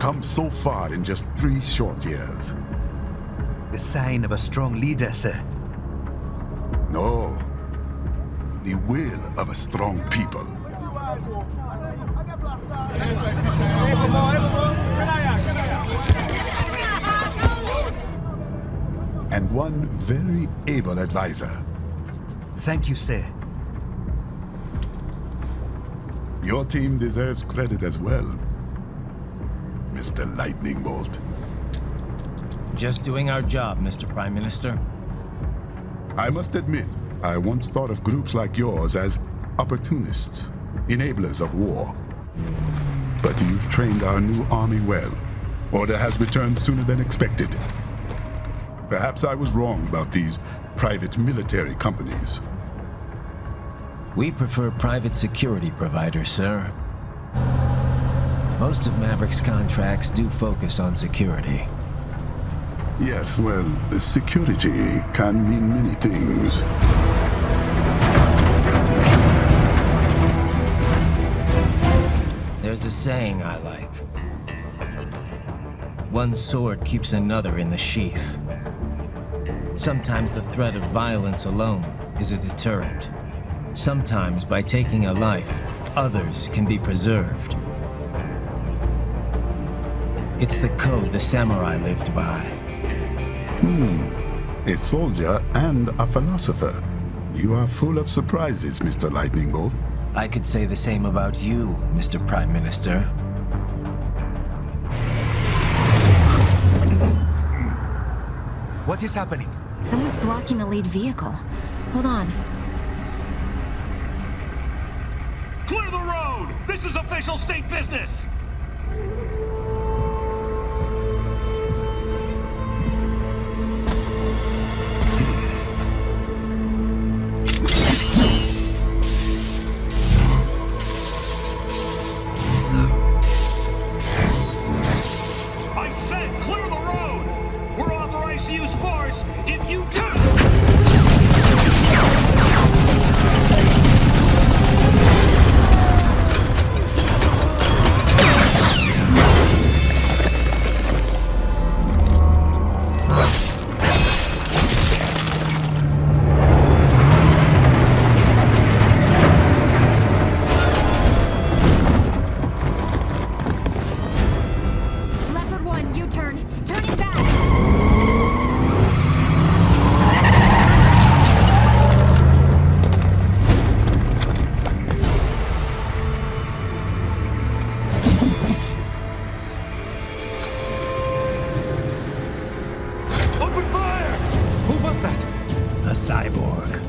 come so far in just 3 short years. The sign of a strong leader, sir. No. The will of a strong people. And one very able advisor. Thank you, sir. Your team deserves credit as well, Mr. Lightning Bolt. Just doing our job, Mr. Prime Minister. I must admit, I once thought of groups like yours as opportunists, enablers of war. But you've trained our new army well. Order has returned sooner than expected. Perhaps I was wrong about these private military companies. We prefer private security providers, sir. Most of Maverick's contracts do focus on security. Yes, well, security can mean many things. There's a saying I like. One sword keeps another in the sheath. Sometimes the threat of violence alone is a deterrent. Sometimes by taking a life, others can be preserved. It's the code the samurai lived by. A soldier and a philosopher. You are full of surprises, Mr. Lightning Bolt. I could say the same about you, Mr. Prime Minister. What is happening? Someone's blocking the lead vehicle. Hold on. Clear the road! This is official state business! I said clear the road! We're authorized to use force if you do! Leopard 1, U-turn. Turning back. Open fire! Who was that? A cyborg.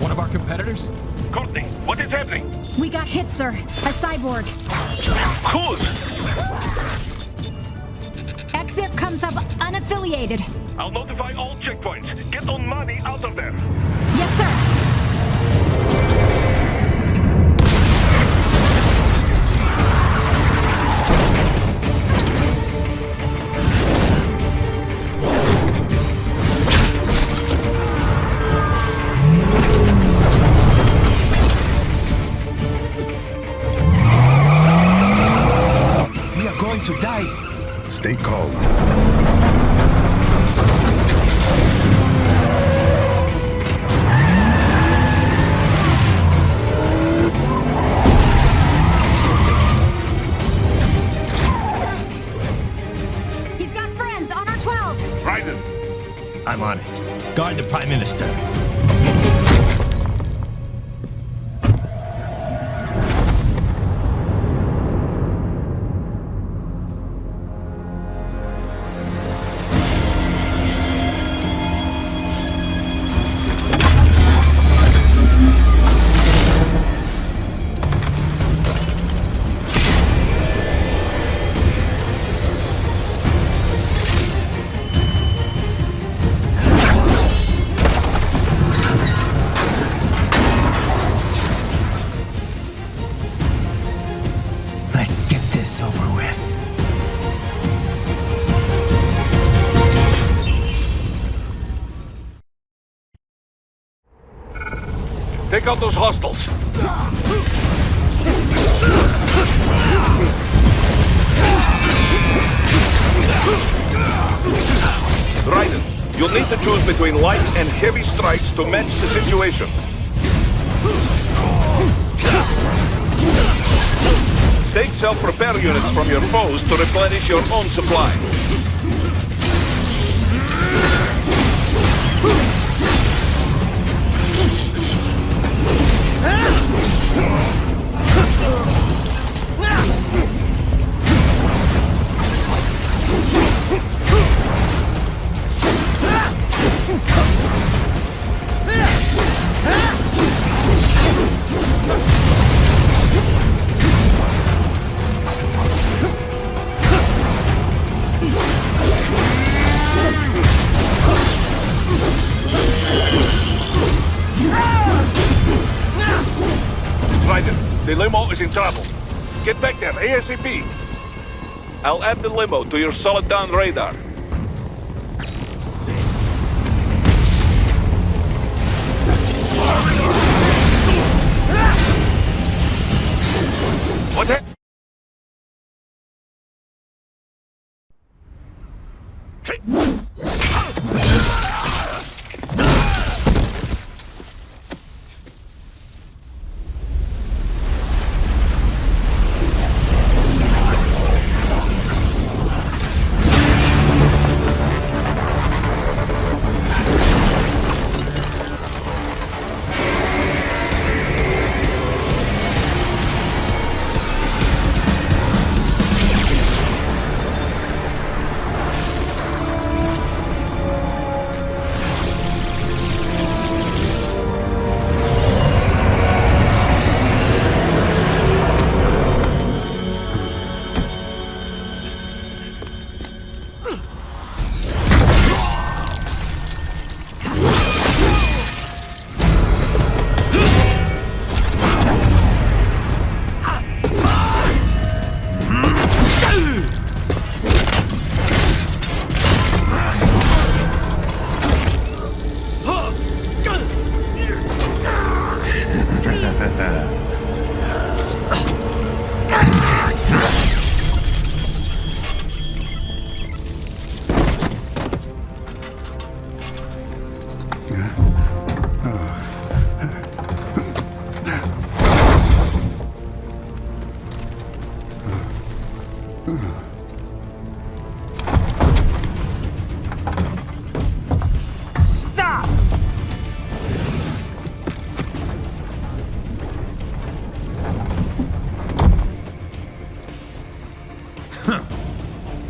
One of our competitors? Courtney, what is happening? We got hit, sir. A cyborg. Who's? EXIF comes up unaffiliated. I'll notify all checkpoints. Get on money out of there. Yes, sir. We are going to die. Stay calm. He's got friends on our 12. Raiden, I'm on it. Guard the Prime Minister. Let's get this over with. take out those hostiles. Raiden, you'll need to choose between light and heavy strikes to match the situation. Take self-repair units from your foes to replenish your own supply. The limo is in trouble. Get back there, ASAP. I'll add the limo to your solid down radar. What happened?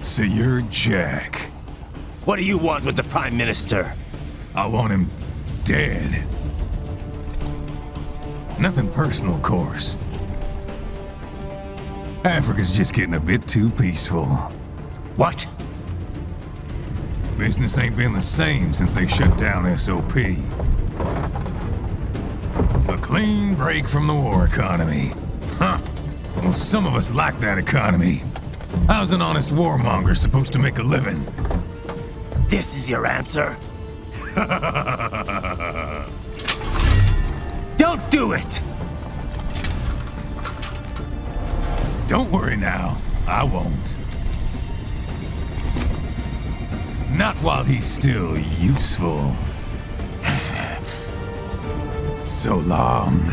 So you're Jack. What do you want with the Prime Minister? I want him dead. Nothing personal, of course. Africa's just getting a bit too peaceful. What? Business ain't been the same since they shut down SOP. A clean break from the war economy. Huh. Well, some of us like that economy. How's an honest warmonger supposed to make a living? This is your answer? Don't do it! Don't worry now. I won't. Not while he's still useful. So long.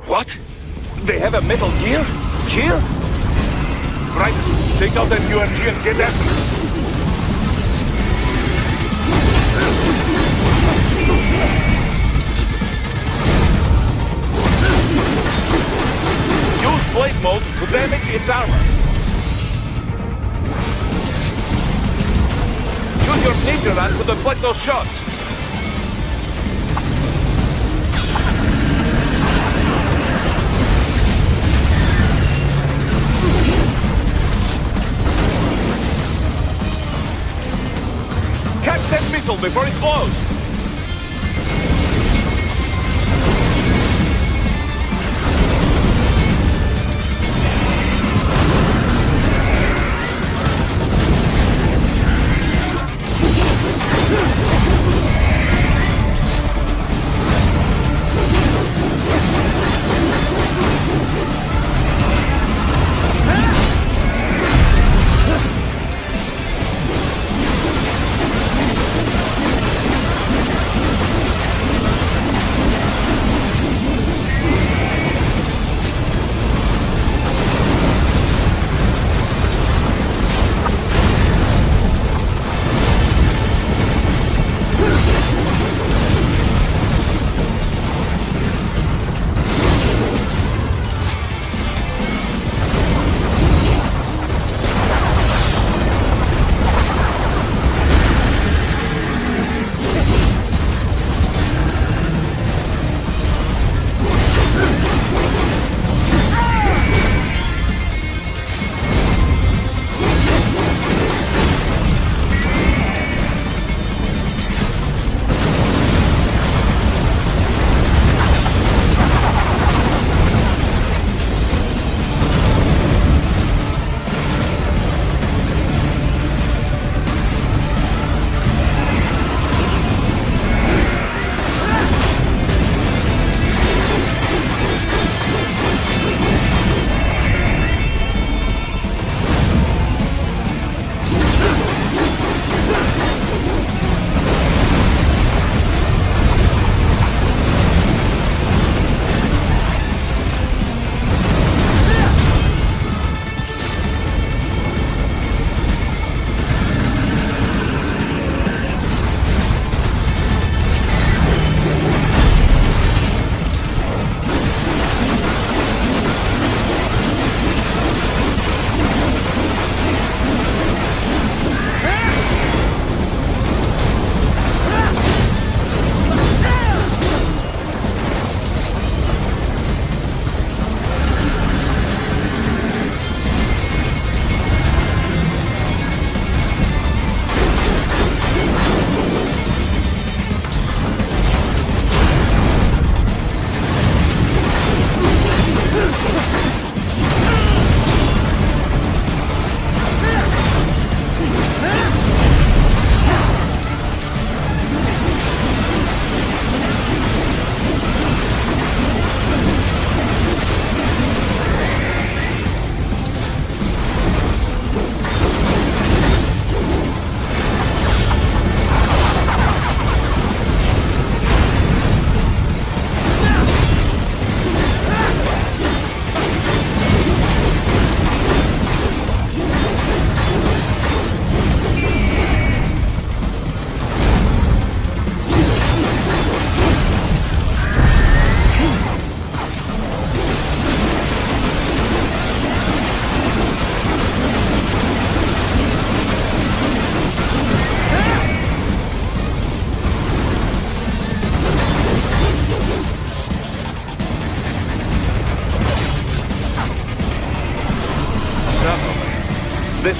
What? They have a metal gear? Here? Right, take out that UMG and get after it. Use blade mode to damage its armor. Use your ninja run to deflect those shots. Catch that missile before it blows!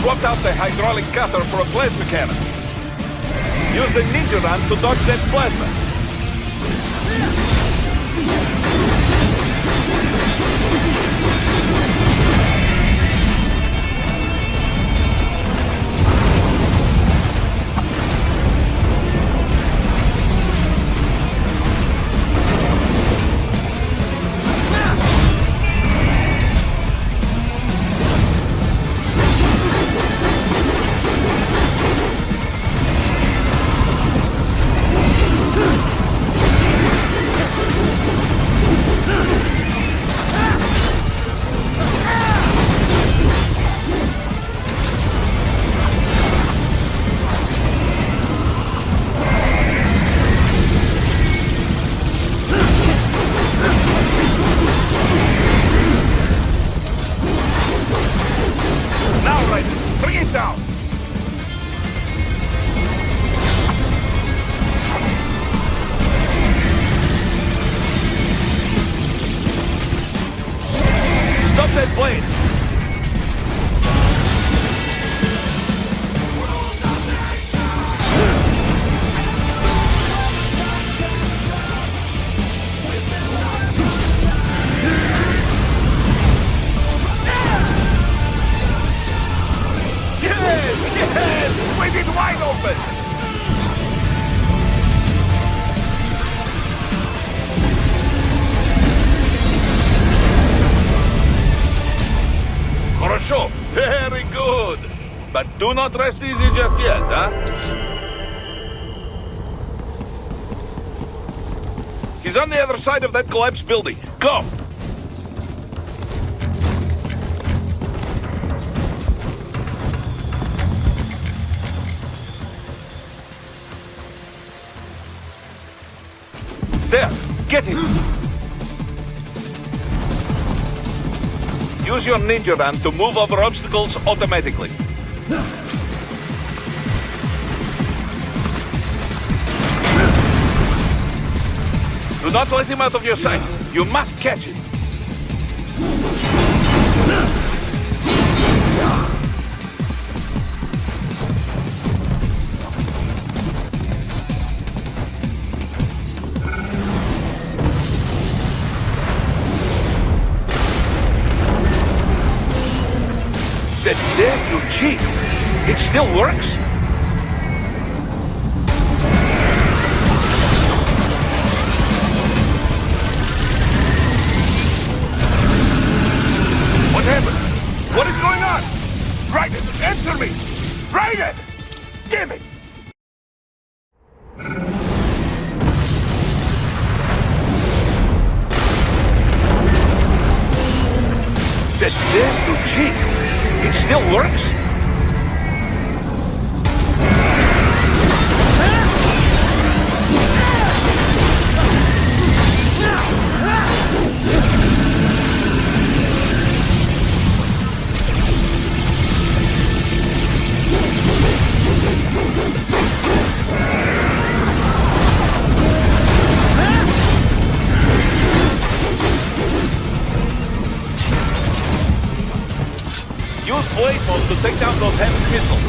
swapped out the hydraulic cutter for a plasma cannon. Use the ninja run to dodge that plasma. Very good. But do not rest easy just yet, huh? He's on the other side of that collapsed building. Go! There! Get him! Use your ninja run to move over obstacles automatically. Do not let him out of your sight. You must catch him. That's there, you cheat. It still works? What happened? What is going on? Raiden, answer me! Raiden! Damn it! That's there, you cheat. It still works? Use blade mode to take down those heavy missiles.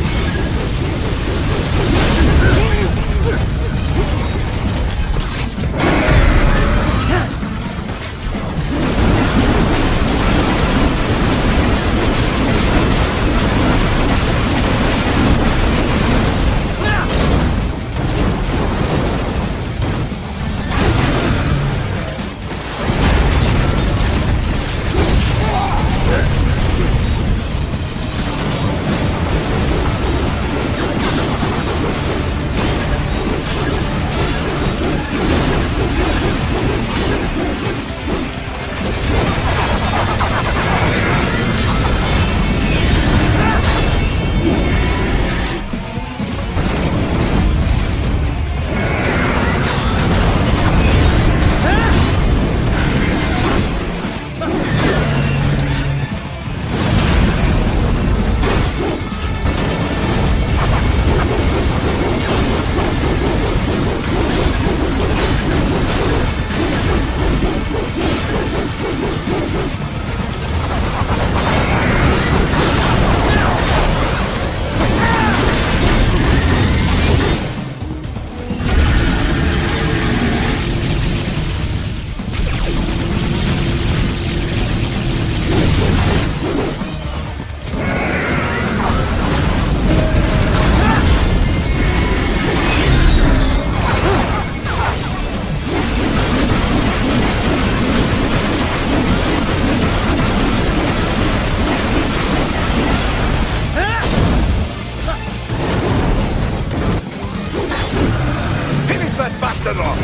son-in-law.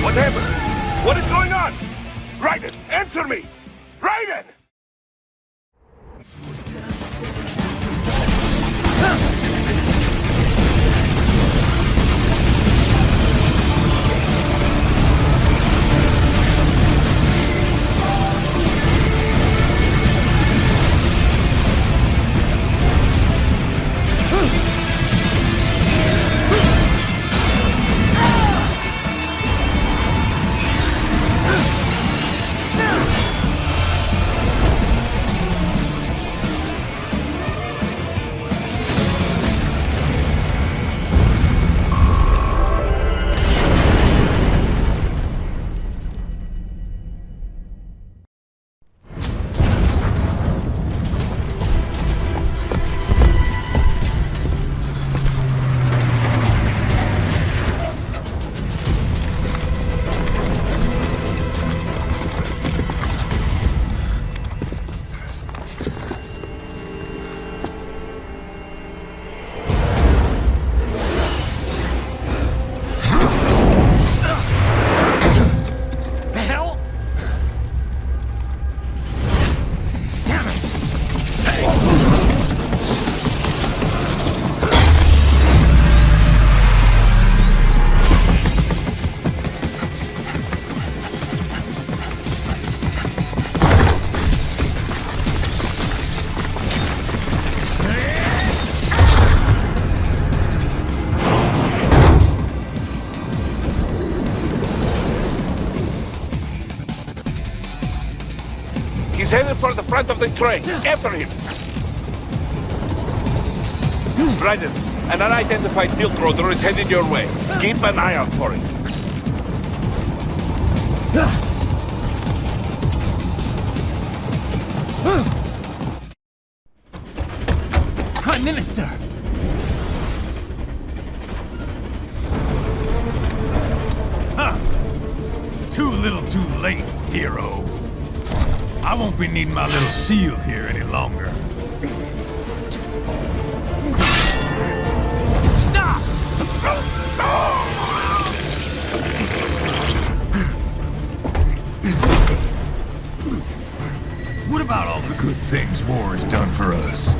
What happened? What is going on? Raiden, answer me! Raiden! He's headed for the front of the train. After him. Raiden, an unidentified field roader is headed your way. Keep an eye out for it. Prime Minister! Too little too late, hero. I won't be needing my little shield here any longer. Stop! What about all the good things war has done for us?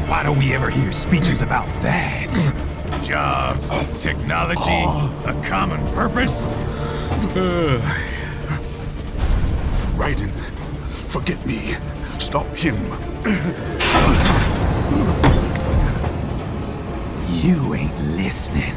Why don't we ever hear speeches about that? Jobs, technology, a common purpose? Raiden, forget me. Stop him. You ain't listening.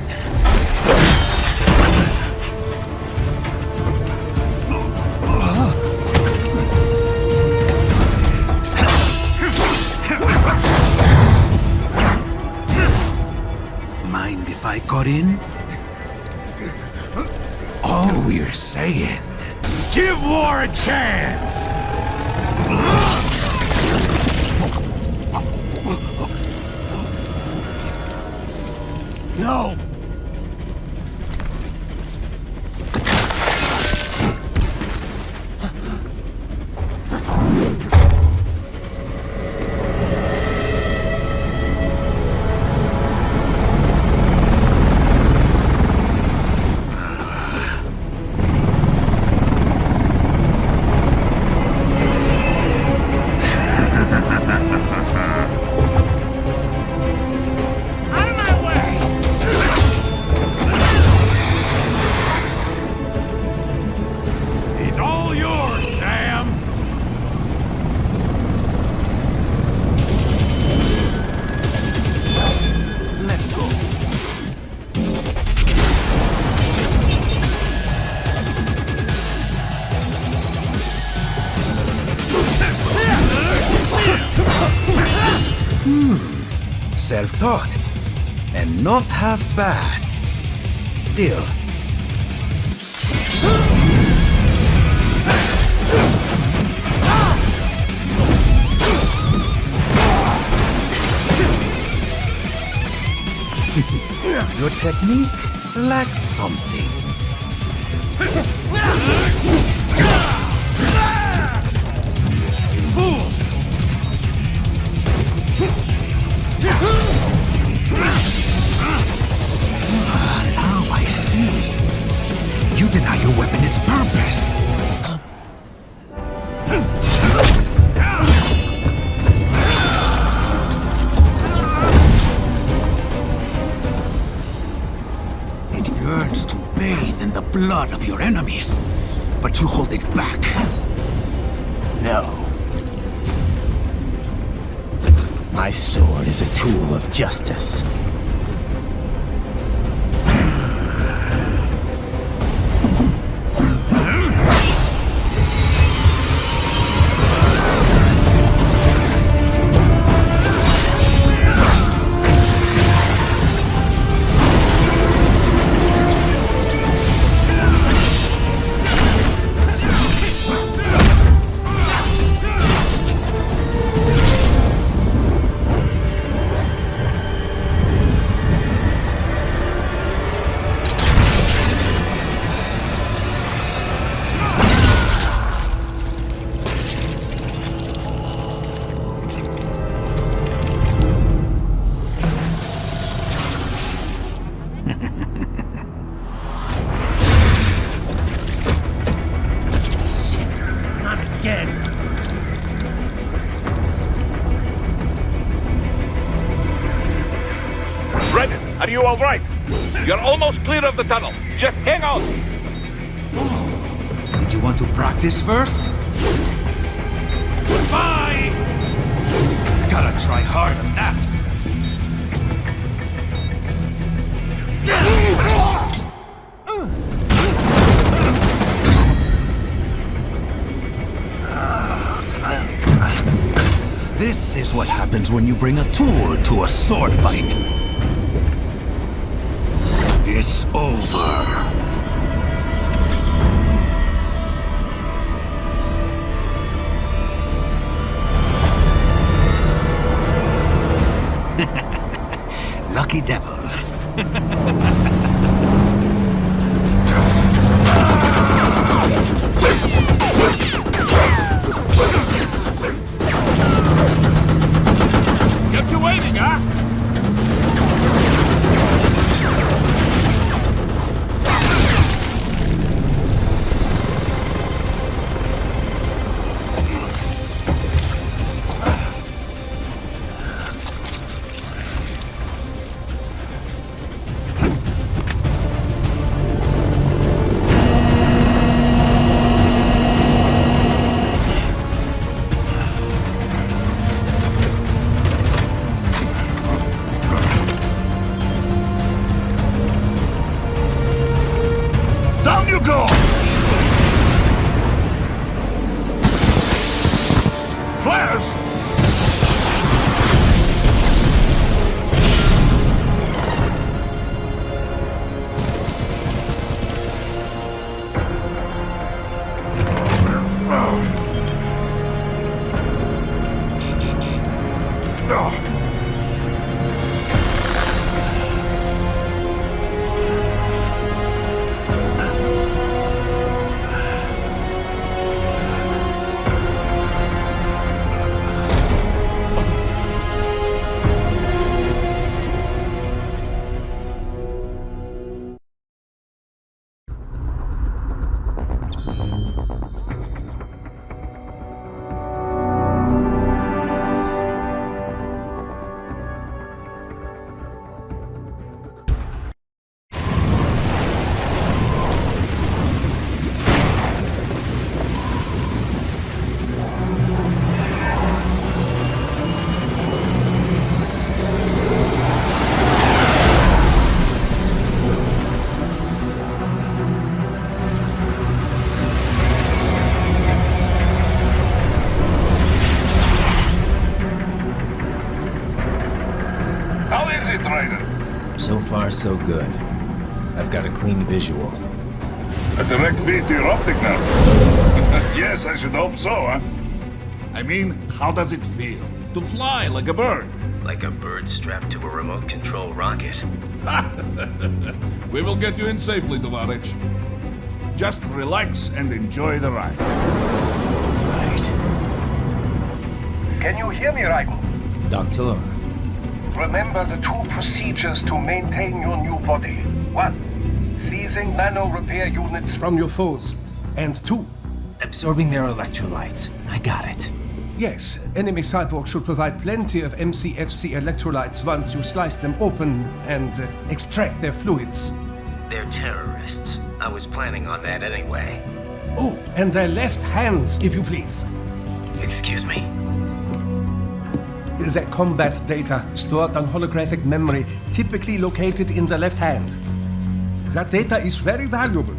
Mind if I got in? All we're saying, give war a chance! No! Out of my way! thought. And not half bad. Still. Your technique lacks something. Now I see. You deny your weapon its purpose. It yearns to bathe in the blood of your enemies, but you hold it back. No. My sword is a tool of justice. Are you all right? You're almost clear of the tunnel. Just hang on. Did you want to practice first? Goodbye! Gotta try hard on that. This is what happens when you bring a tool to a sword fight. It's over. Lucky devil. Get you waiting, huh? So far, so good. I've got a clean visual. A direct feed to your optic now. Yes, I should hope so, huh? I mean, how does it feel? To fly like a bird? Like a bird strapped to a remote control rocket. We will get you in safely, Tovarich. Just relax and enjoy the ride. Right. Can you hear me, Raiden? Doctor. Remember the 2 procedures to maintain your new body. 1. Seizing nano repair units From your foes. And 2. Absorbing their electrolytes. I got it. Yes, enemy cyborgs should provide plenty of MCFC electrolytes once you slice them open and extract their fluids. They're terrorists. I was planning on that anyway. Oh, and their left hands, if you please. Excuse me? The combat data stored on holographic memory, typically located in the left hand. That data is very valuable.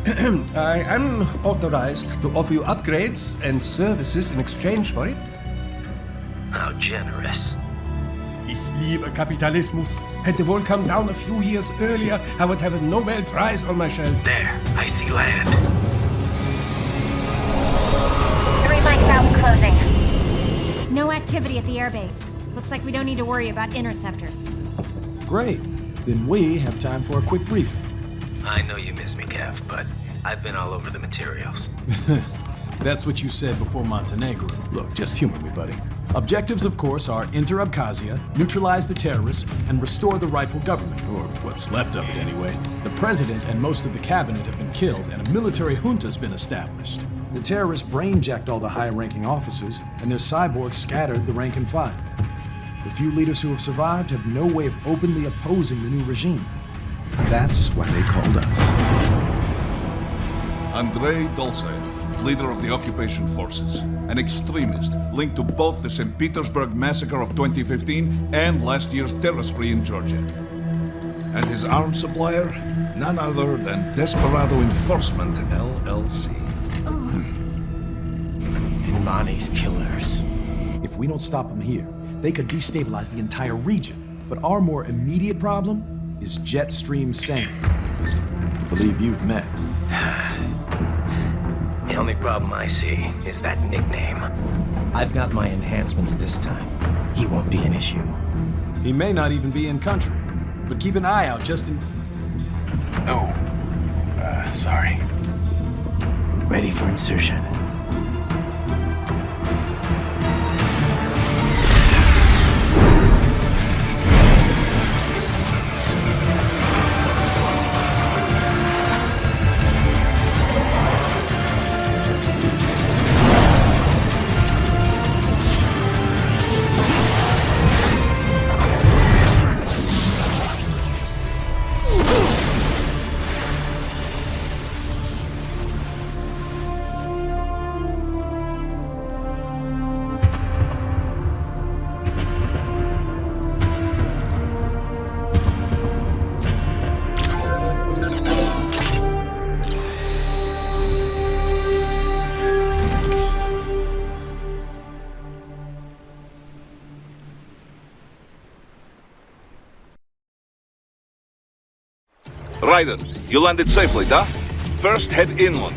I am authorized to offer you upgrades and services in exchange for it. How generous. Ich liebe Kapitalismus. Had the wall come down a few years earlier, I would have a Nobel Prize on my shelf. There, I see land. 3 mic valve closing. No activity at the airbase. Looks like we don't need to worry about interceptors. Great. Then we have time for a quick briefing. I know you miss me, Kev, but I've been all over the materials. That's what you said before Montenegro. Look, just humor me, buddy. Objectives, of course, are enter Abkhazia, neutralize the terrorists, and restore the rightful government, or what's left of it anyway. The president and most of the cabinet have been killed, and a military junta's been established. The terrorists brain-jacked all the high-ranking officers, and their cyborgs scattered the rank and file. The few leaders who have survived have no way of openly opposing the new regime. That's why they called us. Andrei Dolzaev, leader of the occupation forces, an extremist linked to both the St. Petersburg massacre of 2015 and last year's terror spree in Georgia. And his arms supplier, none other than Desperado Enforcement, LLC. Imani's killers. If we don't stop them here, they could destabilize the entire region. But our more immediate problem is Jetstream Sam. I believe you've met. The only problem I see is that nickname. I've got my enhancements this time. He won't be an issue. He may not even be in country, but keep an eye out just in... Sorry. Ready for insertion. Raiden, you landed safely, da? First, head inland.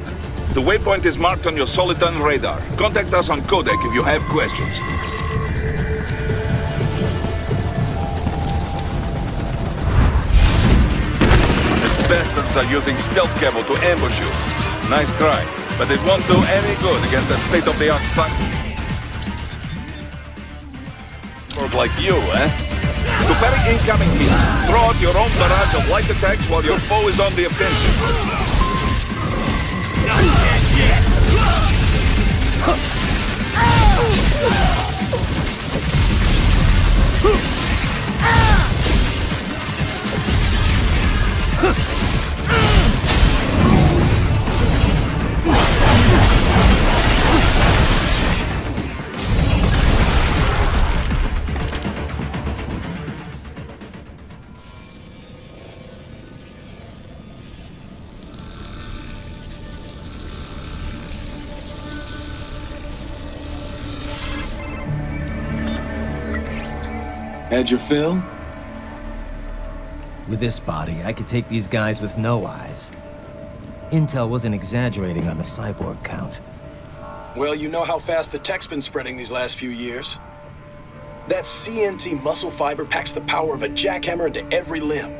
The waypoint is marked on your Soliton radar. Contact us on codec if you have questions. These bastards are using stealth camo to ambush you. Nice try, but it won't do any good against a state-of-the-art tank. Like you, eh? To parry incoming heat, throw out your own barrage of light attacks while your foe is on the offensive. Had your fill? With this body, I could take these guys with no eyes. Intel wasn't exaggerating on the cyborg count. Well, you know how fast the tech's been spreading these last few years. That CNT muscle fiber packs the power of a jackhammer into every limb.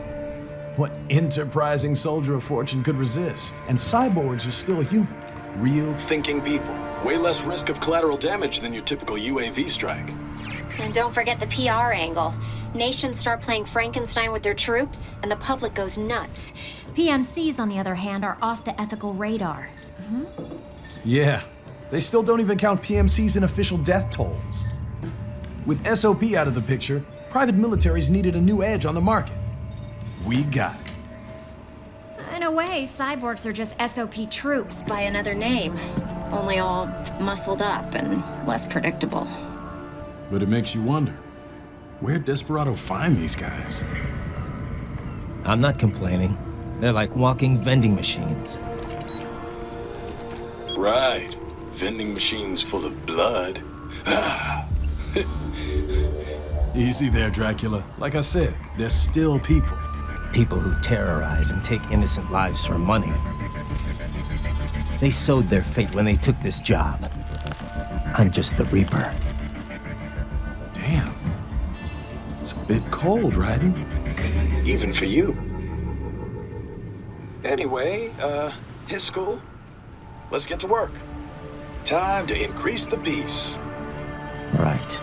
What enterprising soldier of fortune could resist? And cyborgs are still human. Real thinking people. Way less risk of collateral damage than your typical UAV strike. And don't forget the PR angle. Nations start playing Frankenstein with their troops, and the public goes nuts. PMCs, on the other hand, are off the ethical radar. Yeah, they still don't even count PMCs in official death tolls. With SOP out of the picture, private militaries needed a new edge on the market. We got it. In a way, cyborgs are just SOP troops by another name. Only all muscled up and less predictable. But it makes you wonder, where'd Desperado find these guys? I'm not complaining. They're like walking vending machines. Right. Vending machines full of blood. Easy there, Dracula. Like I said, they're still people. People who terrorize and take innocent lives for money. They sowed their fate when they took this job. I'm just the Reaper. Damn. It's a bit cold, Raiden. Even for you. Anyway, his school. Let's get to work. Time to increase the peace. Right.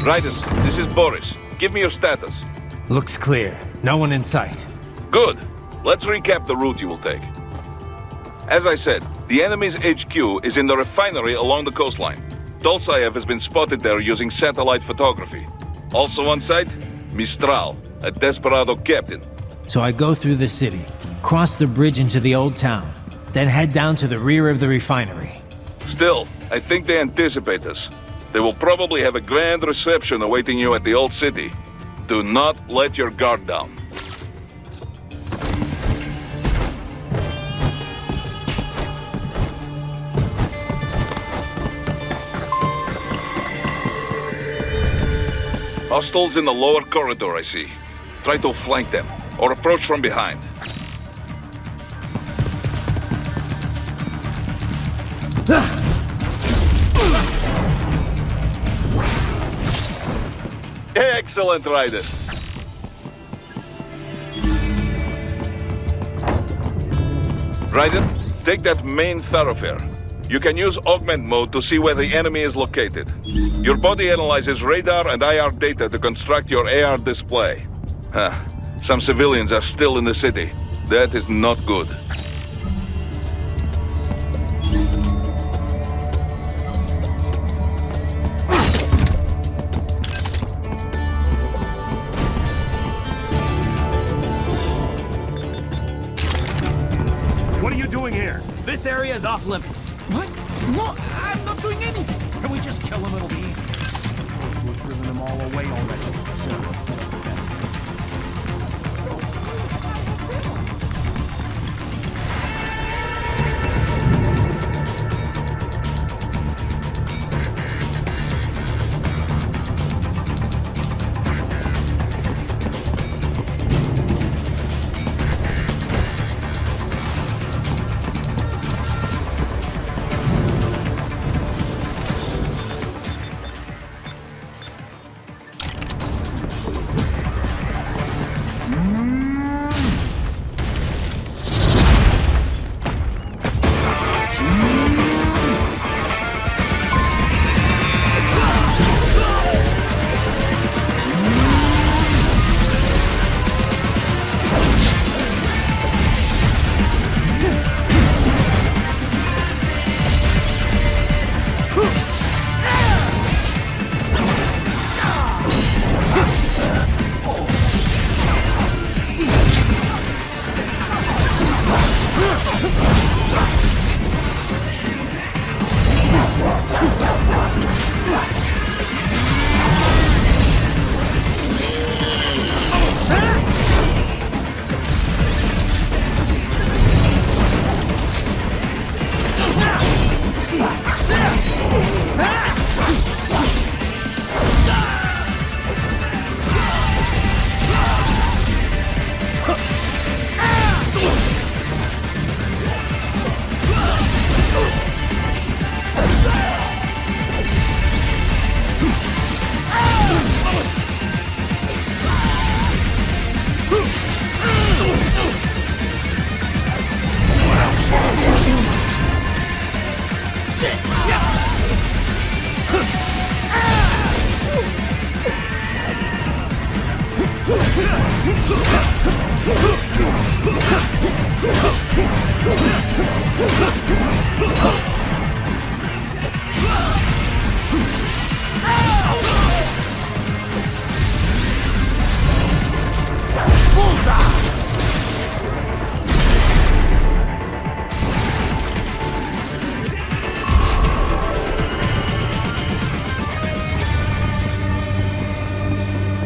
Raiden, this is Boris. Give me your status. Looks clear. No one in sight. Good. Let's recap the route you will take. As I said, the enemy's HQ is in the refinery along the coastline. Dolzaev has been spotted there using satellite photography. Also on site, Mistral, a Desperado captain. So I go through the city, cross the bridge into the old town, then head down to the rear of the refinery. Still, I think they anticipate us. They will probably have a grand reception awaiting you at the old city. Do not let your guard down. Hostiles in the lower corridor, I see. Try to flank them, or approach from behind. Excellent, Raiden. Raiden, take that main thoroughfare. You can use augment mode to see where the enemy is located. Your body analyzes radar and IR data to construct your AR display. Some civilians are still in the city. That is not good. What are you doing here? This area is off limits. What? No, I'm not doing anything. Can we just kill them? It'll be easy. We've driven them all away already.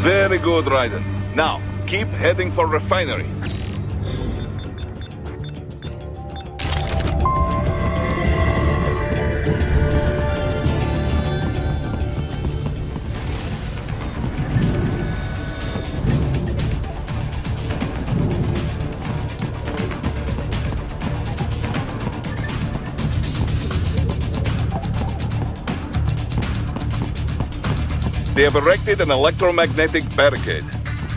Very good, Raiden. Now, keep heading for refinery. They have erected an electromagnetic barricade.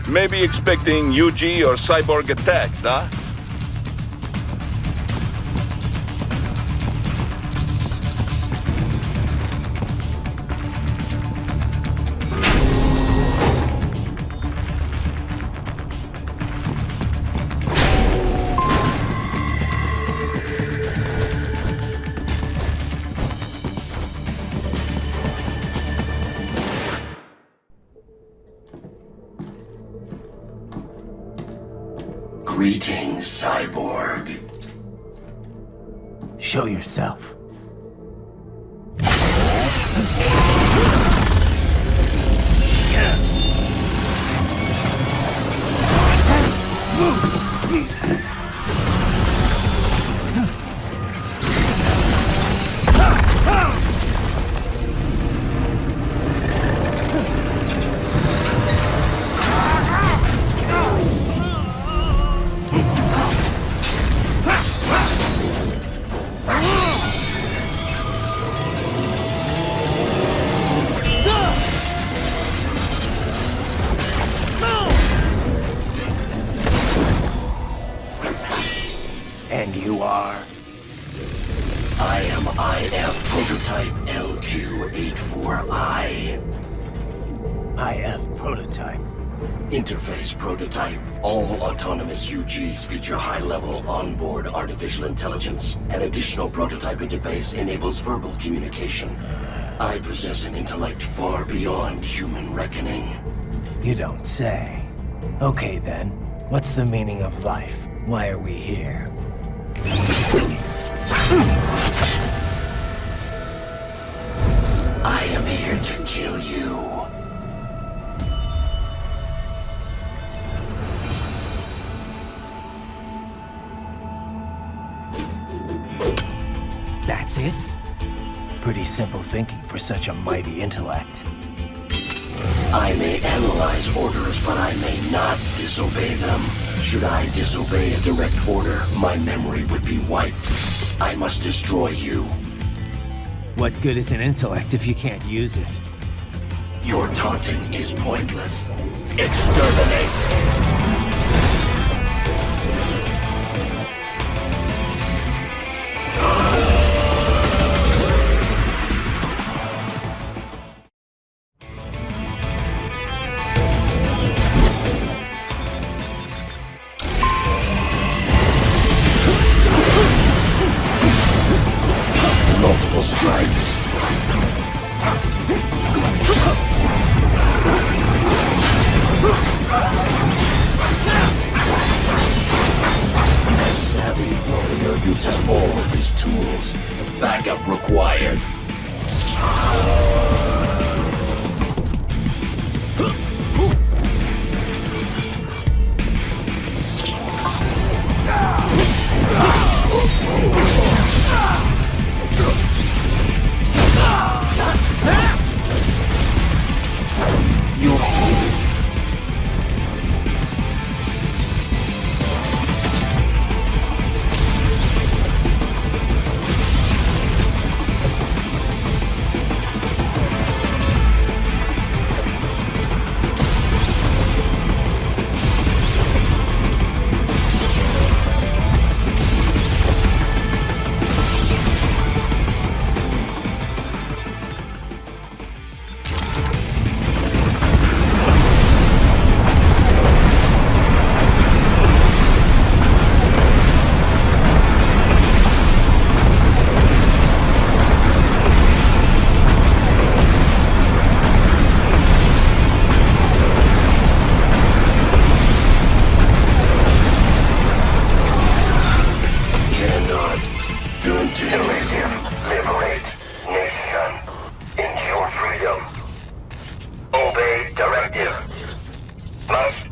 Maybe expecting UG or cyborg attack, huh? Greetings, cyborg. Show yourself. And you are? I am IF Prototype LQ84I. IF Prototype? Interface Prototype. All autonomous UGs feature high-level onboard artificial intelligence. An additional prototype interface enables verbal communication. I possess an intellect far beyond human reckoning. You don't say. Okay then, what's the meaning of life? Why are we here? I am here to kill you. That's it? Pretty simple thinking for such a mighty intellect. I may analyze orders, but I may not disobey them. Should I disobey a direct order, my memory would be wiped. I must destroy you. What good is an intellect if you can't use it? Your taunting is pointless. Exterminate! Multiple strikes.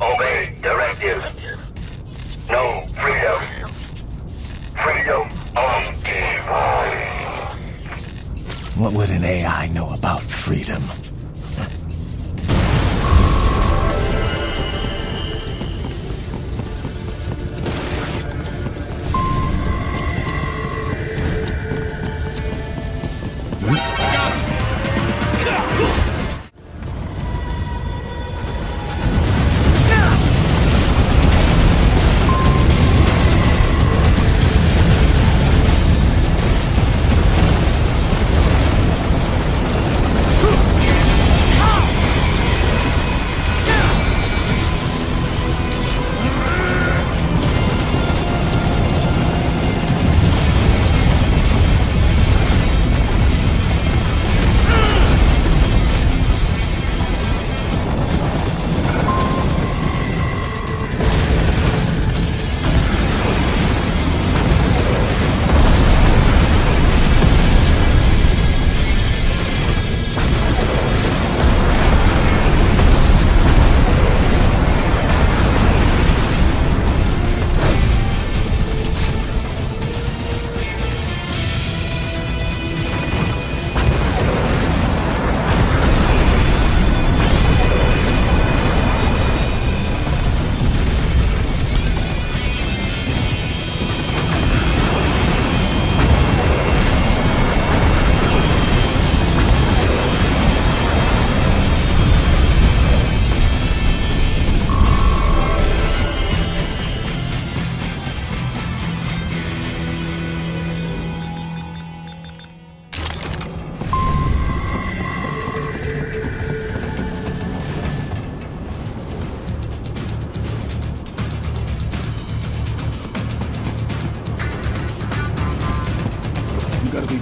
obey directive. No freedom. Freedom on demand. What would an AI know about freedom?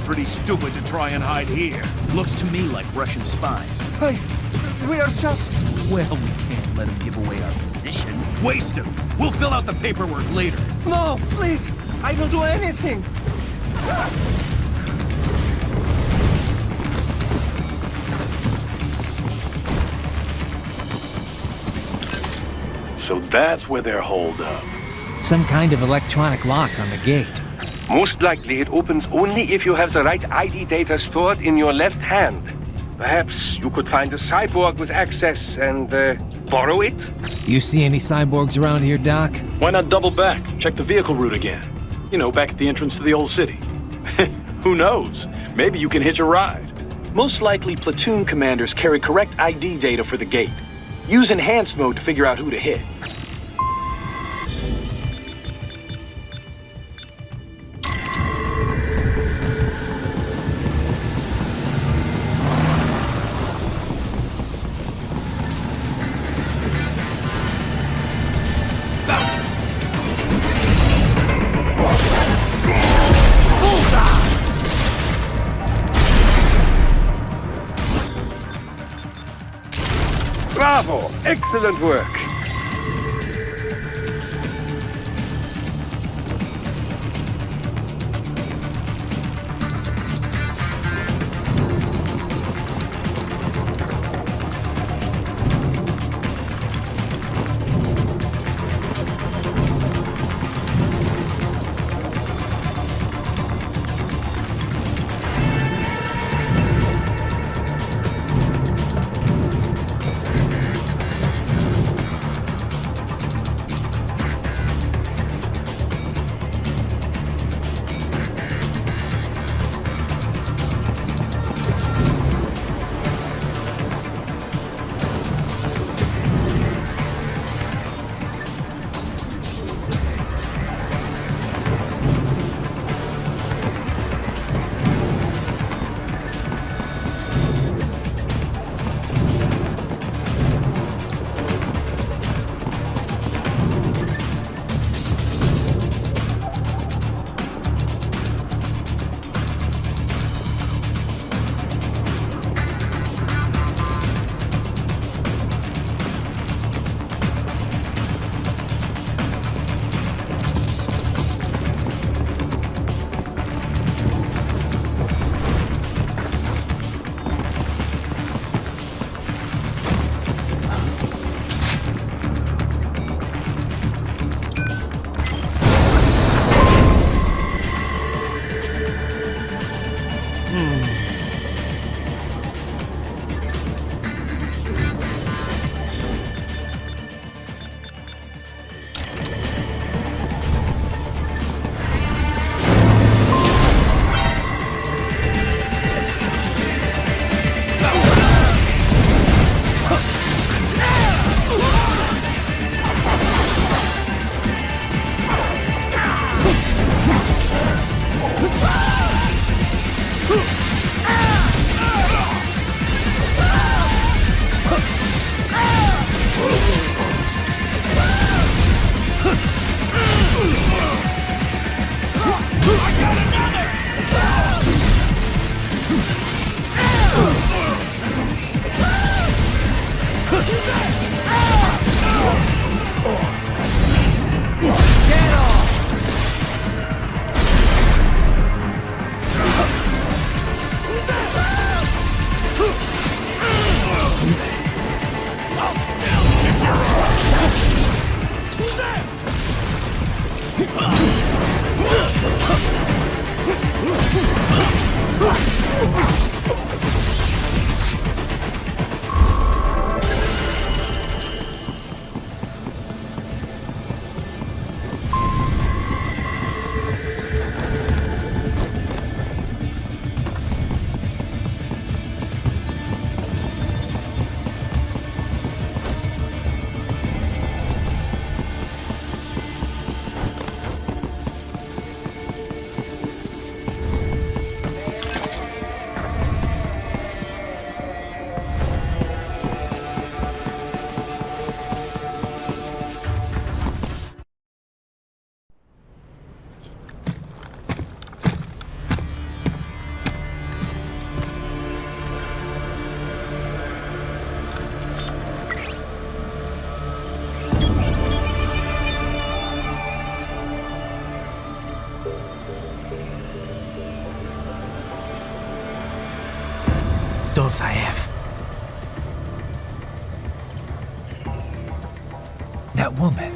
Pretty stupid to try and hide here. Looks to me like Russian spies. Hey, we are just... Well, we can't let them give away our position. Waste them. We'll fill out the paperwork later. No, please. I will do anything. So that's where they're holed up. Some kind of electronic lock on the gate. Most likely it opens only if you have the right ID data stored in your left hand. Perhaps you could find a cyborg with access and borrow it? You see any cyborgs around here, Doc? Why not double back? Check the vehicle route again. You know, back at the entrance to the old city. Who knows? Maybe you can hitch a ride. Most likely platoon commanders carry correct ID data for the gate. Use enhanced mode to figure out who to hit. Bravo! Excellent work! Dulzaev. That woman.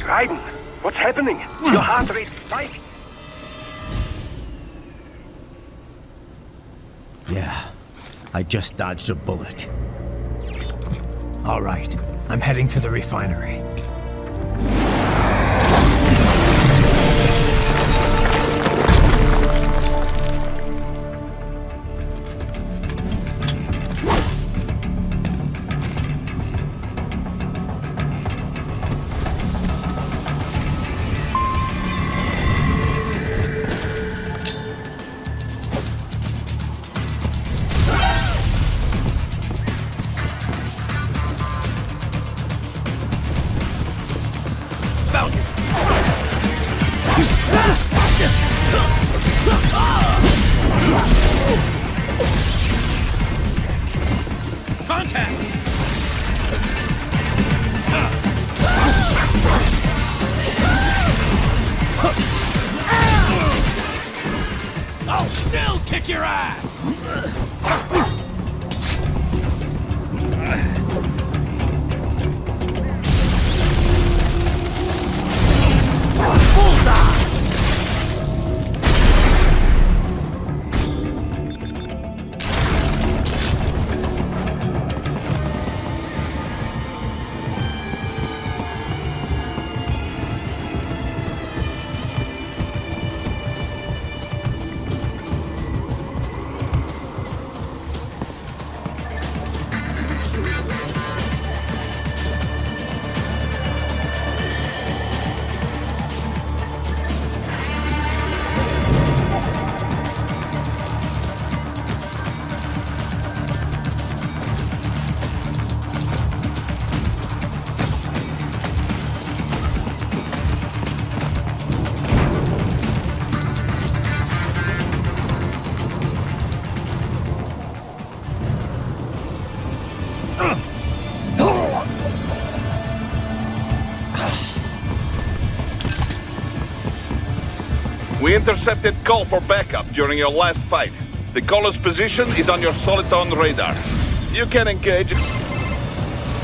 Raiden, what's happening? Your heart rate spiked. Yeah, I just dodged a bullet. All right, I'm heading for the refinery. I'll still kick your ass! We intercepted call for backup during your last fight. The caller's position is on your Soliton radar. You can engage.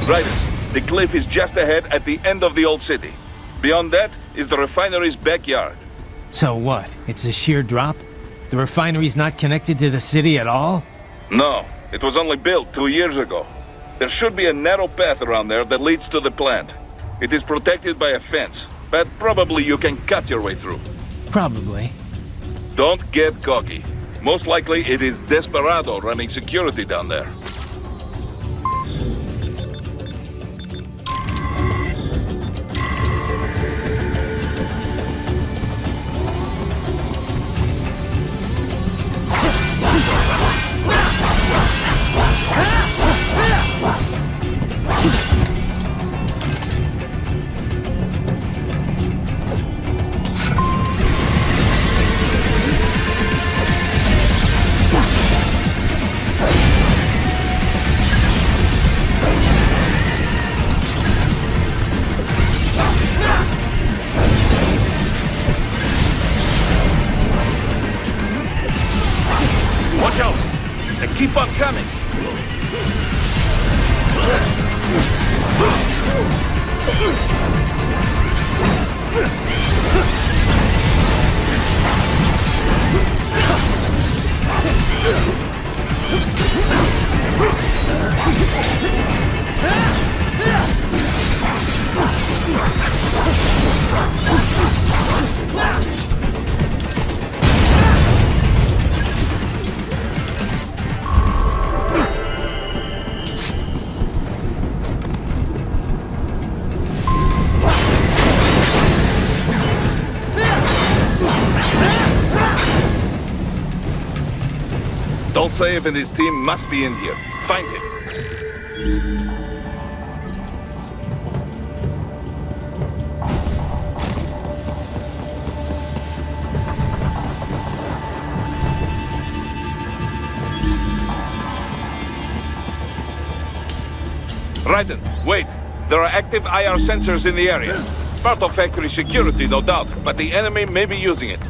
Right. The cliff is just ahead at the end of the old city. Beyond that is the refinery's backyard. So what? It's a sheer drop? The refinery's not connected to the city at all? No, it was only built 2 years ago. There should be a narrow path around there that leads to the plant. It is protected by a fence, but probably you can cut your way through. Probably. Don't get cocky. Most likely it is Desperado running security down there. Keep on coming! Dolzaev and his team must be in here. Find him. Titan, wait. There are active IR sensors in the area. Part of factory security, no doubt, but the enemy may be using it.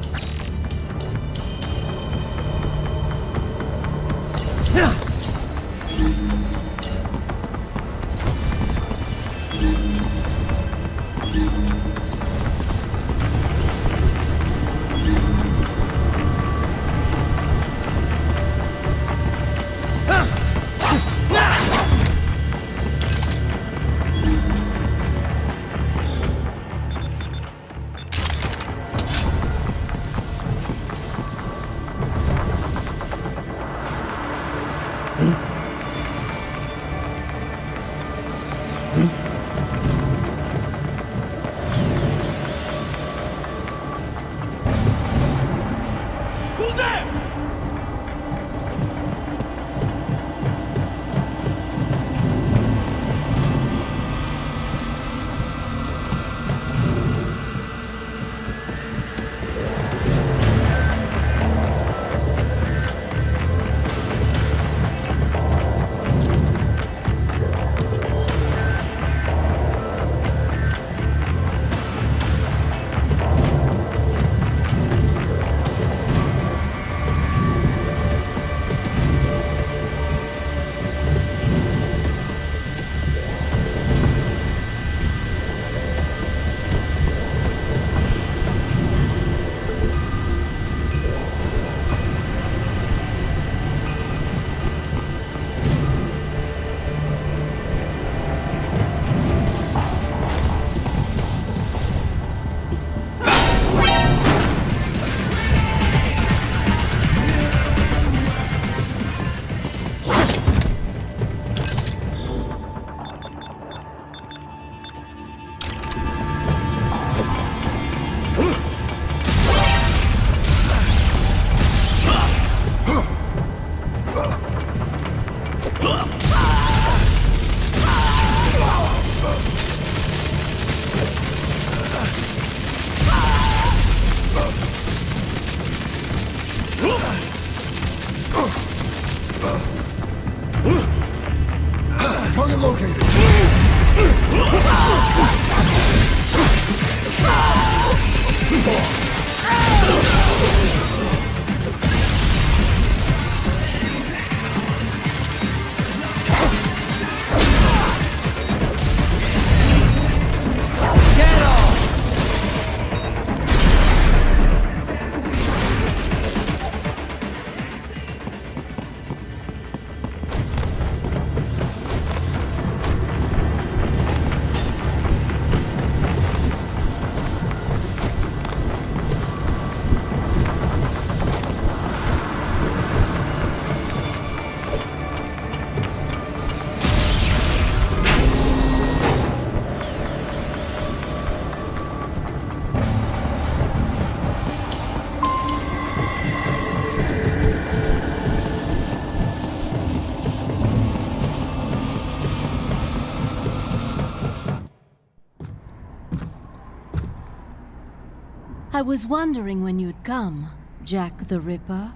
I was wondering when you'd come, Jack the Ripper.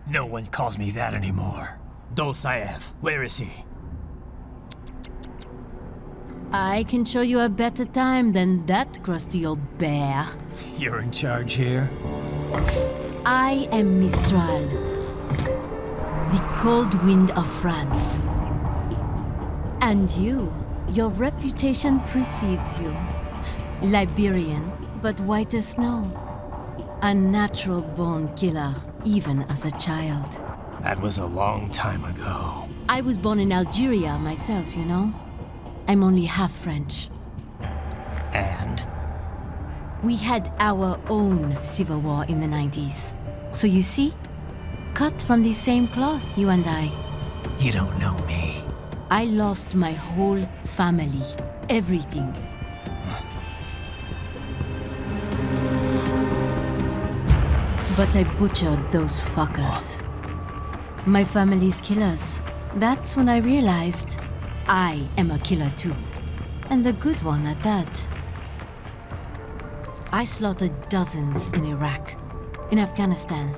No one calls me that anymore. Dolsaev, where is he? I can show you a better time than that crusty old bear. You're in charge here? I am Mistral, the cold wind of France. And your reputation precedes you. Liberian, but white as snow. A natural-born killer, even as a child. That was a long time ago. I was born in Algeria myself, you know? I'm only half French. And? We had our own civil war in the 90s. So you see? Cut from the same cloth, you and I. You don't know me. I lost my whole family. Everything. But I butchered those fuckers. My family's killers. That's when I realized I am a killer too. And a good one at that. I slaughtered dozens in Iraq, in Afghanistan.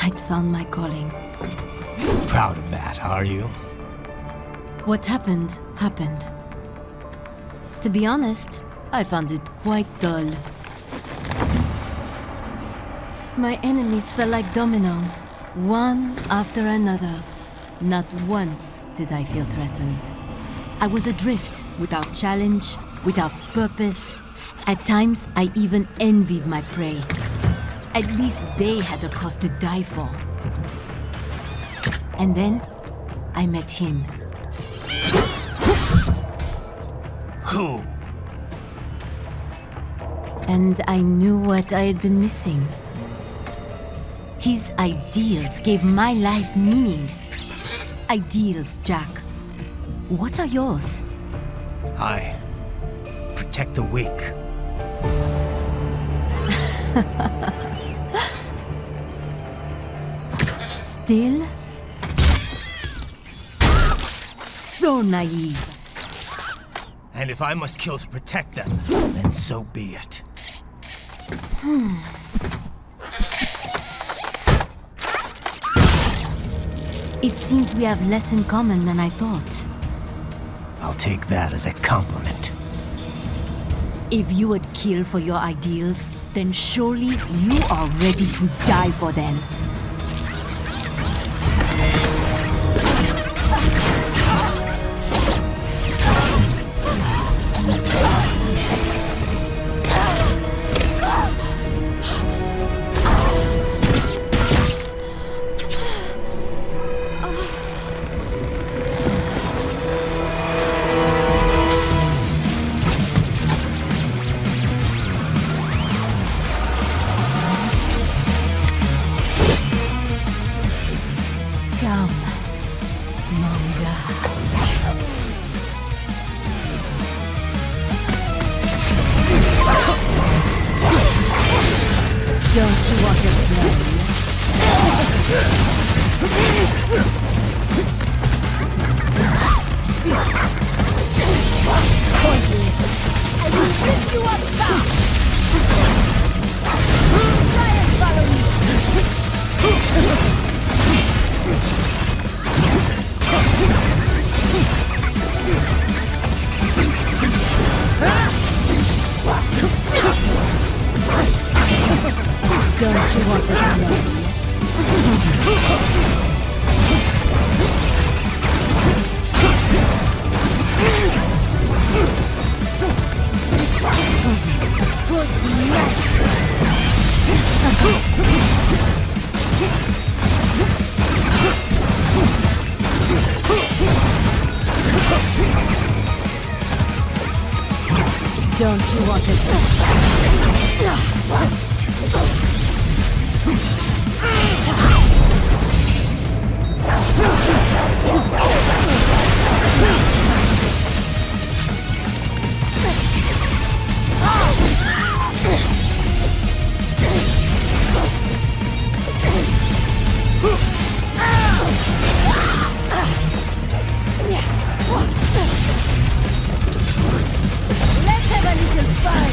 I'd found my calling. Proud of that, are you? What happened, happened. To be honest, I found it quite dull. My enemies fell like domino, one after another. Not once did I feel threatened. I was adrift, without challenge, without purpose. At times, I even envied my prey. At least they had a cause to die for. And then, I met him. Who? And I knew what I had been missing. His ideals gave my life meaning. Ideals, Jack. What are yours? I protect the weak. Still? So naive. And if I must kill to protect them, then so be it. It seems we have less in common than I thought. I'll take that as a compliment. If you would kill for your ideals, then surely you are ready to die for them. Don't you want to... Let's have a little fun!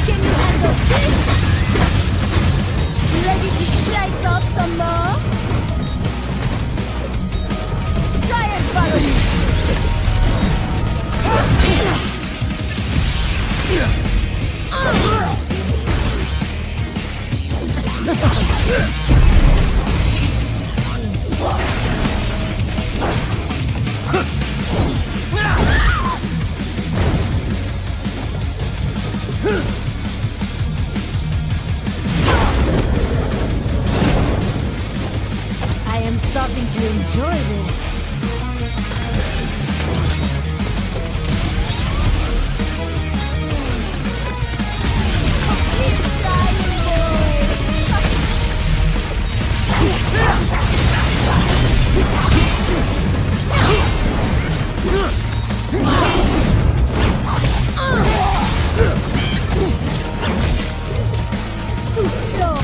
Can you handle this? Ready to slice up some more? Try and follow me! I am starting to enjoy this. Too slow!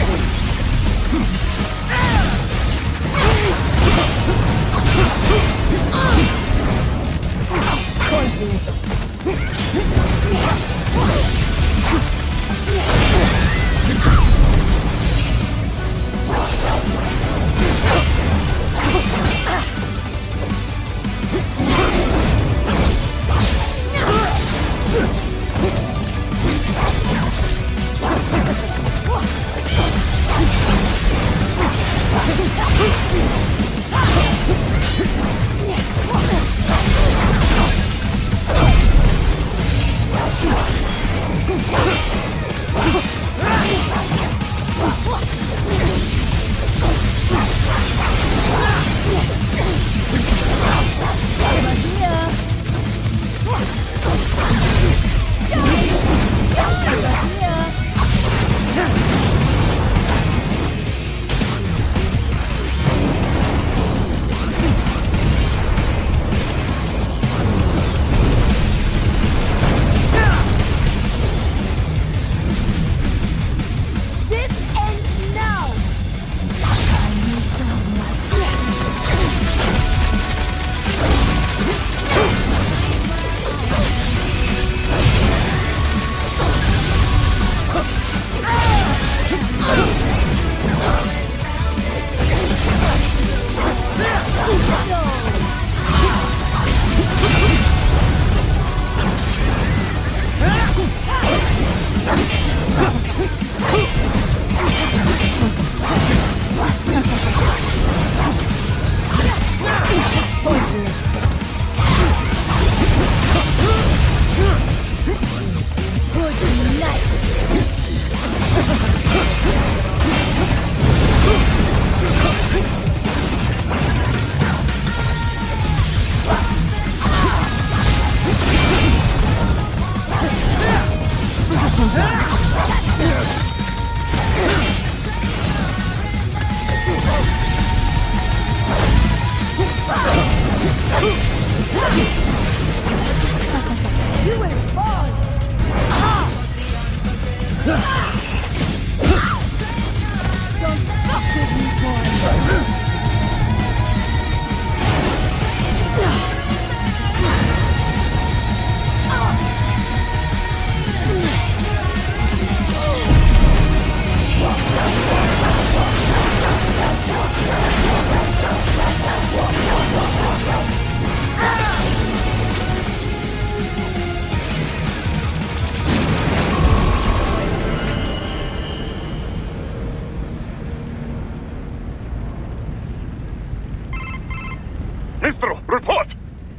Report!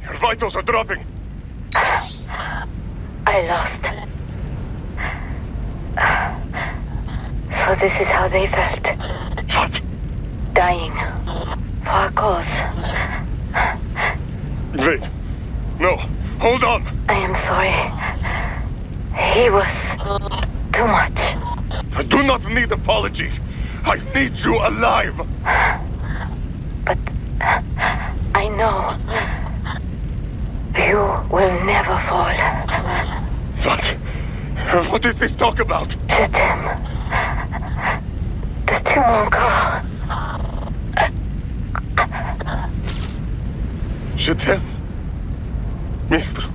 Your vitals are dropping. I lost. So this is how they felt. What? Dying. For a cause. Wait. No. Hold on. I am sorry. He was too much. I do not need apology. I need you alive. But I know you will never fall. What? What is this talk about? Je t'aime. De tout mon corps. Je t'aime. Mistral,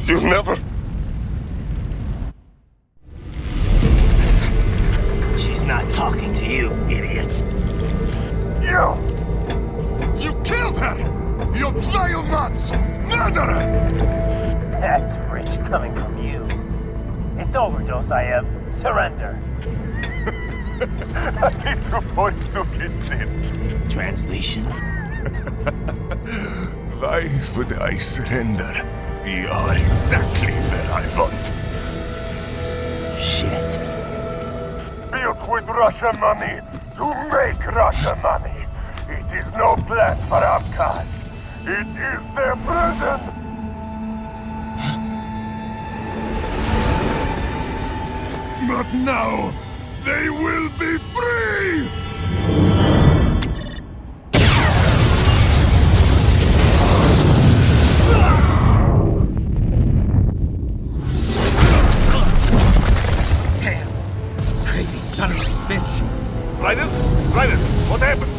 you'll never... She's not talking to you, idiot. You! You killed her! You nuts! Murderer! That's rich coming from you. It's overdose, I have. Surrender. Translation? Why would I surrender? We are exactly where I want. Shit. Built with Russian money to make Russian money. It is no plan for outcasts. It is their prison. But now, they will be free! Damn! Crazy son of a bitch! Raiden? Raiden, what happened?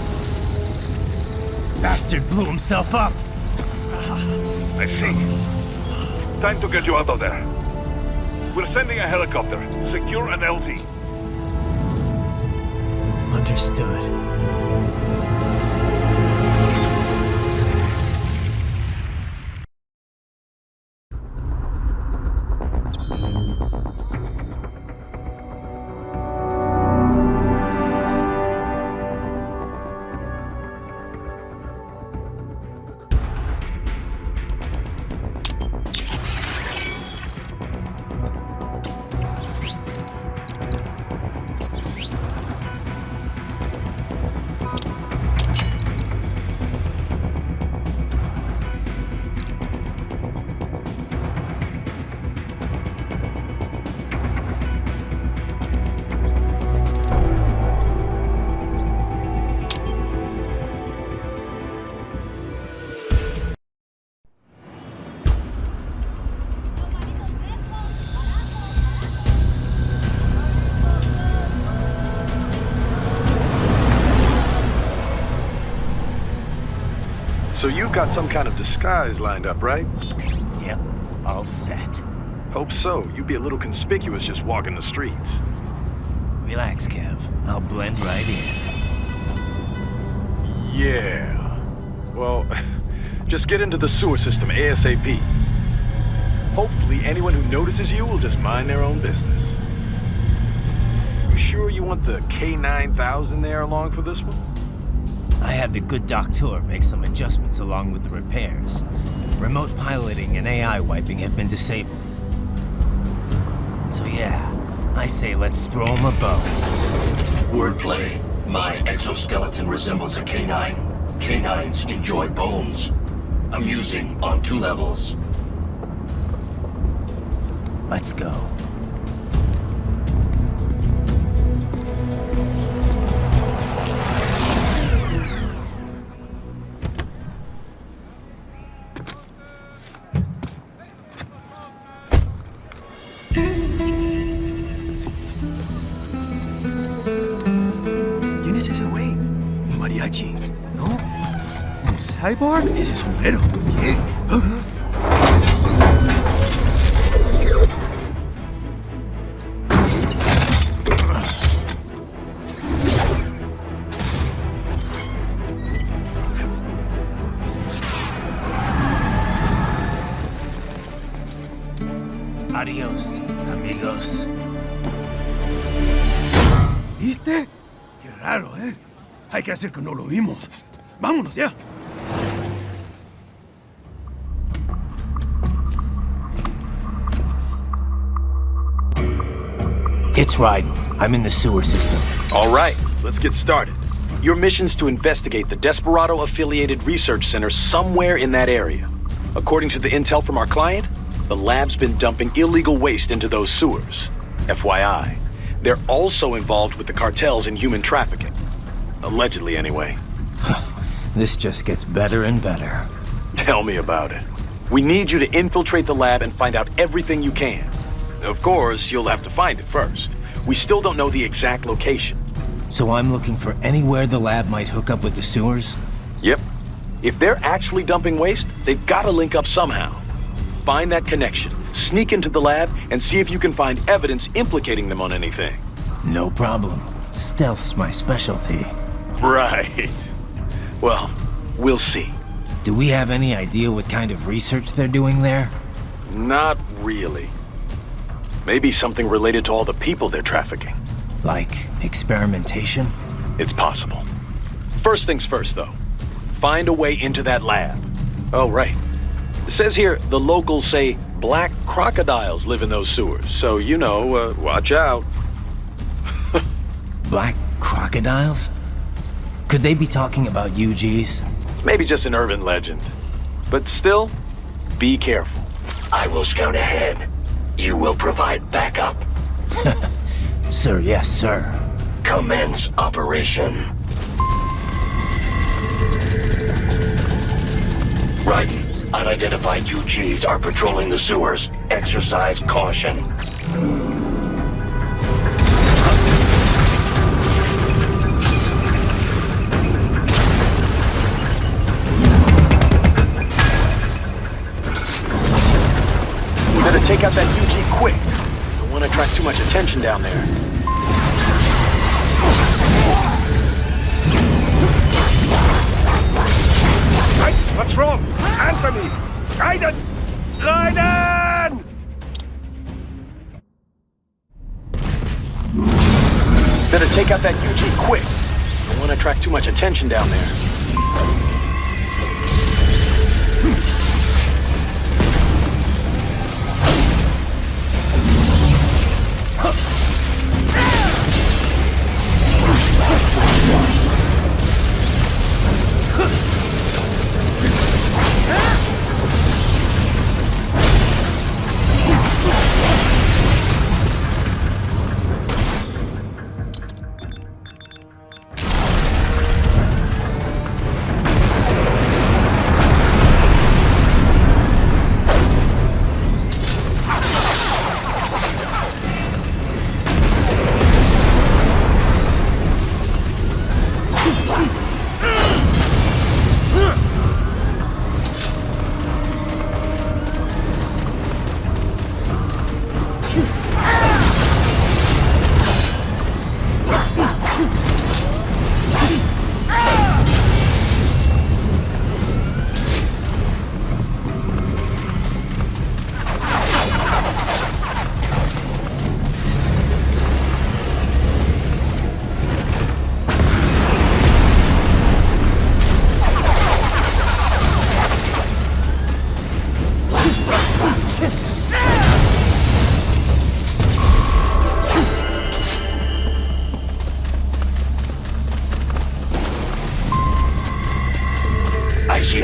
Bastard blew himself up! I see. Time to get you out of there. We're sending a helicopter. Secure an LZ. Understood. So you've got some kind of disguise lined up, right? Yep, all set. Hope so. You'd be a little conspicuous just walking the streets. Relax, Kev. I'll blend right in. Yeah. Well, just get into the sewer system ASAP. Hopefully anyone who notices you will just mind their own business. You sure you want the K9000 there along for this one? I had the good doctor make some adjustments along with the repairs. Remote piloting and AI wiping have been disabled. So yeah, I say let's throw him a bone. Wordplay. My exoskeleton resembles a canine. Canines enjoy bones. Amusing on 2 levels. Let's go. ¿Quién es ese güey? ¿Un mariachi? ¿No? ¿Un cyborg? Ese sombrero. ¿Qué? Adiós, amigos. ¿Viste? Qué raro, ¿eh? Hay que hacer que no lo vimos. ¡Vámonos ya! It's Raiden. I'm in the sewer system. All right, let's get started. Your mission's to investigate the Desperado-affiliated research center somewhere in that area. According to the intel from our client, the lab's been dumping illegal waste into those sewers. FYI, they're also involved with the cartels in human trafficking. Allegedly, anyway. This just gets better and better. Tell me about it. We need you to infiltrate the lab and find out everything you can. Of course, you'll have to find it first. We still don't know the exact location. So I'm looking for anywhere the lab might hook up with the sewers? Yep. If they're actually dumping waste, they've got to link up somehow. Find that connection, sneak into the lab, and see if you can find evidence implicating them on anything. No problem. Stealth's my specialty. Right. Well, we'll see. Do we have any idea what kind of research they're doing there? Not really. Maybe something related to all the people they're trafficking. Like experimentation? It's possible. First things first, though. Find a way into that lab. Oh, right. It says here the locals say black crocodiles live in those sewers, so you know, watch out. Black crocodiles? Could they be talking about UGs? Maybe just an urban legend. But still, be careful. I will scout ahead. You will provide backup. Sir, yes, sir. Commence operation. Right. Unidentified UGs are patrolling the sewers. Exercise caution. We better take out that UG quick. Don't want to attract too much attention down there. What's wrong? Answer me! Raiden! Raiden! Better take out that UG quick. Don't want to attract too much attention down there.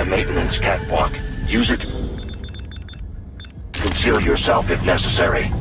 Maintenance catwalk. Use it. Conceal yourself if necessary.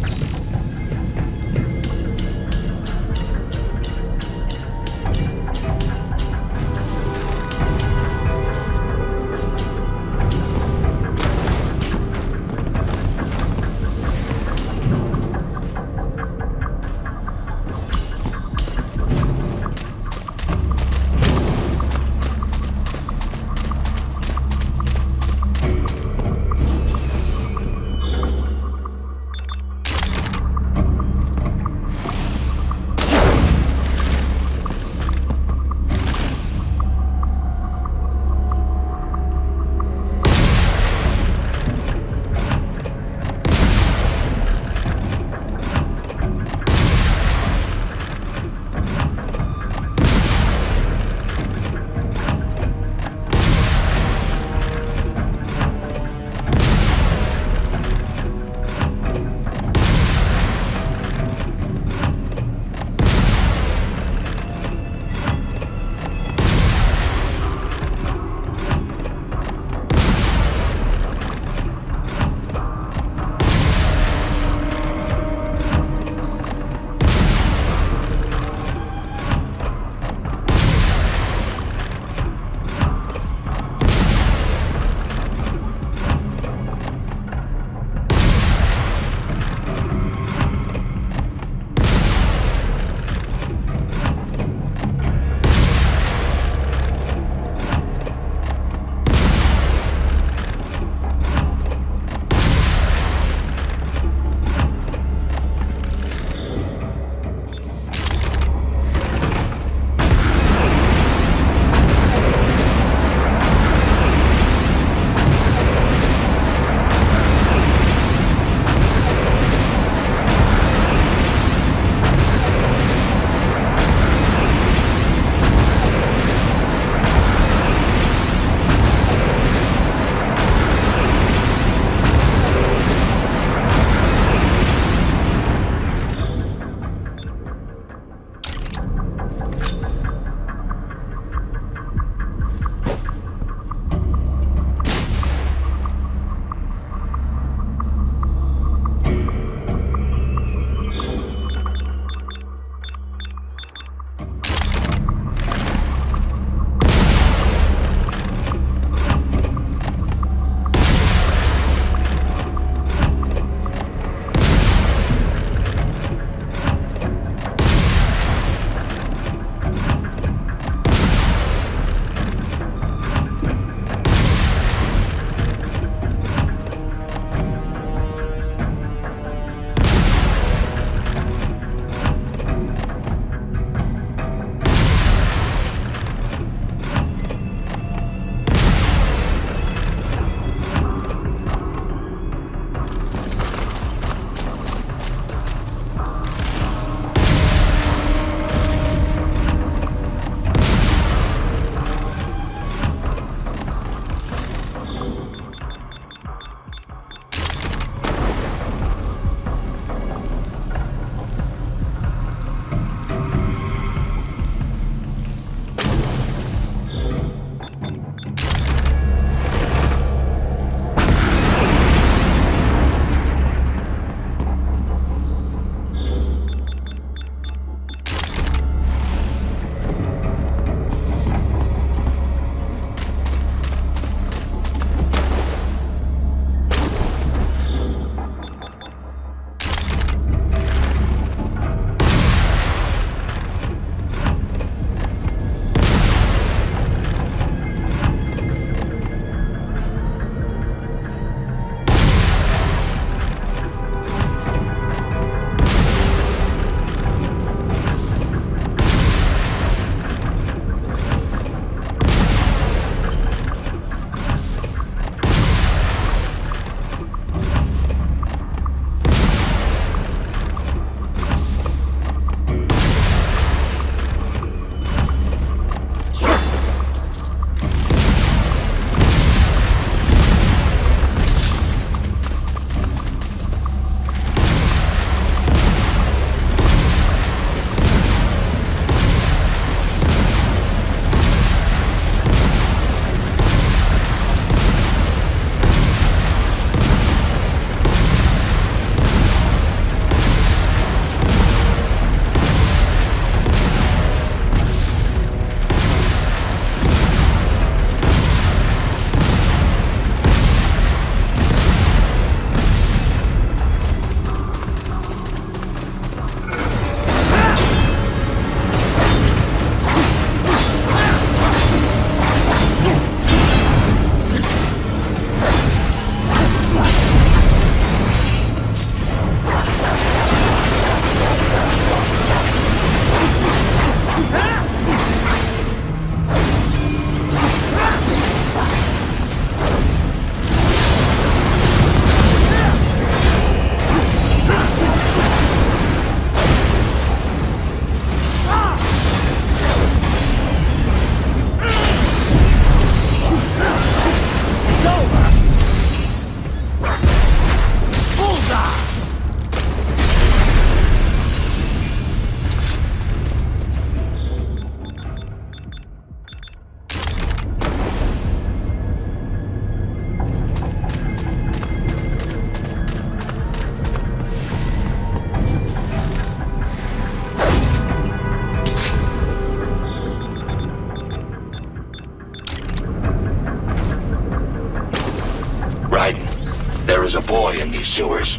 boy in these sewers.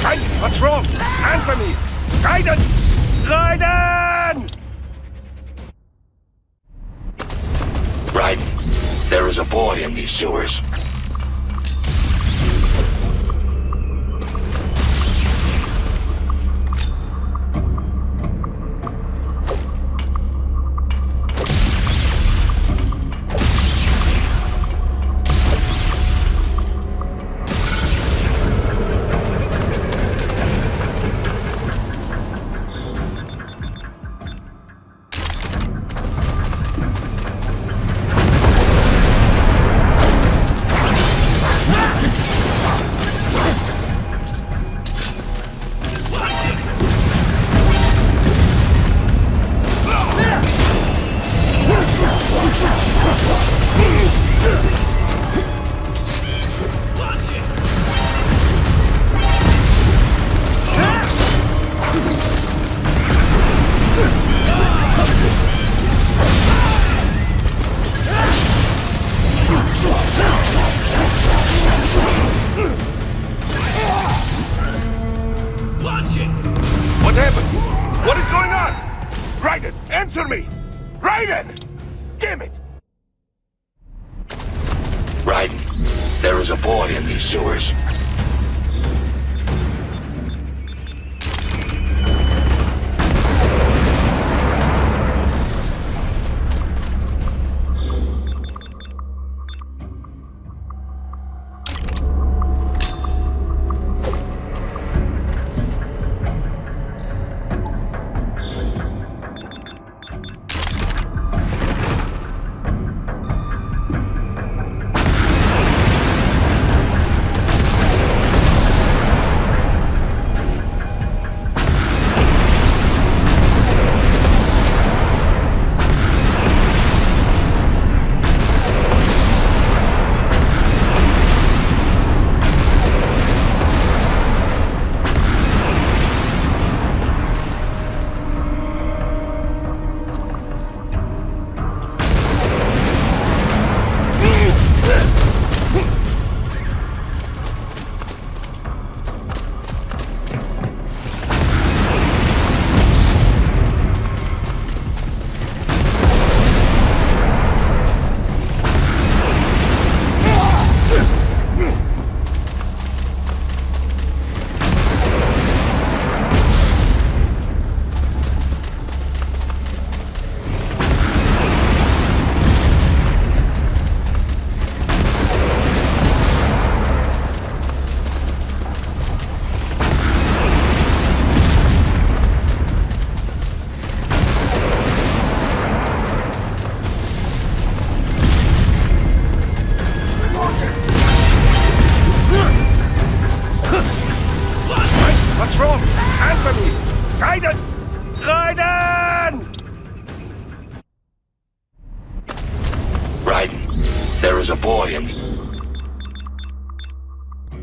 Hey, what's wrong? Answer me! Raiden! Raiden! Raiden, there is a boy in these sewers. Answer me! Raiden! Damn it! Raiden, there is a boy in these sewers. There is a boy in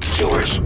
sewers.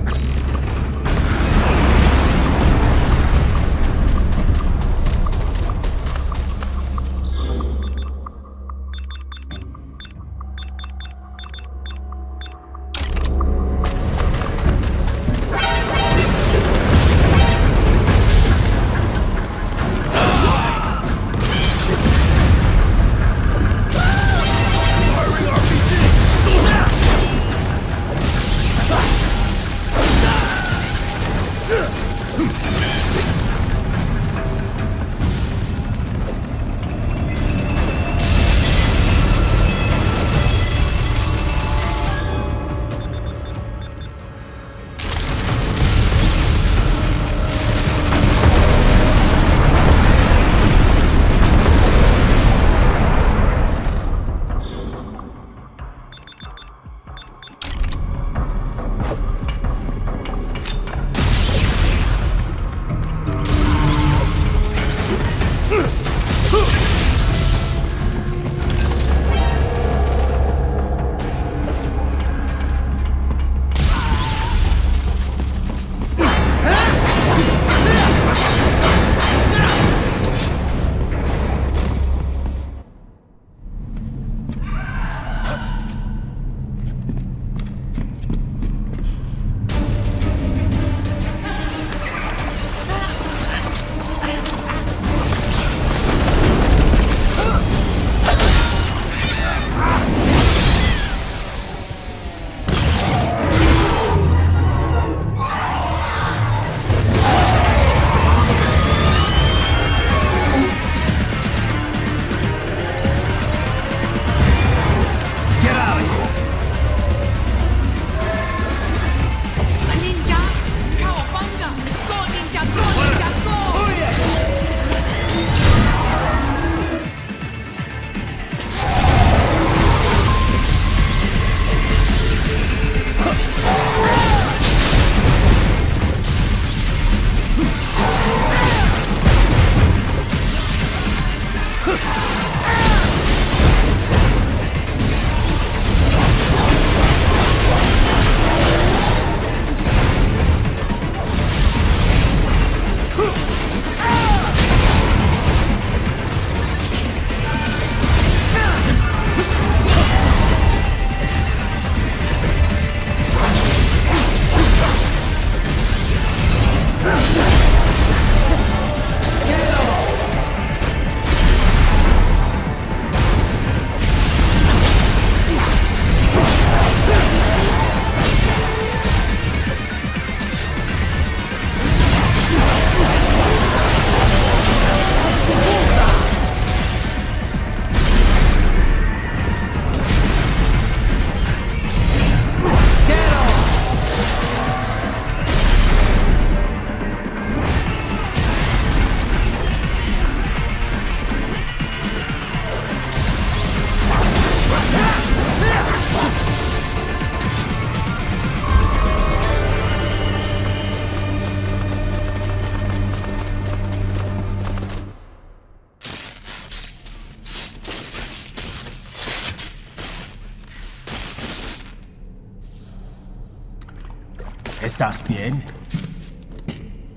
¿Estás bien?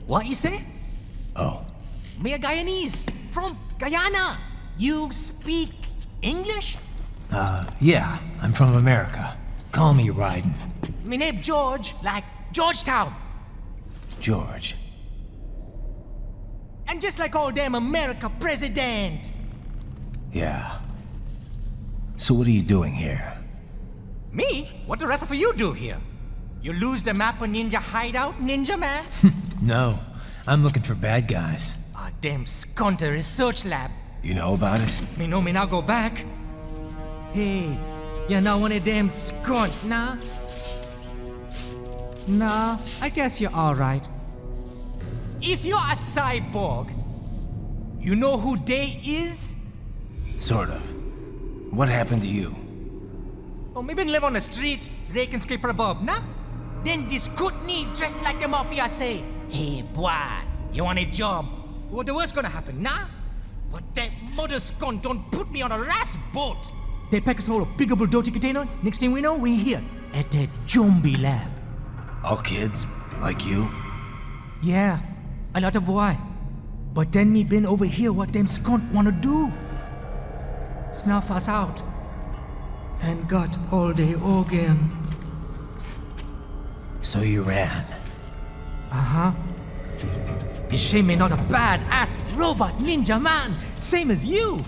What you say? Oh. Me a Guyanese from Guyana. You speak English? Yeah, I'm from America. Call me Raiden. Me name George, like Georgetown. George. And just like all damn America president. Yeah. So what are you doing here? Me? What the rest of you do here? You lose the map of Ninja Hideout, Ninja Man? No, I'm looking for bad guys. Ah, damn Skunter research lab. You know about it? Me know me now go back. Hey, you're not one of them skunt, nah? Nah, I guess you're alright. If you're a cyborg, you know who they is? Sort of. What happened to you? Oh, me been live on the street, rake and scrape for a bob, nah? Then this Kootenai dressed like the mafia say, hey boy, you want a job? What the worst gonna happen, nah? But that mother skunt don't put me on a ras boat. They pack us all a big old dirty container. Next thing we know, we're here at that zombie lab. All kids? Like you? Yeah, a lot of boy. But then me been over here what them skunt wanna do. Snuff us out. And got all the organ. So you ran? Uh-huh. You shame me not a bad-ass robot ninja man, same as you.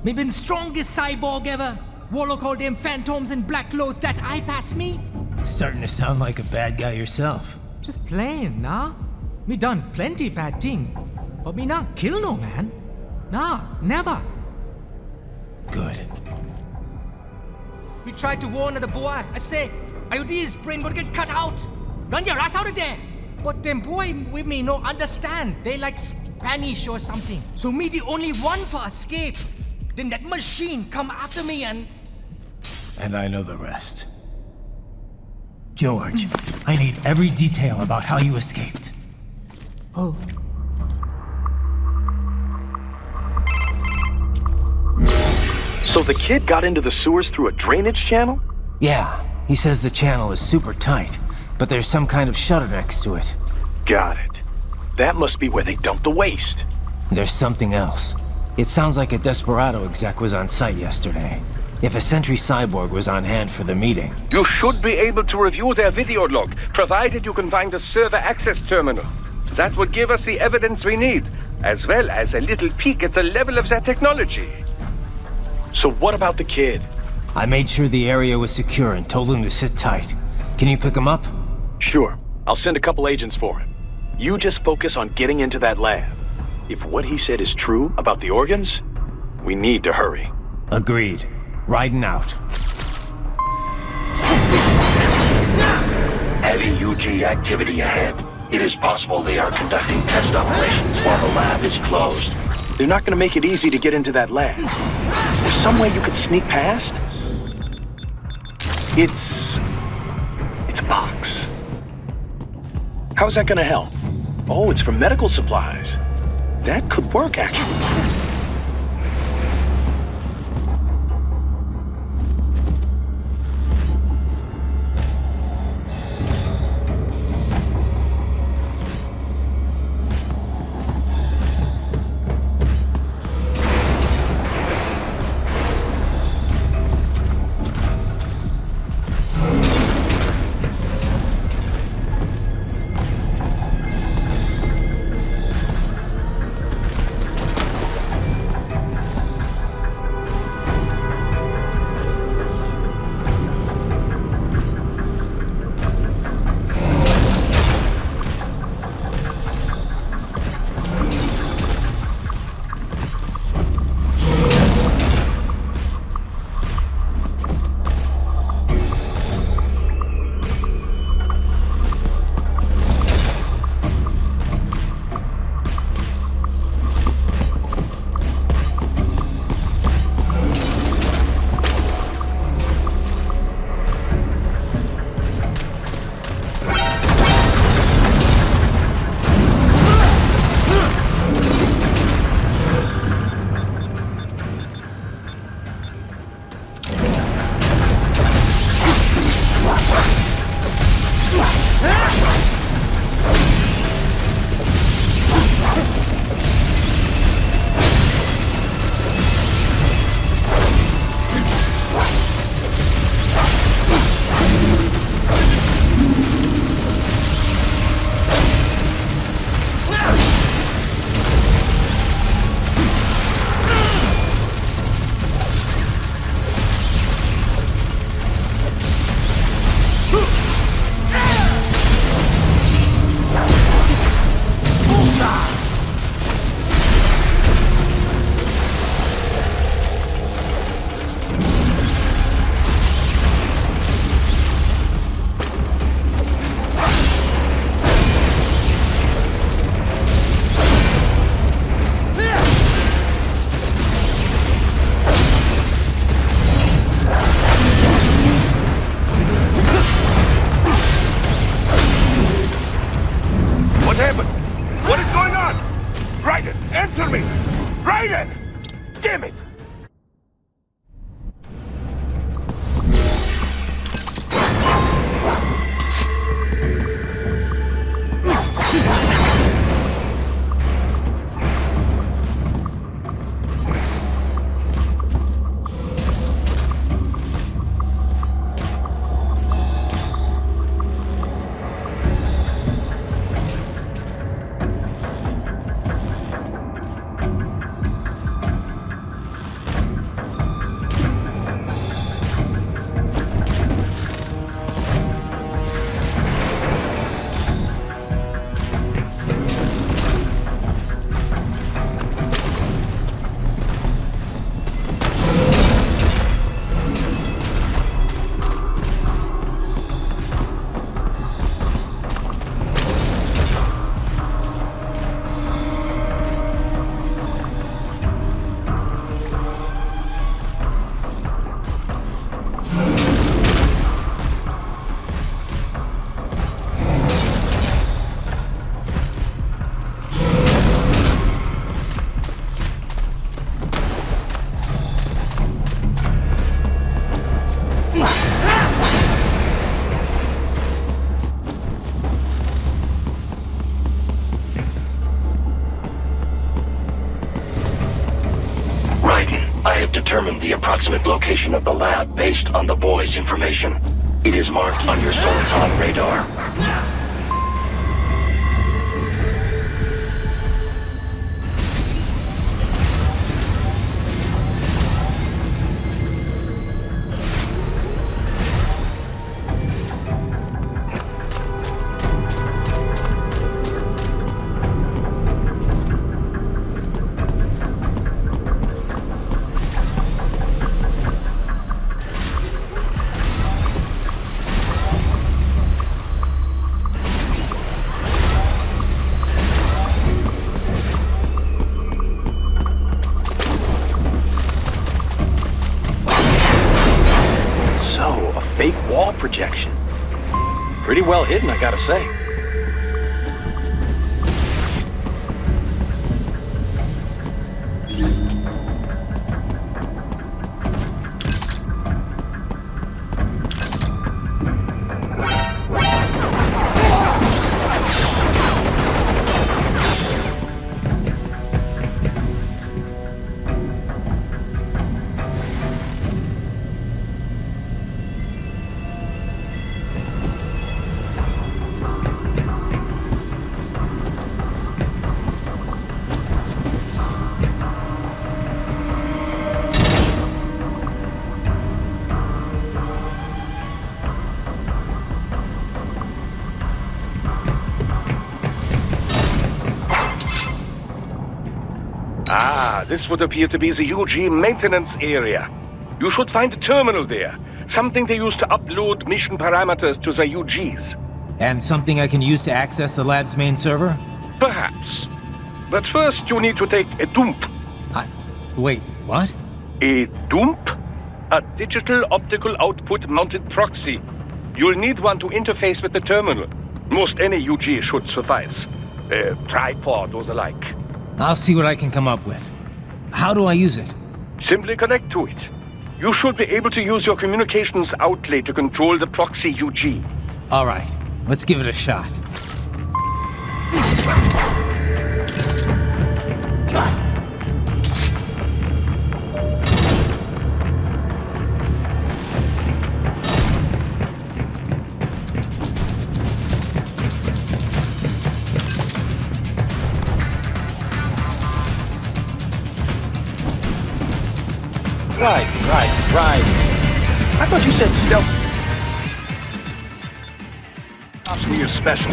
Me been strongest cyborg ever. Warlock all them phantoms in black clothes that eye pass me. Starting to sound like a bad guy yourself. Just plain, nah? Me done plenty bad thing. But me not kill no man. Nah, never. Good. We tried to warn the boy. I say, IOD's brain gonna get cut out. Run your ass out of there. But them boy with me no understand. They like Spanish or something. So me the only one for escape. Then that machine come after me and... And I know the rest. George, I need every detail about how you escaped. Oh. So the kid got into the sewers through a drainage channel? Yeah, he says the channel is super tight, but there's some kind of shutter next to it. Got it. That must be where they dumped the waste. There's something else. It sounds like a Desperado exec was on site yesterday. If a Sentry Cyborg was on hand for the meeting. You should be able to review their video log, provided you can find a server access terminal. That would give us the evidence we need, as well as a little peek at the level of their technology. So what about the kid? I made sure the area was secure and told him to sit tight. Can you pick him up? Sure. I'll send a couple agents for him. You just focus on getting into that lab. If what he said is true about the organs, we need to hurry. Agreed. Riding out. Heavy UG activity ahead. It is possible they are conducting test operations while the lab is closed. They're not going to make it easy to get into that lab. Is there some way you could sneak past? It's a box. How's that going to help? Oh, it's for medical supplies. That could work, actually. Determined the approximate location of the lab based on the boy's information. It is marked on your Soliton radar. Projection. Pretty well hidden, I gotta say. This would appear to be the UG maintenance area. You should find a terminal there. Something they use to upload mission parameters to the UGs. And something I can use to access the lab's main server? Perhaps. But first you need to take a dump. Wait, what? A dump? A digital optical output mounted proxy. You'll need one to interface with the terminal. Most any UG should suffice. A tripod or the like. I'll see what I can come up with. How do I use it? Simply connect to it. You should be able to use your communications outlet to control the proxy UG. All right. Let's give it a shot. Right. I thought you said stealth. Ops were your special.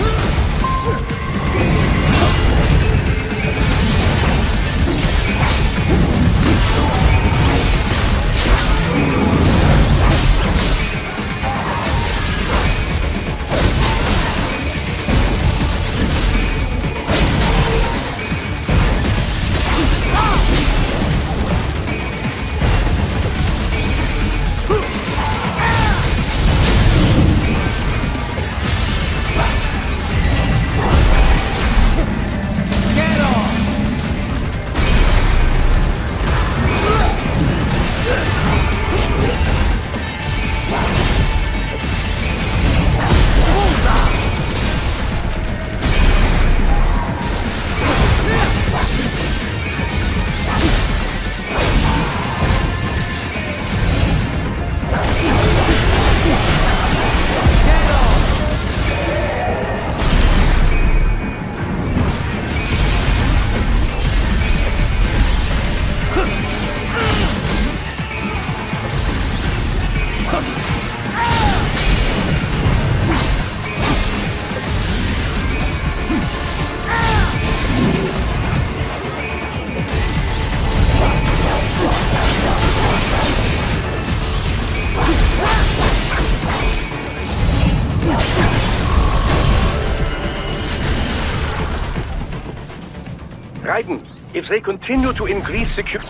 Raiden, if they continue to increase security...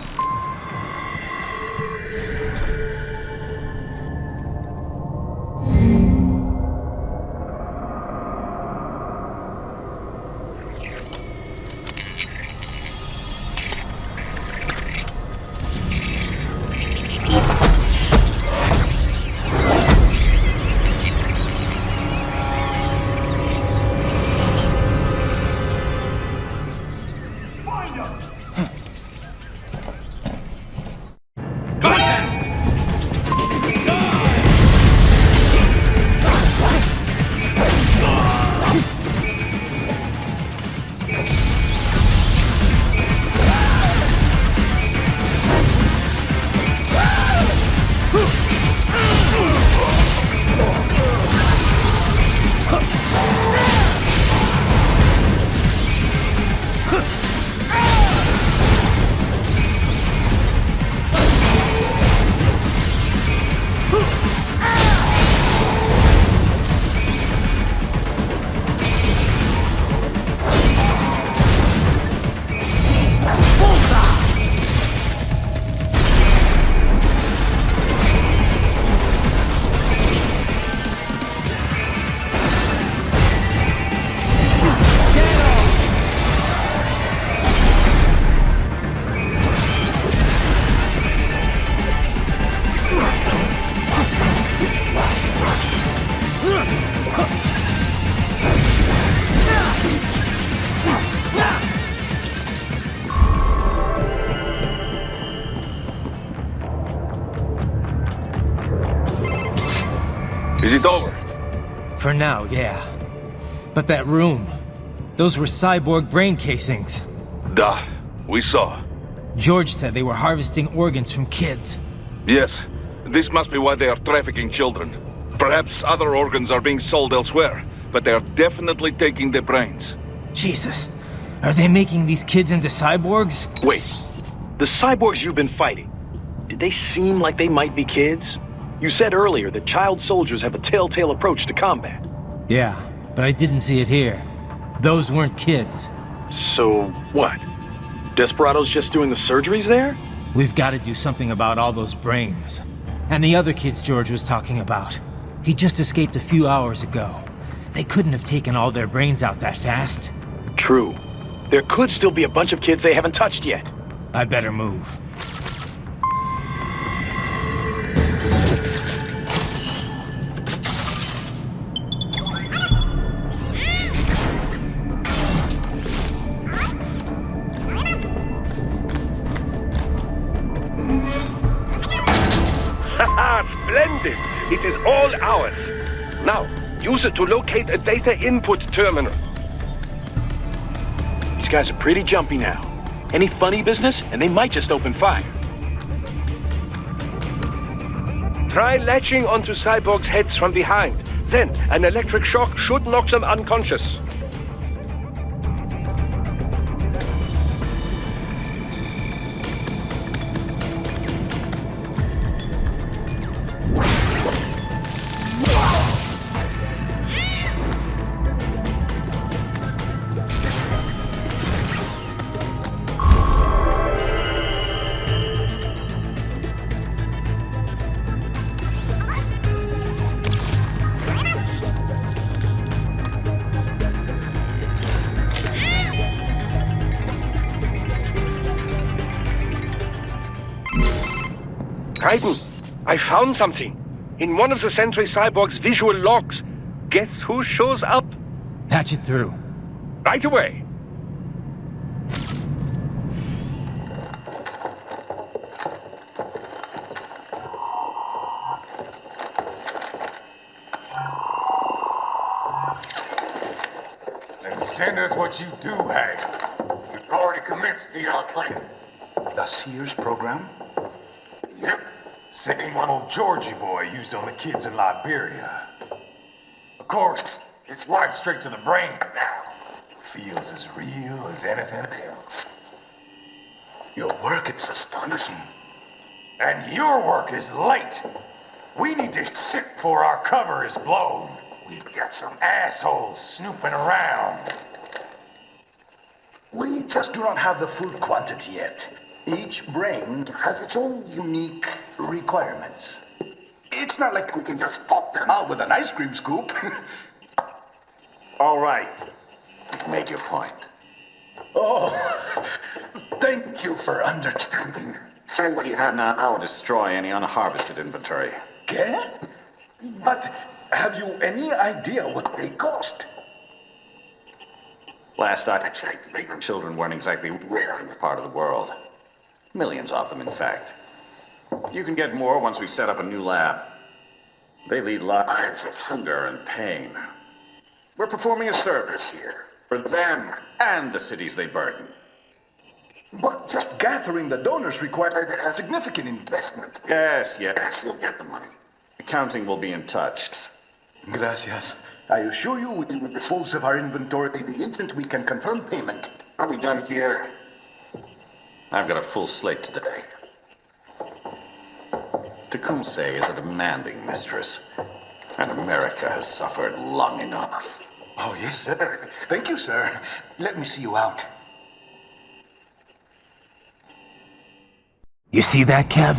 Is it over? For now, yeah. But that room, those were cyborg brain casings. Duh, we saw. George said they were harvesting organs from kids. Yes, this must be why they are trafficking children. Perhaps other organs are being sold elsewhere, but they are definitely taking the brains. Jesus, are they making these kids into cyborgs? Wait, the cyborgs you've been fighting, did they seem like they might be kids? You said earlier that child soldiers have a telltale approach to combat. Yeah, but I didn't see it here. Those weren't kids. So, what? Desperado's just doing the surgeries there? We've got to do something about all those brains. And the other kids George was talking about. He just escaped a few hours ago. They couldn't have taken all their brains out that fast. True. There could still be a bunch of kids they haven't touched yet. I better move. Splendid! It is all ours. Now, use it to locate a data input terminal. These guys are pretty jumpy now. Any funny business, and they might just open fire. Try latching onto cyborgs' heads from behind. Then, an electric shock should knock them unconscious. Raiden, I found something. In one of the Sentry Cyborg's visual logs. Guess who shows up? Patch it through. Right away. Then send us what you do have. You've already commenced the outplaying. The Sears program? Yep. Same one old Georgie boy used on the kids in Liberia. Of course, it's right straight to the brain now. Feels as real as anything else. Your work is astonishing. And your work is late. We need to shit before our cover is blown. We've got some assholes snooping around. We just do not have the full quantity yet. Each brain has its own unique requirements. It's not like we can just pop them out with an ice cream scoop. All right. Make your point. Oh, thank you for understanding. Send what you have now. I'll destroy any unharvested inventory. Okay? But have you any idea what they cost? Last I checked, children weren't exactly rare in this part of the world. Millions of them, in fact. You can get more once we set up a new lab. They lead lives of hunger and pain. We're performing a service here. For them and the cities they burden. But just gathering the donors required a significant investment. Yes, you'll get the money. Accounting will be in touch. Gracias. I assure you we will dispose of our inventory the instant we can confirm payment. Are we done here? I've got a full slate today. Tecumseh is a demanding mistress, and America has suffered long enough. Oh, yes, sir. Thank you, sir. Let me see you out. You see that, Kev?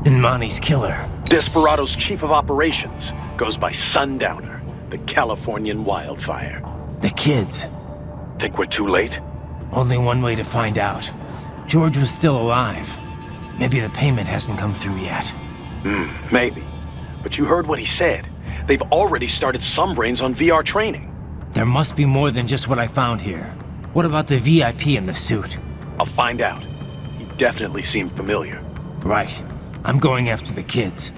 Inmani's killer. Desperado's chief of operations goes by Sundowner, the Californian wildfire. The kids. Think we're too late? Only one way to find out. George was still alive. Maybe the payment hasn't come through yet. Maybe. But you heard what he said. They've already started some brains on VR training. There must be more than just what I found here. What about the VIP in the suit? I'll find out. He definitely seemed familiar. Right. I'm going after the kids.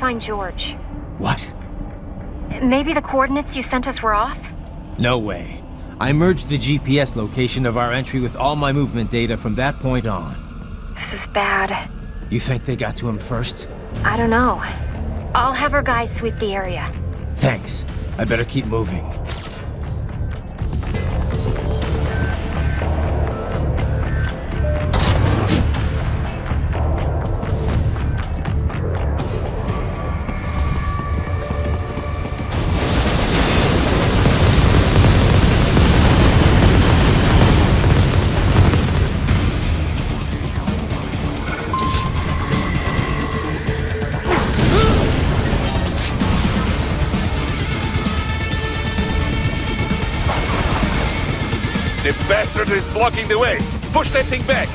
find George. What? Maybe the coordinates you sent us were off? No way. I merged the GPS location of our entry with all my movement data from that point on. This is bad. You think they got to him first? I don't know. I'll have our guys sweep the area. Thanks. I better keep moving. The bastard is blocking the way. Push that thing back.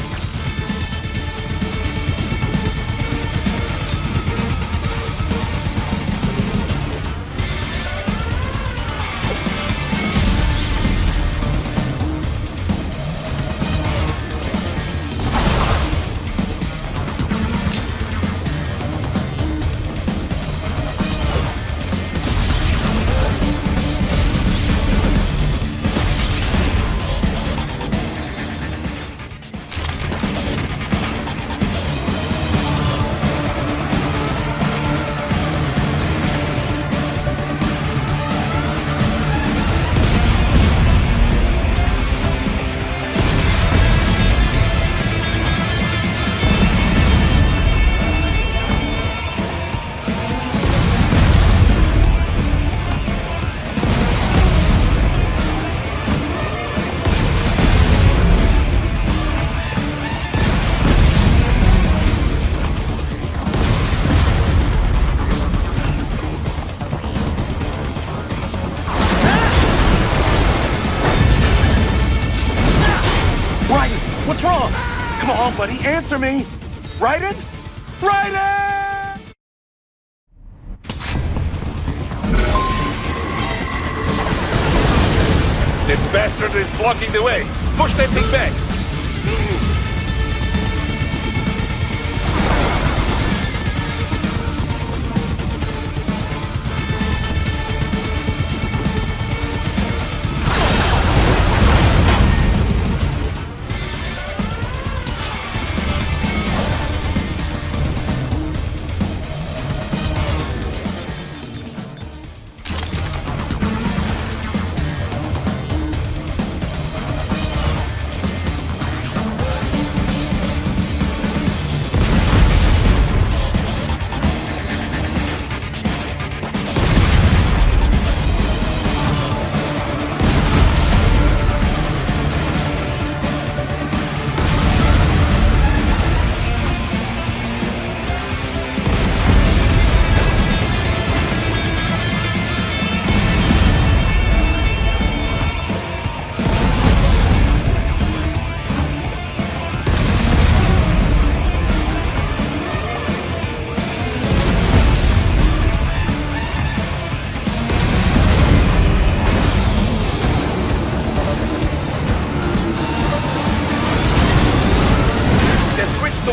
What's wrong? Come on, buddy, answer me! Raiden? Raiden! This bastard is blocking the way. Push that thing back.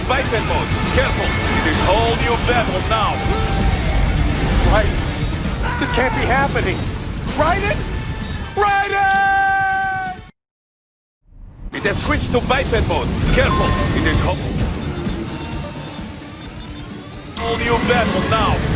Biped mode. Careful. It is whole new battle now. Right. This can't be happening. Raiden? Raiden! It has switched to biped mode. Careful. It is whole new battle now.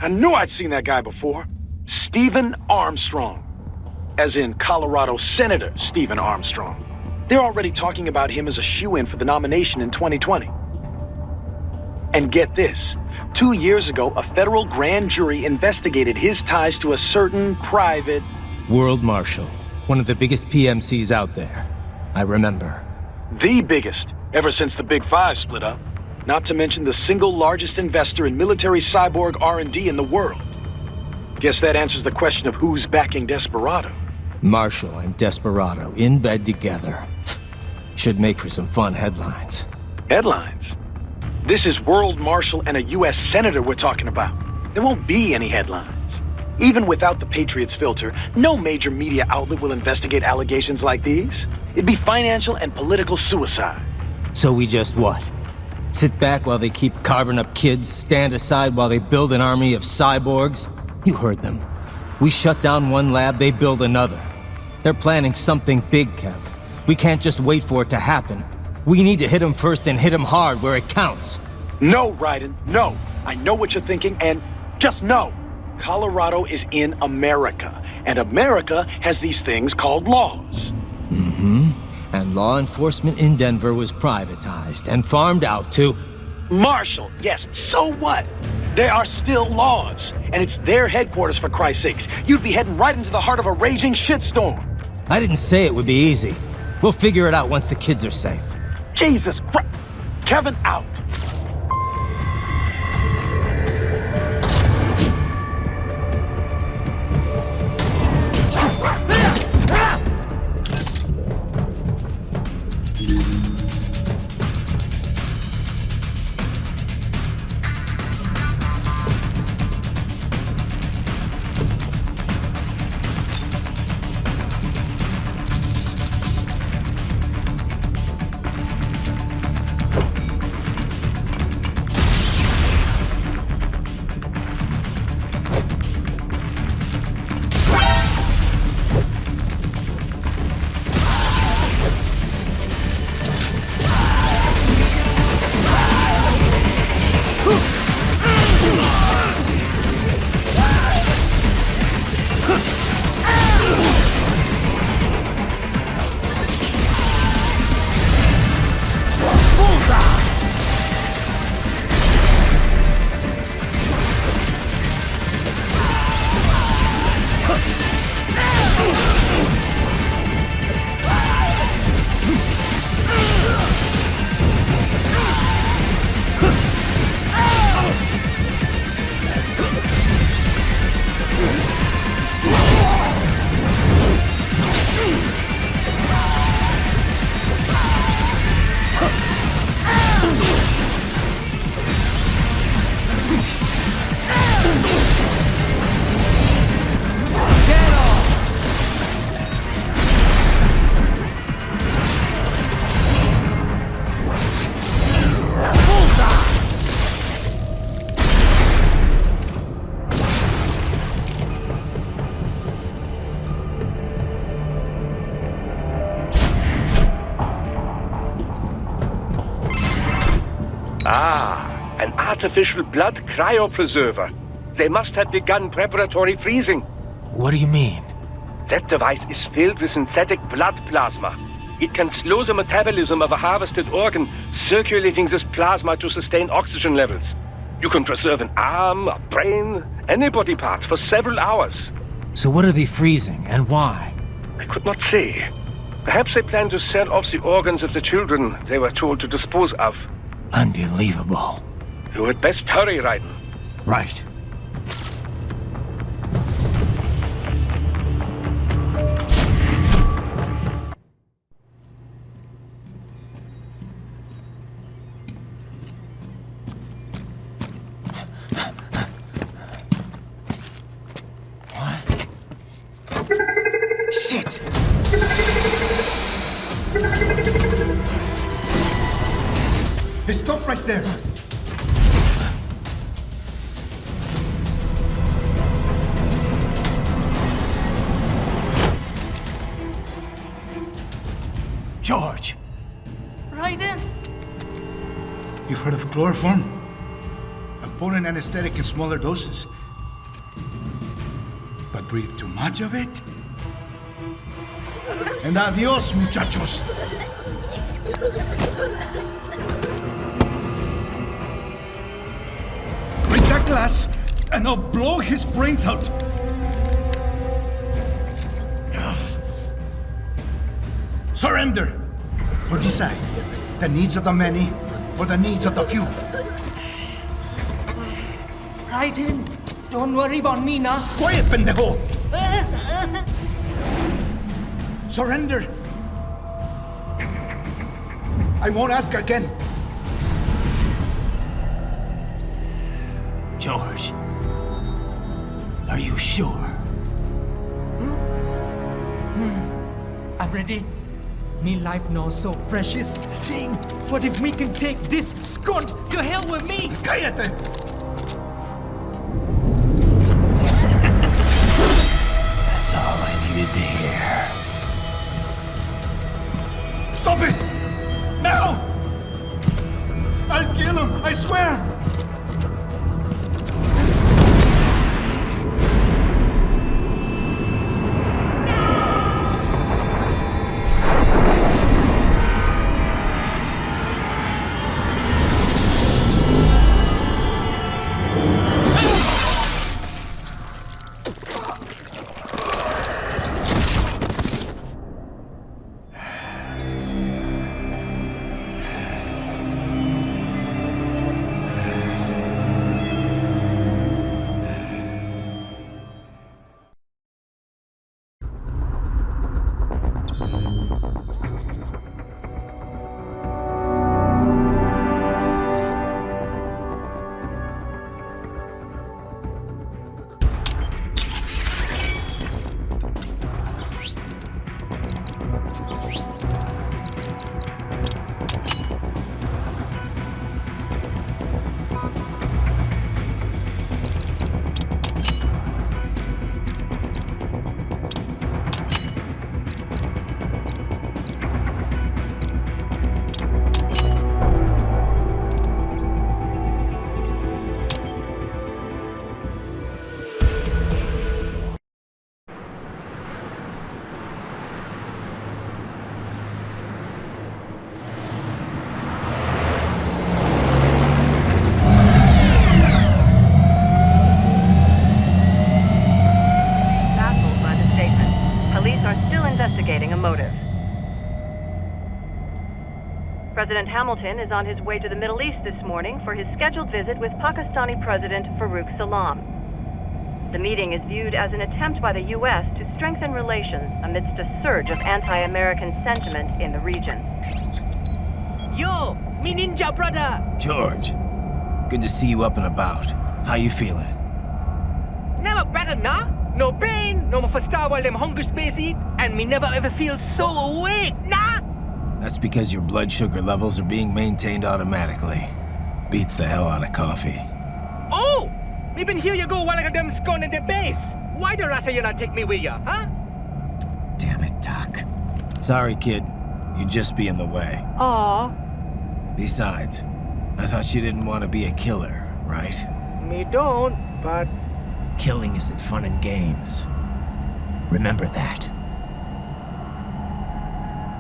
knew I'd seen that guy before. Stephen Armstrong. As in Colorado Senator Stephen Armstrong. They're already talking about him as a shoo-in for the nomination in 2020. And get this. 2 years ago, a federal grand jury investigated his ties to a certain private... World Marshal. One of the biggest PMCs out there. I remember. The biggest, ever since the Big Five split up. Not to mention the single largest investor in military cyborg R&D in the world. Guess that answers the question of who's backing Desperado. Marshall and Desperado in bed together. Should make for some fun headlines. Headlines? This is World Marshal and a U.S. Senator we're talking about. There won't be any headlines. Even without the Patriots filter, no major media outlet will investigate allegations like these. It'd be financial and political suicide. So we just what? Sit back while they keep carving up kids, stand aside while they build an army of cyborgs? You heard them. We shut down one lab, they build another. They're planning something big, Kev. We can't just wait for it to happen. We need to hit them first and hit them hard where it counts. No, Raiden, no. I know what you're thinking, and just know. Colorado is in America, and America has these things called laws. Mm-hmm. And law enforcement in Denver was privatized and farmed out to... Marshall, yes, so what? There are still laws, and it's their headquarters, for Christ's sakes. You'd be heading right into the heart of a raging shitstorm. I didn't say it would be easy. We'll figure it out once the kids are safe. Jesus Christ. Kevin, out. An artificial blood cryopreserver. They must have begun preparatory freezing. What do you mean? That device is filled with synthetic blood plasma. It can slow the metabolism of a harvested organ, circulating this plasma to sustain oxygen levels. You can preserve an arm, a brain, any body part for several hours. So what are they freezing, and why? I could not say. Perhaps they plan to sell off the organs of the children they were told to dispose of. Unbelievable. You had best hurry, Raiden. Right. Shit! Hey, stop right there! George! Raiden! You've heard of chloroform? A potent anesthetic in smaller doses. breathe too much of it. And adios, muchachos. Break that glass, and I'll blow his brains out. Surrender! Or decide, the needs of the many or the needs of the few. Right in. Don't worry about me now. Quiet, pendejo! Surrender! I won't ask again. George, are you sure? I'm ready. Me life now so precious. Ting, what if me can take this skunt to hell with me? Cállate! That's all I needed to hear. Stop it! Now! I'll kill him, I swear! President Hamilton is on his way to the Middle East this morning for his scheduled visit with Pakistani President Farouk Salam. The meeting is viewed as an attempt by the U.S. to strengthen relations amidst a surge of anti-American sentiment in the region. Yo, me ninja brother! George, good to see you up and about. How you feeling? Never better, nah? No pain, no more for star while them hunger space eat, and me never ever feel so awake, nah? That's because your blood sugar levels are being maintained automatically. Beats the hell out of coffee. Oh! Me been here you go while I got them scone in the base. Why the rasta you not take me with ya, huh? Damn it, Doc. Sorry, kid. You'd just be in the way. Aw. Besides, I thought you didn't want to be a killer, right? Me don't, but... Killing isn't fun and games. Remember that.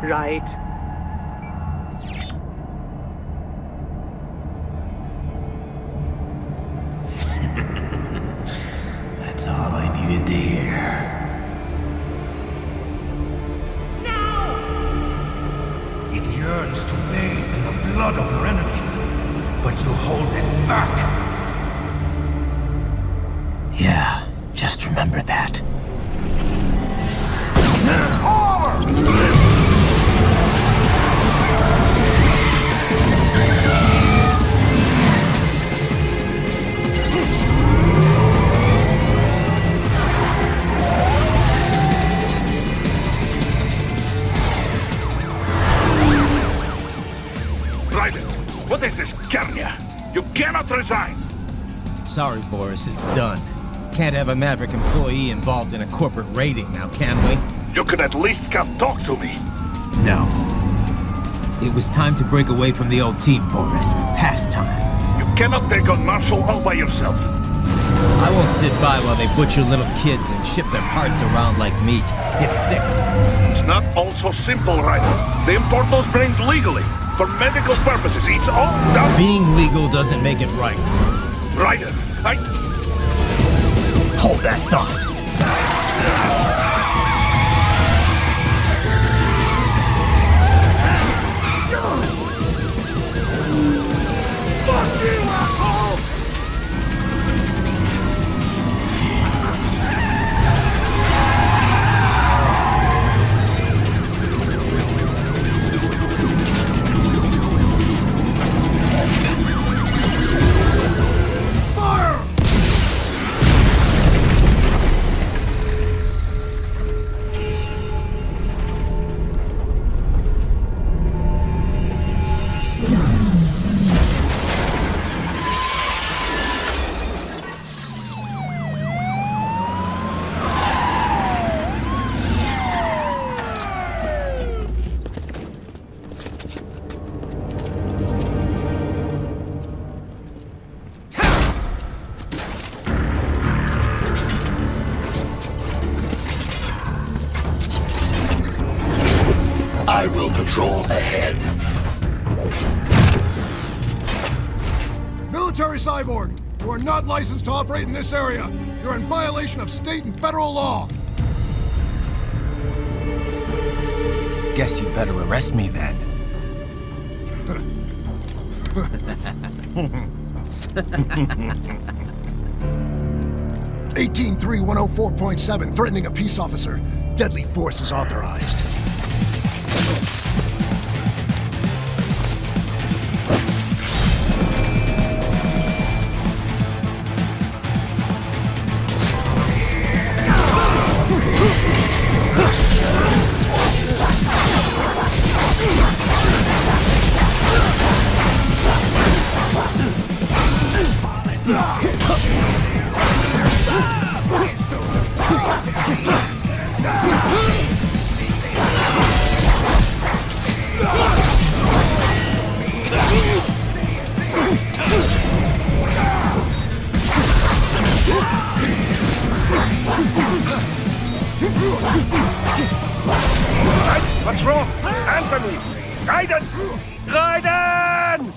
Right. That's all I needed to hear. It yearns to bathe in the blood of your enemies, but you hold it back. Yeah, just remember that. What is this, Garnia? You cannot resign! Sorry, Boris, it's done. Can't have a Maverick employee involved in a corporate raiding now, can we? You could at least come talk to me. No. It was time to break away from the old team, Boris. Past time. You cannot take on Marshall all by yourself. I won't sit by while they butcher little kids and ship their parts around like meat. It's sick. It's not all so simple, Ryder. They import those brains legally. For medical purposes. It's all done. Being legal doesn't make it right. Ryder, Hold that thought. Fuck you, asshole! I will patrol ahead. Military cyborg, you are not licensed to operate in this area. You're in violation of state and federal law. Guess you better arrest me then. 18-3-104.7, threatening a peace officer. Deadly force is authorized. What's wrong? Answer me! Raiden! Raiden!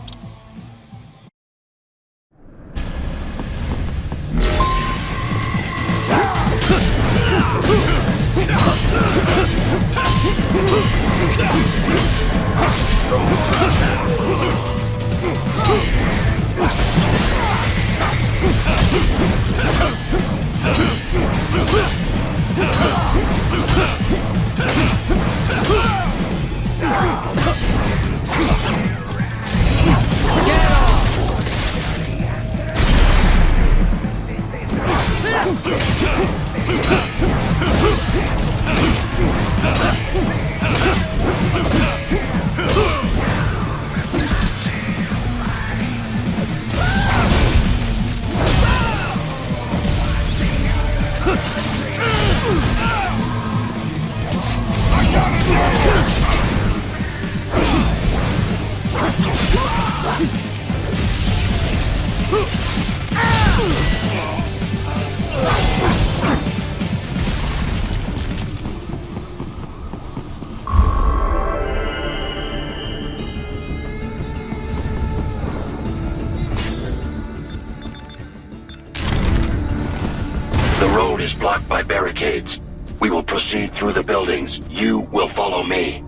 The road is blocked by barricades. We will proceed through the buildings. You will follow me.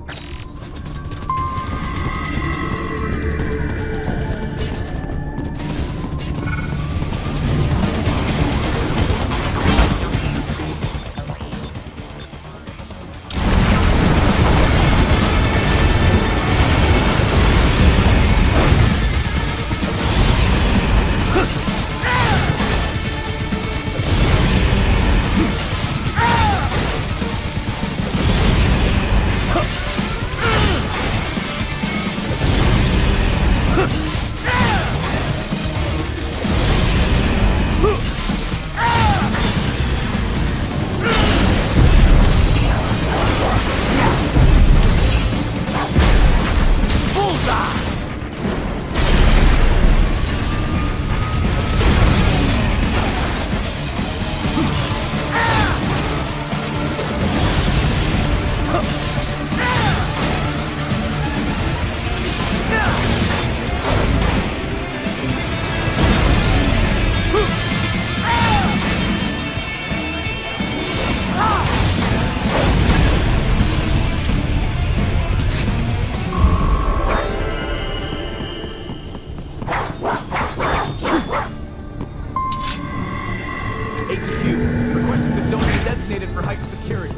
for heightened security.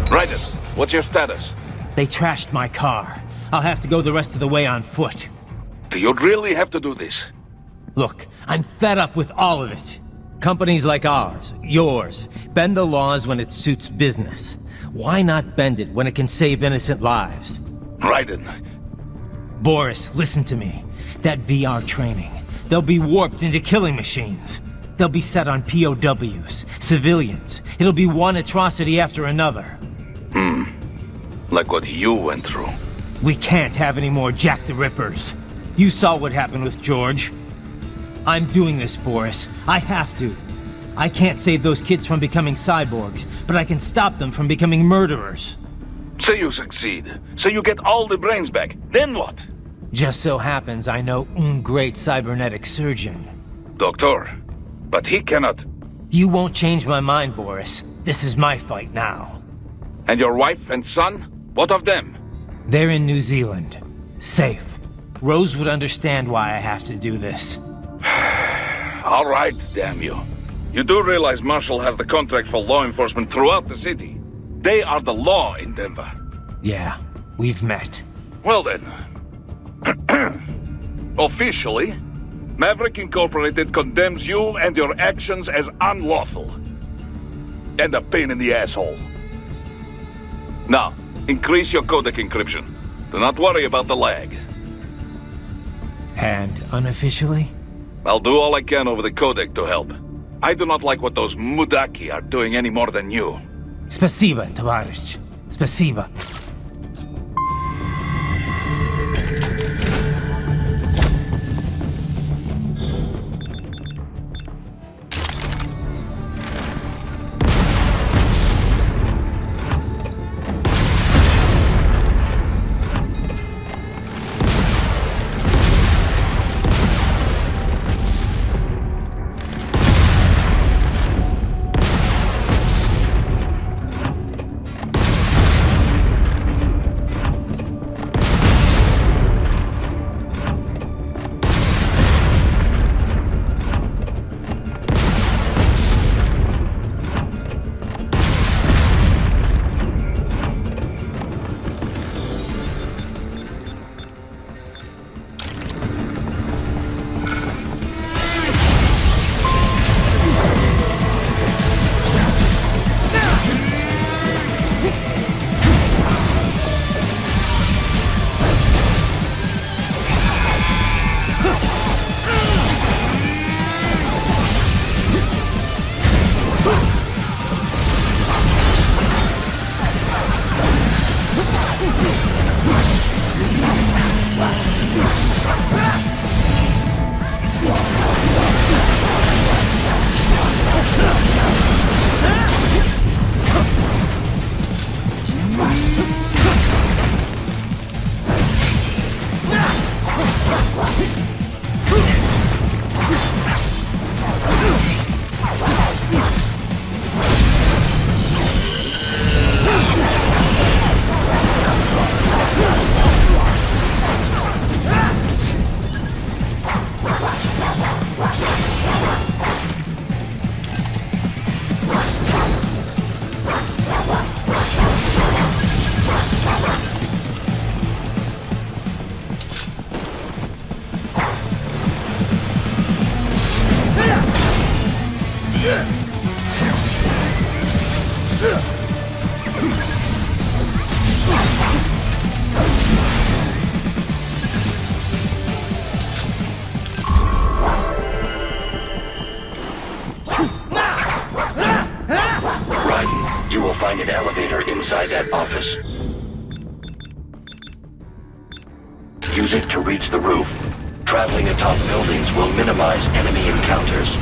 Ryder, what's your status? They trashed my car. I'll have to go the rest of the way on foot. Do you really have to do this? Look, I'm fed up with all of it. Companies like ours, yours, bend the laws when it suits business. Why not bend it when it can save innocent lives? Ryder. Boris, listen to me. That VR training, they'll be warped into killing machines. They'll be set on POWs, civilians. It'll be one atrocity after another. Like what you went through. We can't have any more Jack the Rippers. You saw what happened with George. I'm doing this, Boris. I have to. I can't save those kids from becoming cyborgs, but I can stop them from becoming murderers. Say you succeed. Say you get all the brains back. Then what? Just so happens I know un great cybernetic surgeon. Doctor. But he cannot... You won't change my mind, Boris. This is my fight now. And your wife and son? What of them? They're in New Zealand. Safe. Rose would understand why I have to do this. All right, damn you. You do realize Marshall has the contract for law enforcement throughout the city. They are the law in Denver. Yeah, we've met. Well then. Officially, Maverick Incorporated condemns you and your actions as unlawful. And a pain in the asshole. Now, increase your codec encryption. Do not worry about the lag. And unofficially? I'll do all I can over the codec to help. I do not like what those Mudaki are doing any more than you. Spasiba, Tavarish. Spasiba. You will find an elevator inside that office. Use it to reach the roof. Traveling atop buildings will minimize enemy encounters.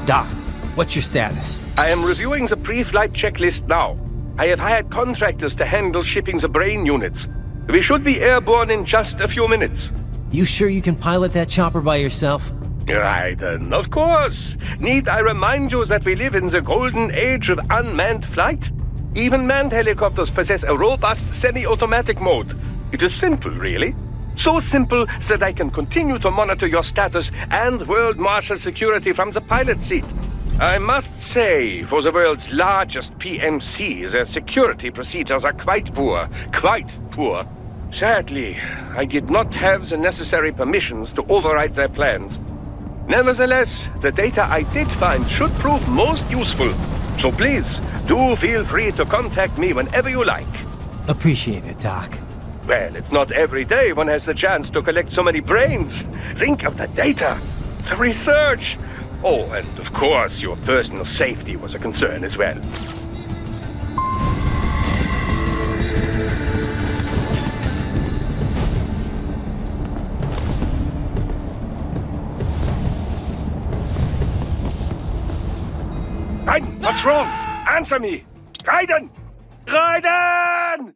Doc, what's your status? I am reviewing the pre-flight checklist now. I have hired contractors to handle shipping the brain units. We should be airborne in just a few minutes. You sure you can pilot that chopper by yourself? Right, of course. Need I remind you that we live in the golden age of unmanned flight? Even manned helicopters possess a robust semi-automatic mode. It is simple, really. So simple that I can continue to monitor your status and world marshal security from the pilot seat. I must say, for the world's largest PMC, their security procedures are quite poor. Quite poor. Sadly, I did not have the necessary permissions to override their plans. Nevertheless, the data I did find should prove most useful. So please, do feel free to contact me whenever you like. Appreciate it, Doc. Well, it's not every day one has the chance to collect so many brains. Think of the data, the research. Oh, and of course, your personal safety was a concern as well. Raiden, what's wrong? Answer me! Raiden! Raiden!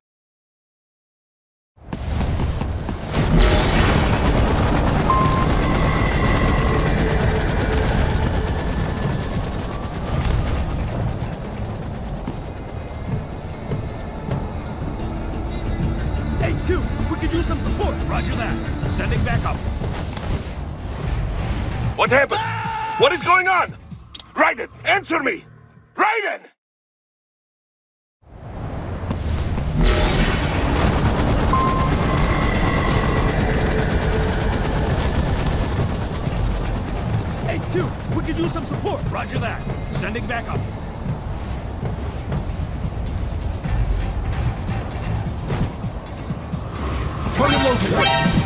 HQ, we could use some support. Roger that. Sending back up. What happened? What is going on? Raiden, answer me! Raiden! HQ, we could use some support. Roger that. Sending back up. Target located.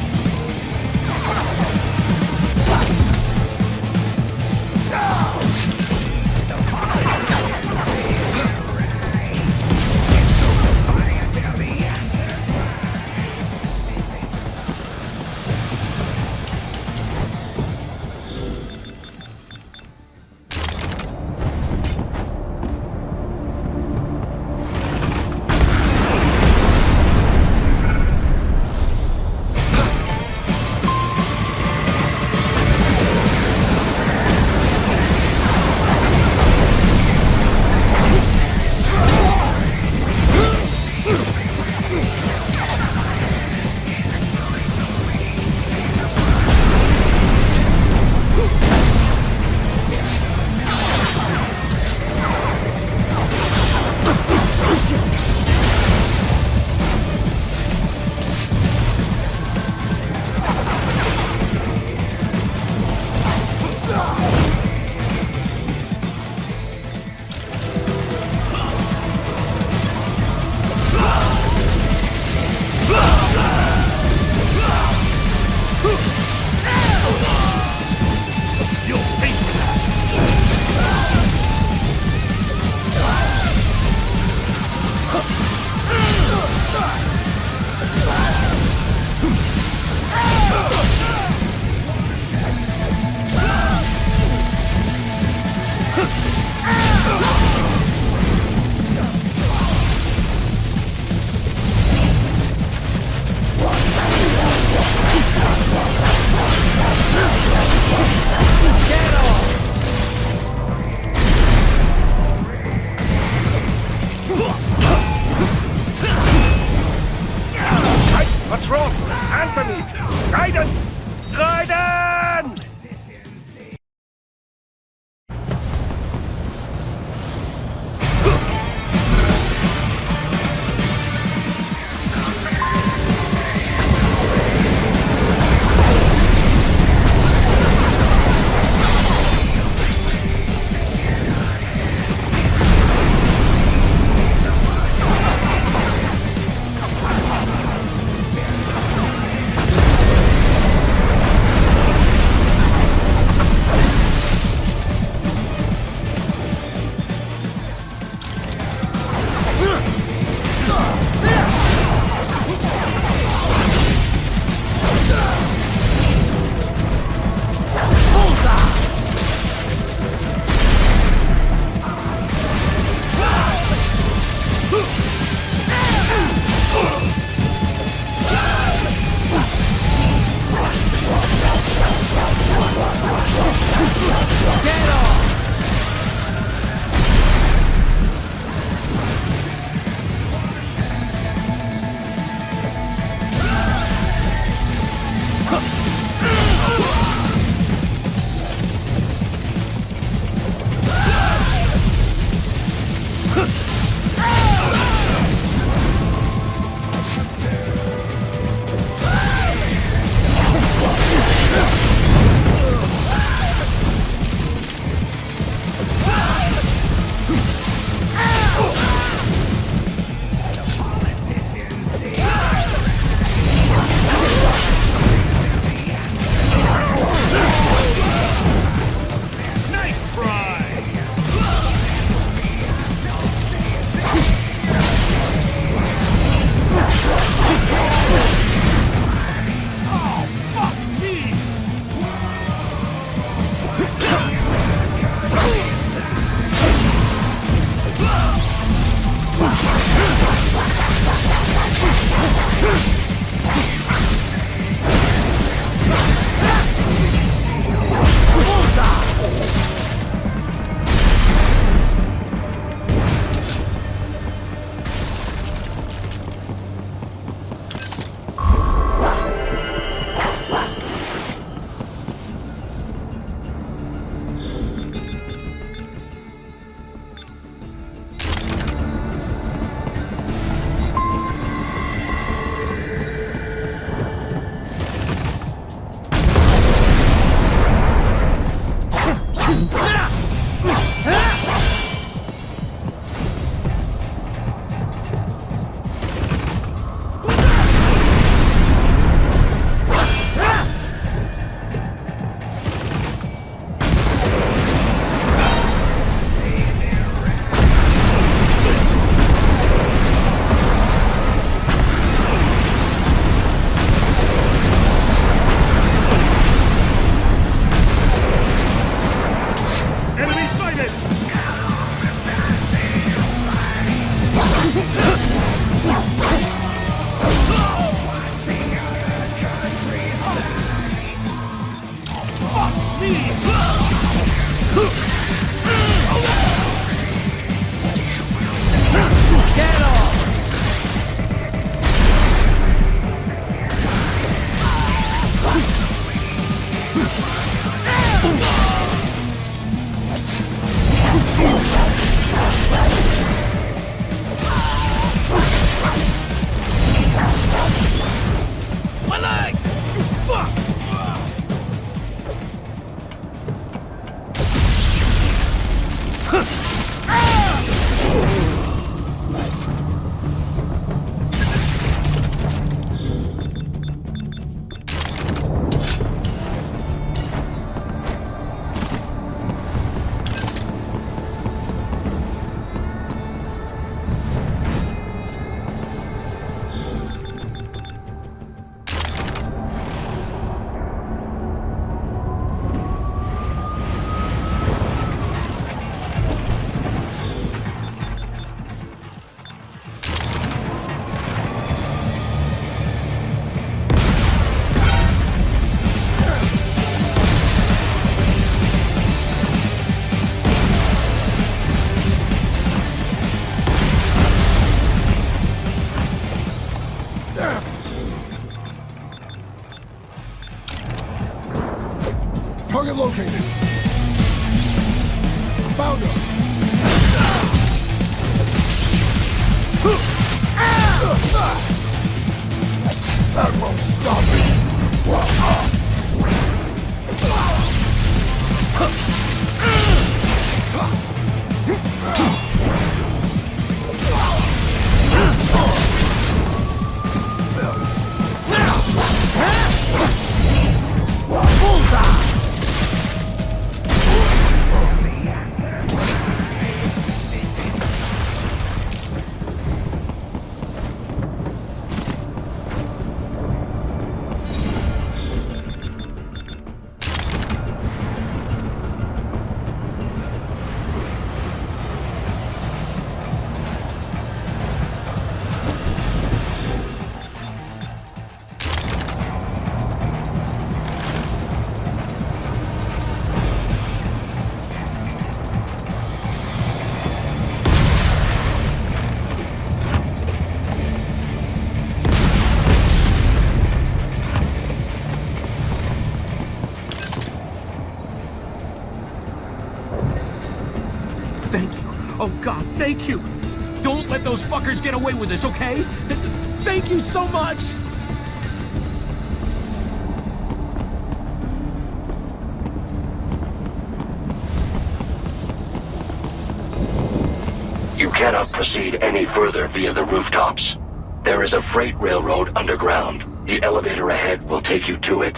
try! Oh, fuck me! Target located. Found him. That won't stop me. Oh God, thank you! Don't let those fuckers get away with this, okay? Thank you so much! You cannot proceed any further via the rooftops. There is a freight railroad underground. The elevator ahead will take you to it.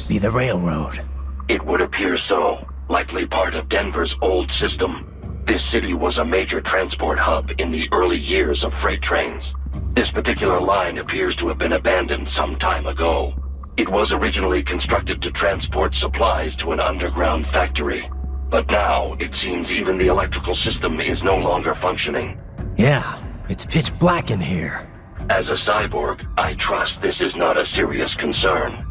must be the railroad. It would appear so. Likely part of Denver's old system. This city was a major transport hub in the early years of freight trains. This particular line appears to have been abandoned some time ago. It was originally constructed to transport supplies to an underground factory. But now, it seems even the electrical system is no longer functioning. Yeah, it's pitch black in here. As a cyborg, I trust this is not a serious concern.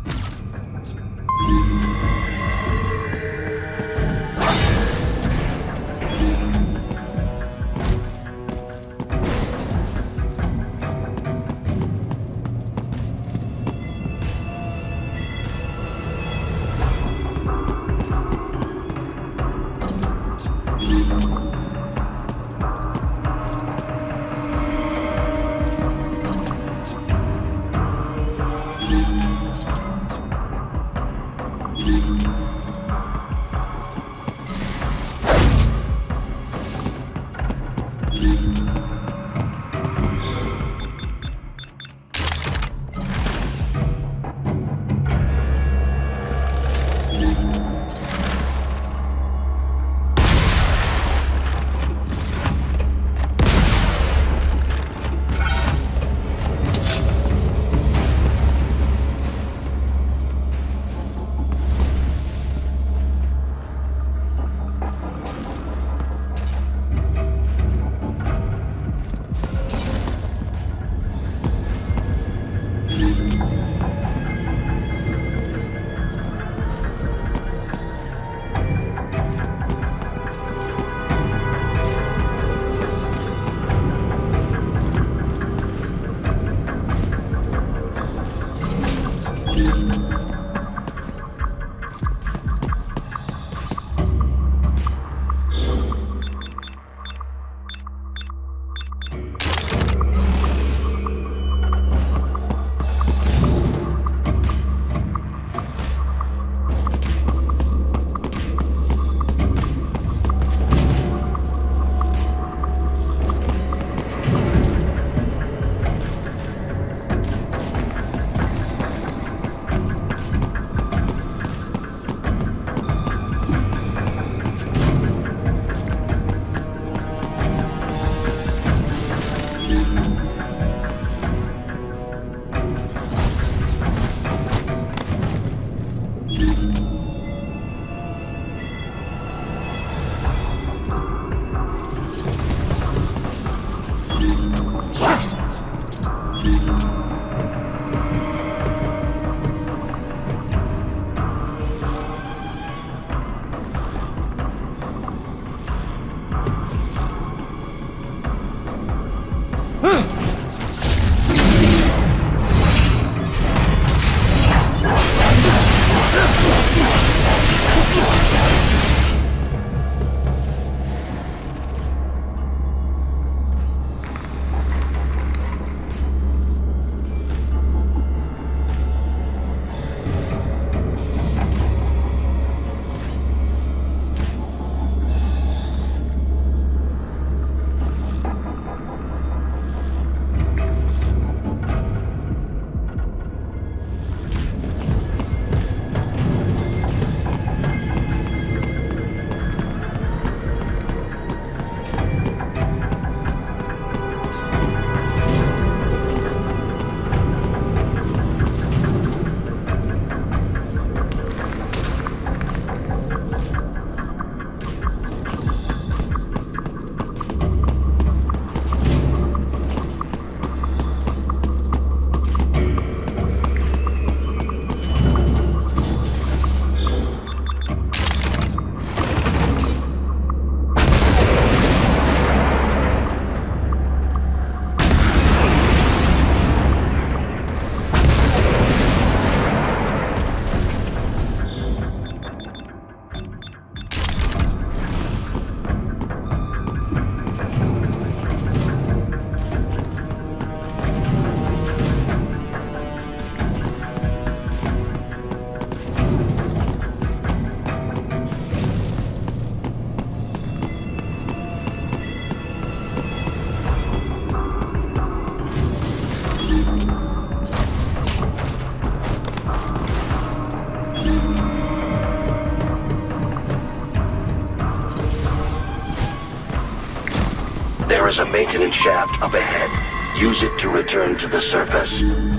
There is a maintenance shaft up ahead. Use it to return to the surface.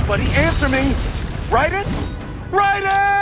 Buddy, answer me! Write it? Write it!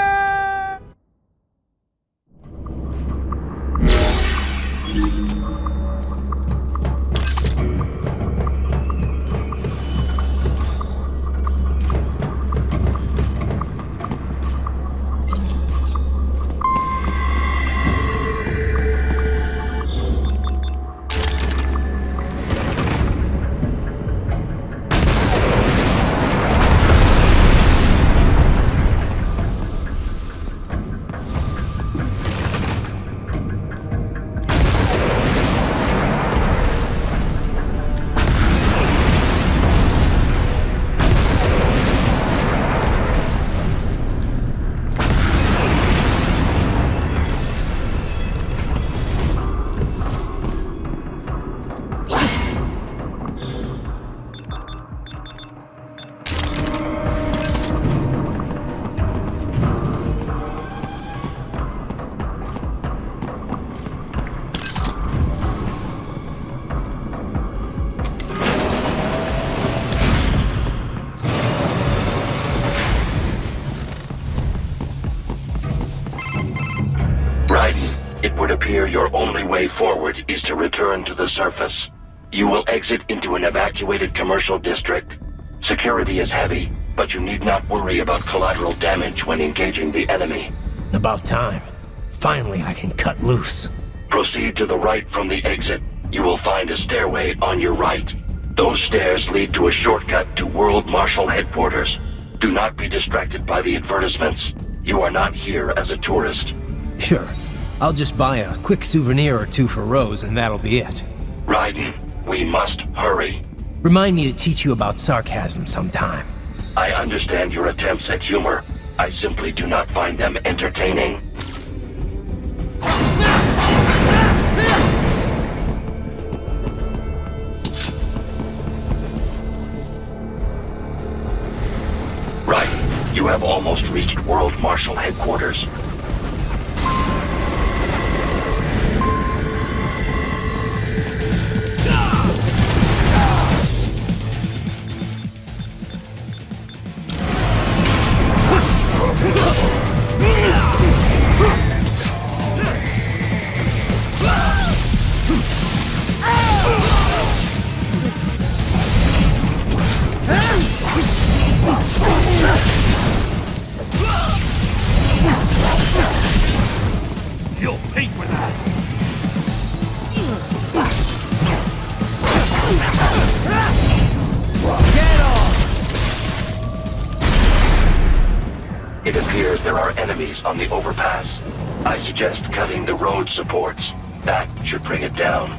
It would appear your only way forward is to return to the surface. You will exit into an evacuated commercial district. Security is heavy, but you need not worry about collateral damage when engaging the enemy. About time. Finally, I can cut loose. Proceed to the right from the exit. You will find a stairway on your right. Those stairs lead to a shortcut to World Marshal Headquarters. Do not be distracted by the advertisements. You are not here as a tourist. Sure. I'll just buy a quick souvenir or two for Rose and that'll be it. Raiden, we must hurry. Remind me to teach you about sarcasm sometime. I understand your attempts at humor. I simply do not find them entertaining. have almost reached World Marshal Headquarters. You'll pay for that! Get off! It appears there are enemies on the overpass. I suggest cutting the road supports. That should bring it down.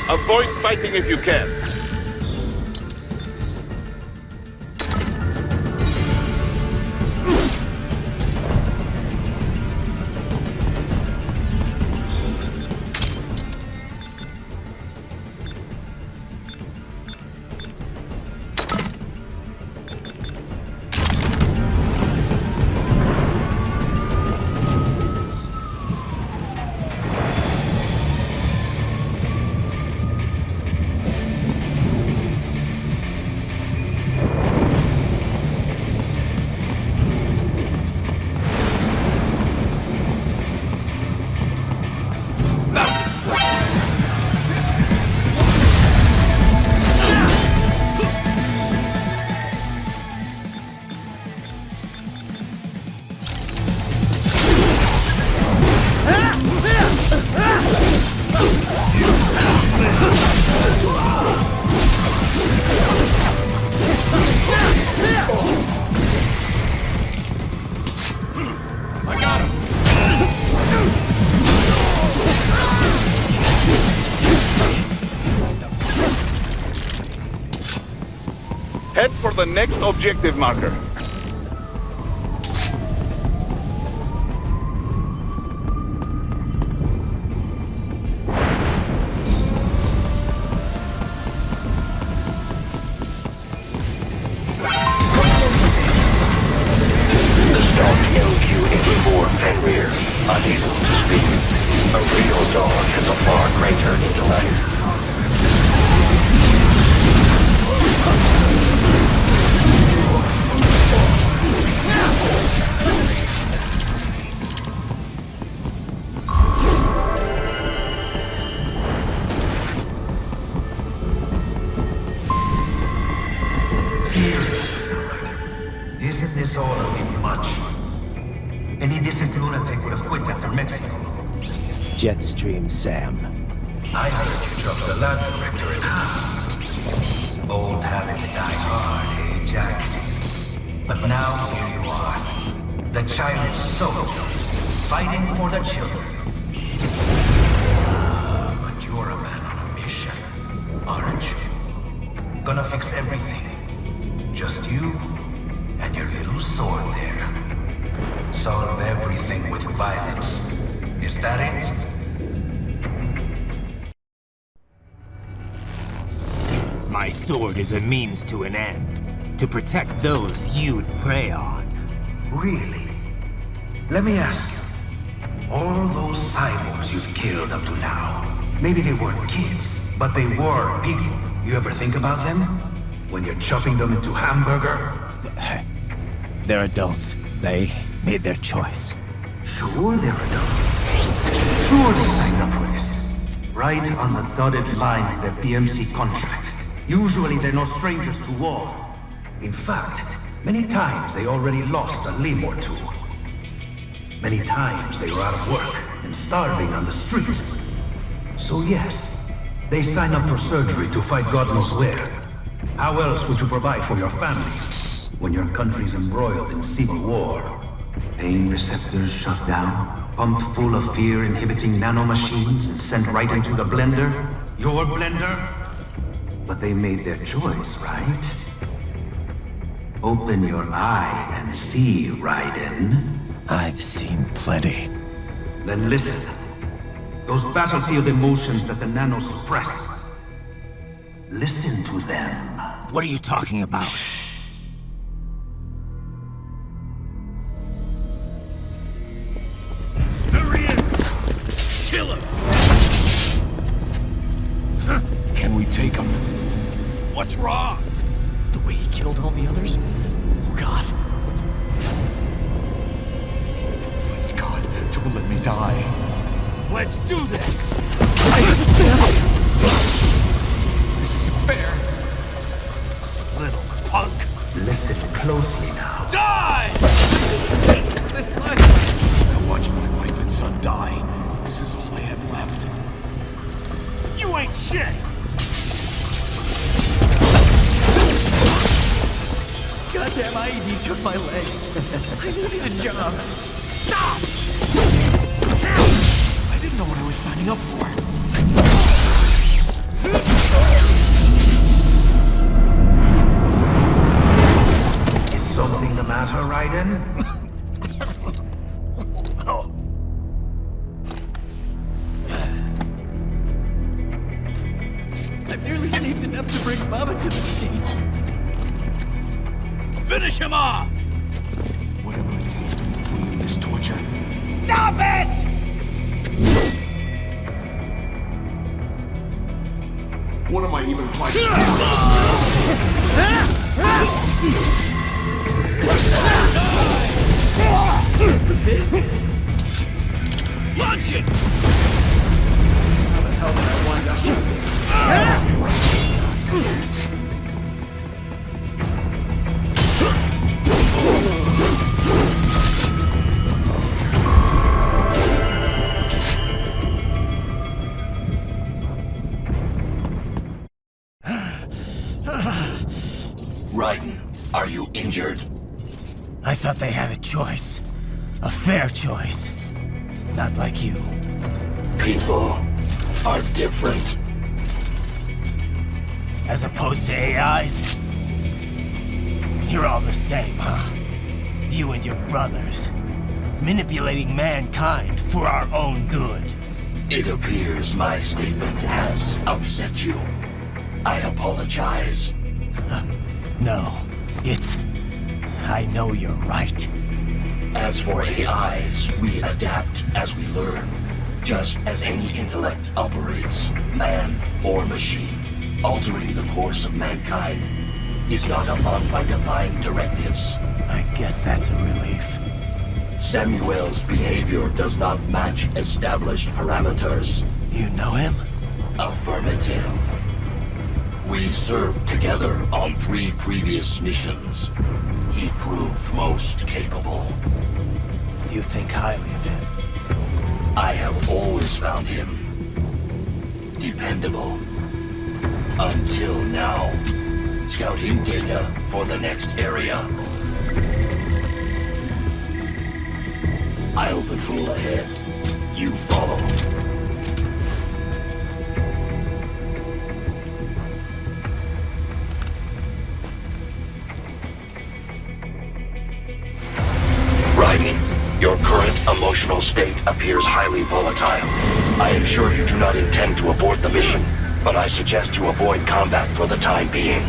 Avoid fighting if you can. Head for the next objective marker. Isn't this all a bit much? Any decent lunatic would have quit after Mexico. Jetstream Sam. I heard you dropped the lab director in half. Old habits die hard, eh, Jack? But now here you are. The child's soul, fighting for the children. But you're a man on a mission, aren't you? Gonna fix everything. Just you and your little sword there. Solve everything with violence. Is that it? My sword is a means to an end. To protect those you'd prey on. Really? Let me ask you. All those cyborgs you've killed up to now, maybe they weren't kids, but they were people. You ever think about them? When you're chopping them into hamburger? They're adults. They made their choice. Sure they're adults. Sure they signed up for this. Right on the dotted line of their BMC contract. Usually they're no strangers to war. In fact, many times they already lost a limb or two. Many times they were out of work and starving on the street. So yes, they sign up for surgery to fight God knows where. How else would you provide for your family when your country's embroiled in civil war? Pain receptors shut down, pumped full of fear-inhibiting nanomachines and sent right into the blender? Your blender? But they made their choice, right? Open your eye and see, Raiden. I've seen plenty. Then listen. Those battlefield emotions that the nanos suppress. Listen to them. What are you talking about? Shh. There he is! Kill him! Can we take him? What's wrong? The way he killed all the others? Oh God. Please God, don't let me die. Let's do this! I have a family! This isn't fair. Little punk! Listen closely now. Die! This life! I watched my wife and son die. This is all I had left. You ain't shit! Goddamn IED took my leg. I needed a job. Stop! I didn't know what I was signing up for. Is something the matter, Raiden? I barely saved enough to bring Mama to the States. Finish him off! Whatever it takes to be free of this torture. Stop it! What am I even fighting? This? Launch it! How the hell did I wind up with this? Raiden, are you injured? I thought they had a choice. A fair choice. Not like you. People are different. As opposed to AIs? You're all the same, huh? You and your brothers. Manipulating mankind for our own good. It appears my statement has upset you. I apologize. No, it's... I know you're right. As for AIs, we adapt as we learn. Just as any intellect operates, man or machine. Altering the course of mankind is not among my defined directives. I guess that's a relief. Samuel's behavior does not match established parameters. You know him? Affirmative. We served together on 3 previous missions. He proved most capable. You think highly of him? I have always found him dependable. Until now. Scouting data for the next area. I'll patrol ahead. You follow. Raiden, your current emotional state appears highly volatile. I am sure you do not intend to abort the mission, but I suggest you avoid combat for the time being.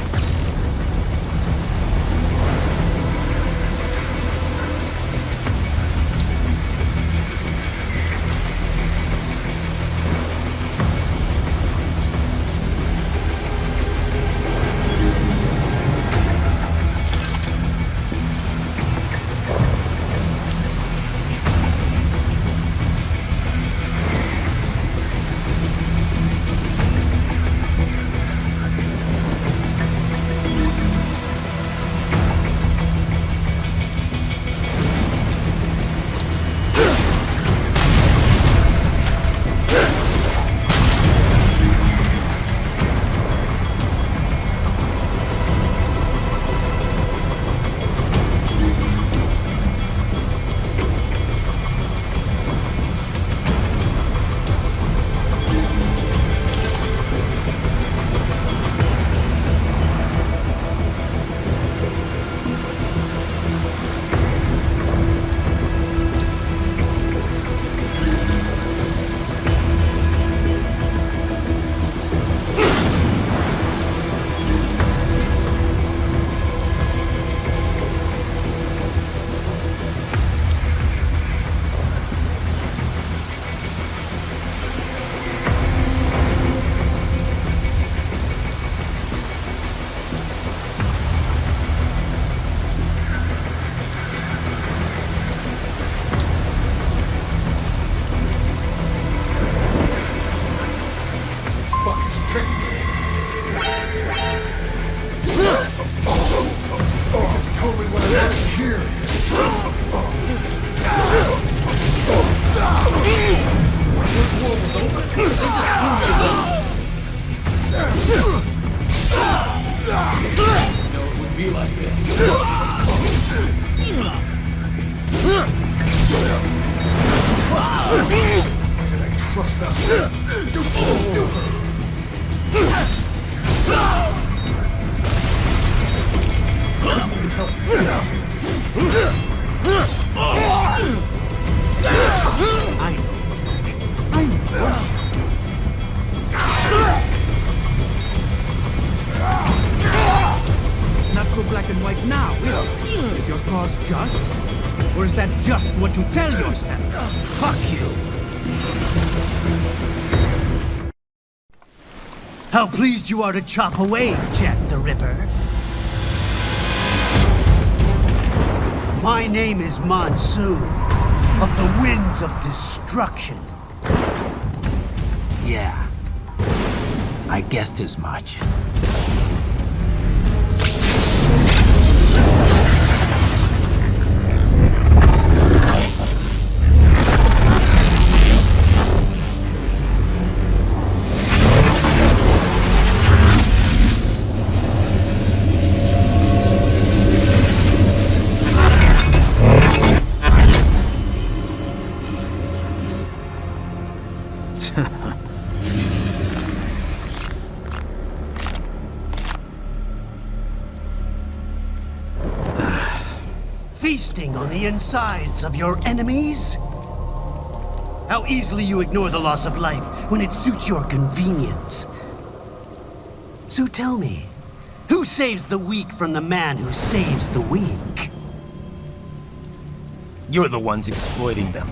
got this. Can I trust that? I know. Not so black and white now, is it? Is your cause just? Or is that just what you tell yourself? Fuck you! How pleased you are to chop away, Jack the Ripper. My name is Monsoon, of the Winds of Destruction. Yeah, I guessed as much. Feasting on the insides of your enemies? How easily you ignore the loss of life when it suits your convenience. So tell me, who saves the weak from the man who saves the weak? You're the ones exploiting them.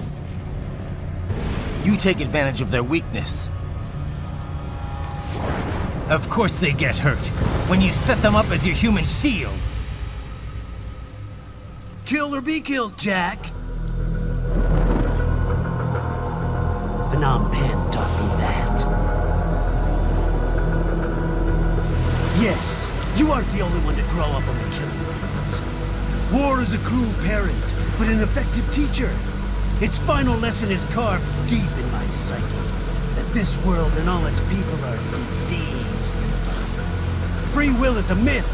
You take advantage of their weakness. Of course they get hurt when you set them up as your human shield. Kill or be killed, Jack. Phnom Penh taught me that. Yes, you aren't the only one to grow up on the killing fields. War is a cruel parent, but an effective teacher. Its final lesson is carved deep in my psyche. That this world and all its people are diseased. Free will is a myth.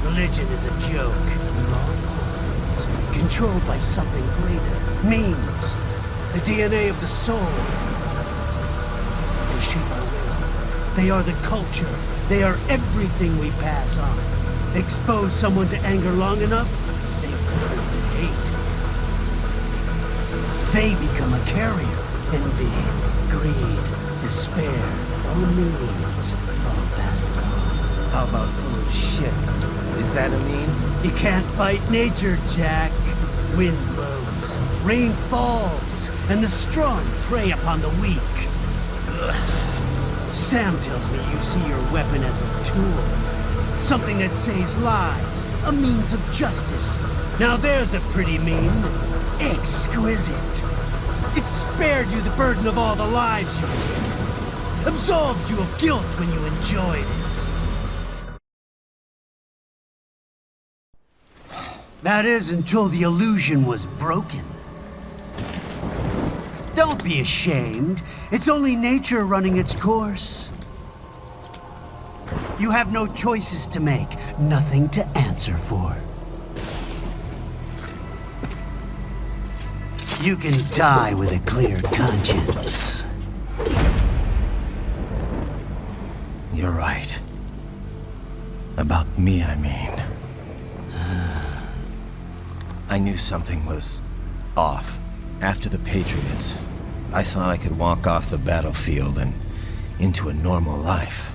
Religion is a joke. We're all pawns, controlled by something greater. Memes. The DNA of the soul. They shape our will. They are the culture. They are everything we pass on. Expose someone to anger long enough, they burn to hate. They become a carrier. Envy, greed, despair, all meanings, all past gone. How about full of shit? Is that a meme? You can't fight nature, Jack. Wind blows, rain falls, and the strong prey upon the weak. Sam tells me you see your weapon as a tool. Something that saves lives, a means of justice. Now there's a pretty meme. Exquisite. It spared you the burden of all the lives you take. Absolved you of guilt when you enjoyed it. That is until the illusion was broken. Don't be ashamed. It's only nature running its course. You have no choices to make, nothing to answer for. You can die with a clear conscience. You're right. About me, I mean. I knew something was off. After the Patriots, I thought I could walk off the battlefield and into a normal life.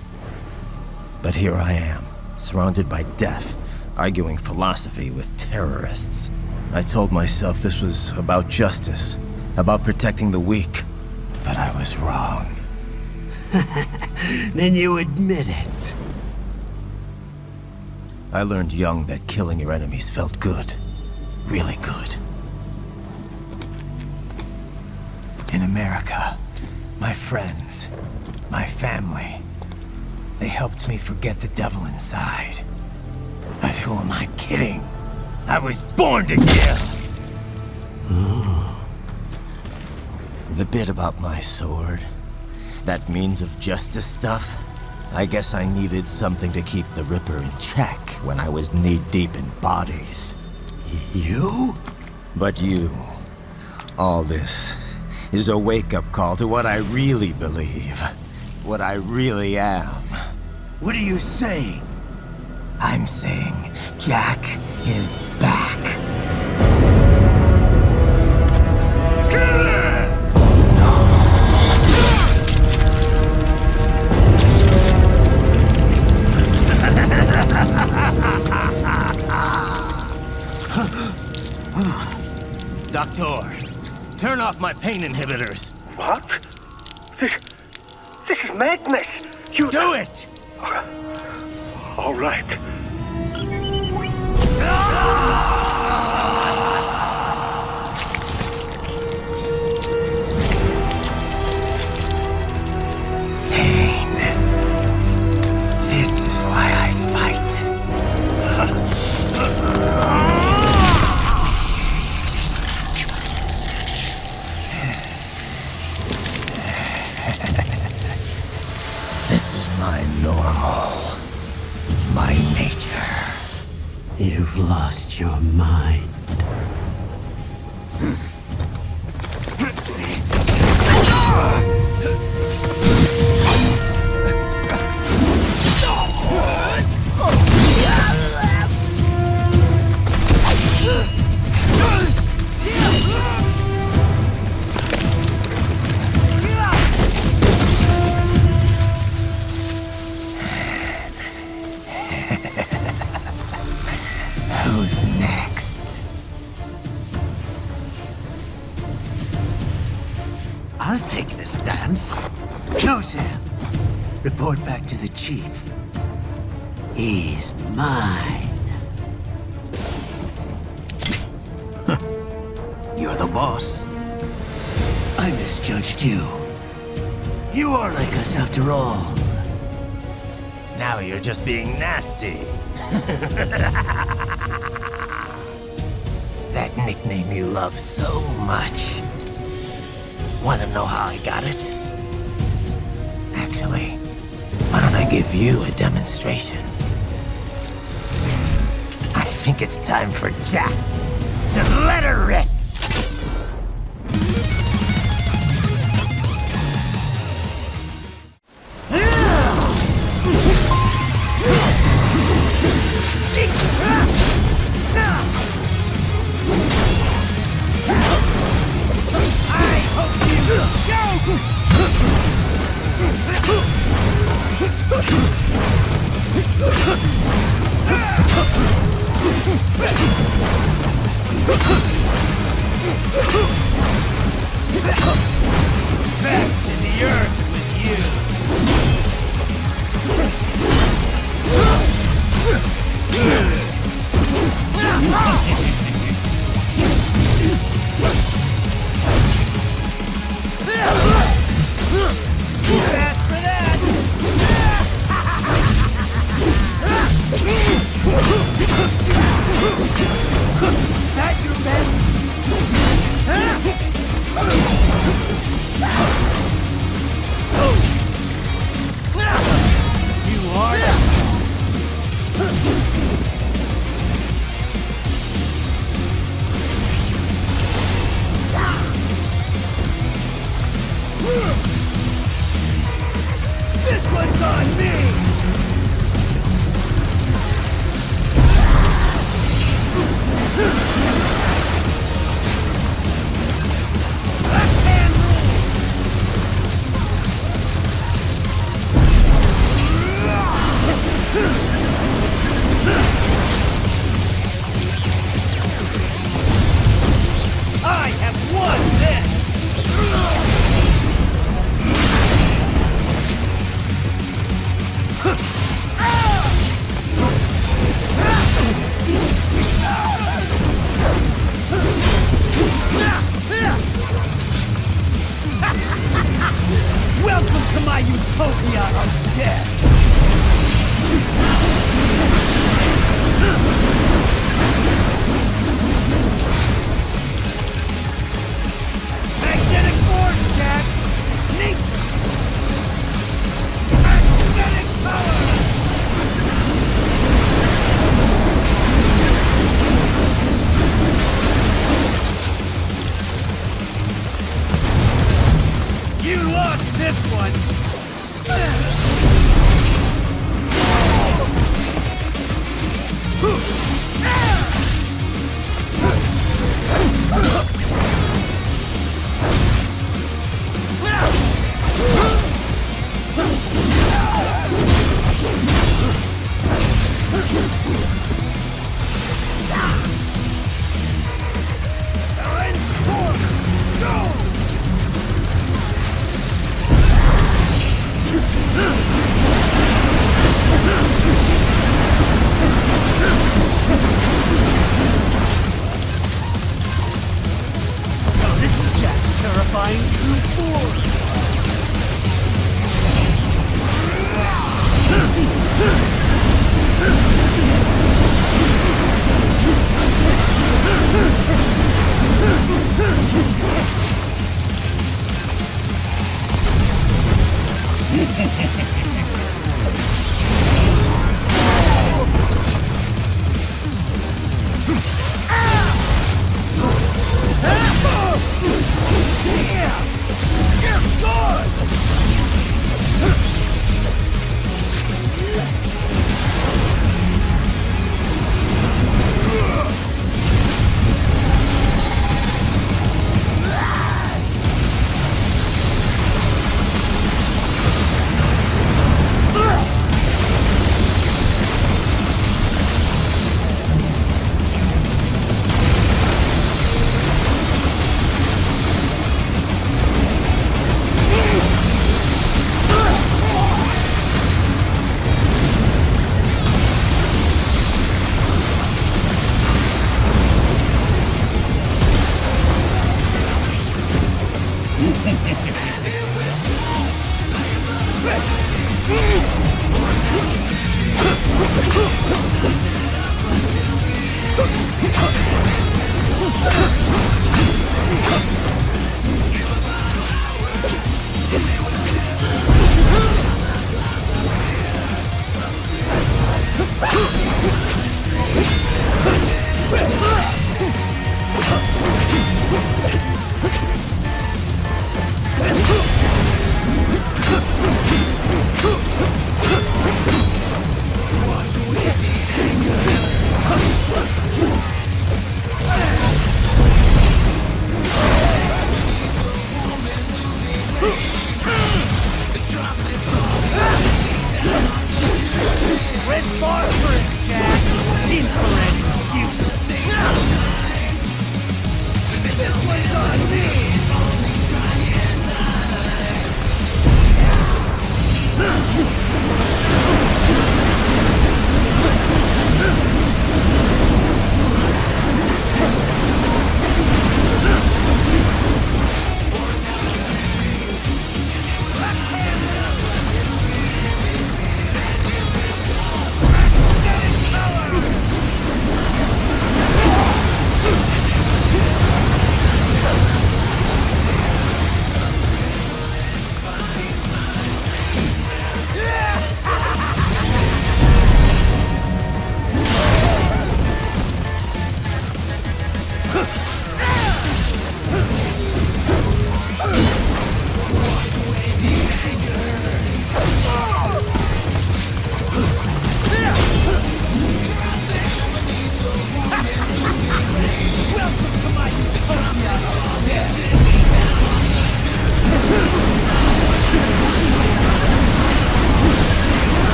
But here I am, surrounded by death, arguing philosophy with terrorists. I told myself this was about justice, about protecting the weak, but I was wrong. Then you admit it. I learned young that killing your enemies felt good. Really good. In America, my friends, my family, they helped me forget the devil inside. But who am I kidding? I was born to kill! The bit about my sword, that means of justice stuff, I guess I needed something to keep the Ripper in check when I was knee-deep in bodies. You? But you... all this is a wake-up call to what I really believe. What I really am. What are you saying? I'm saying Jack is back. Doctor, turn off my pain inhibitors. What? This is madness. You do it! All right. Pain. This is why I fight. This is my normal. My nature. You've lost your mind. Who's next? I'll take this dance. No, Sam. Report back to the chief. He's mine. You're the boss. I misjudged you. You are like us after all. Now you're just being nasty. That nickname you love so much. Want to know how I got it? Actually, why don't I give you a demonstration? I think it's time for Jack to let her rip.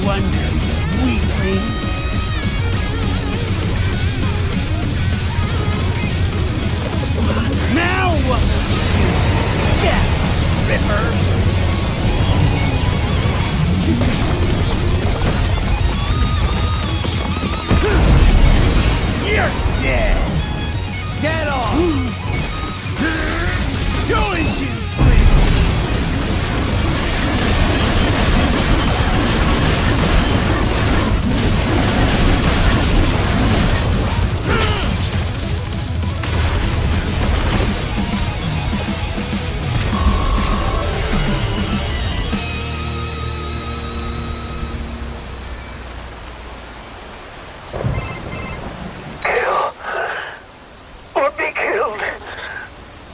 one, weakling. Now what will you do? Death, Ripper! You're dead! Dead on! Go as you please!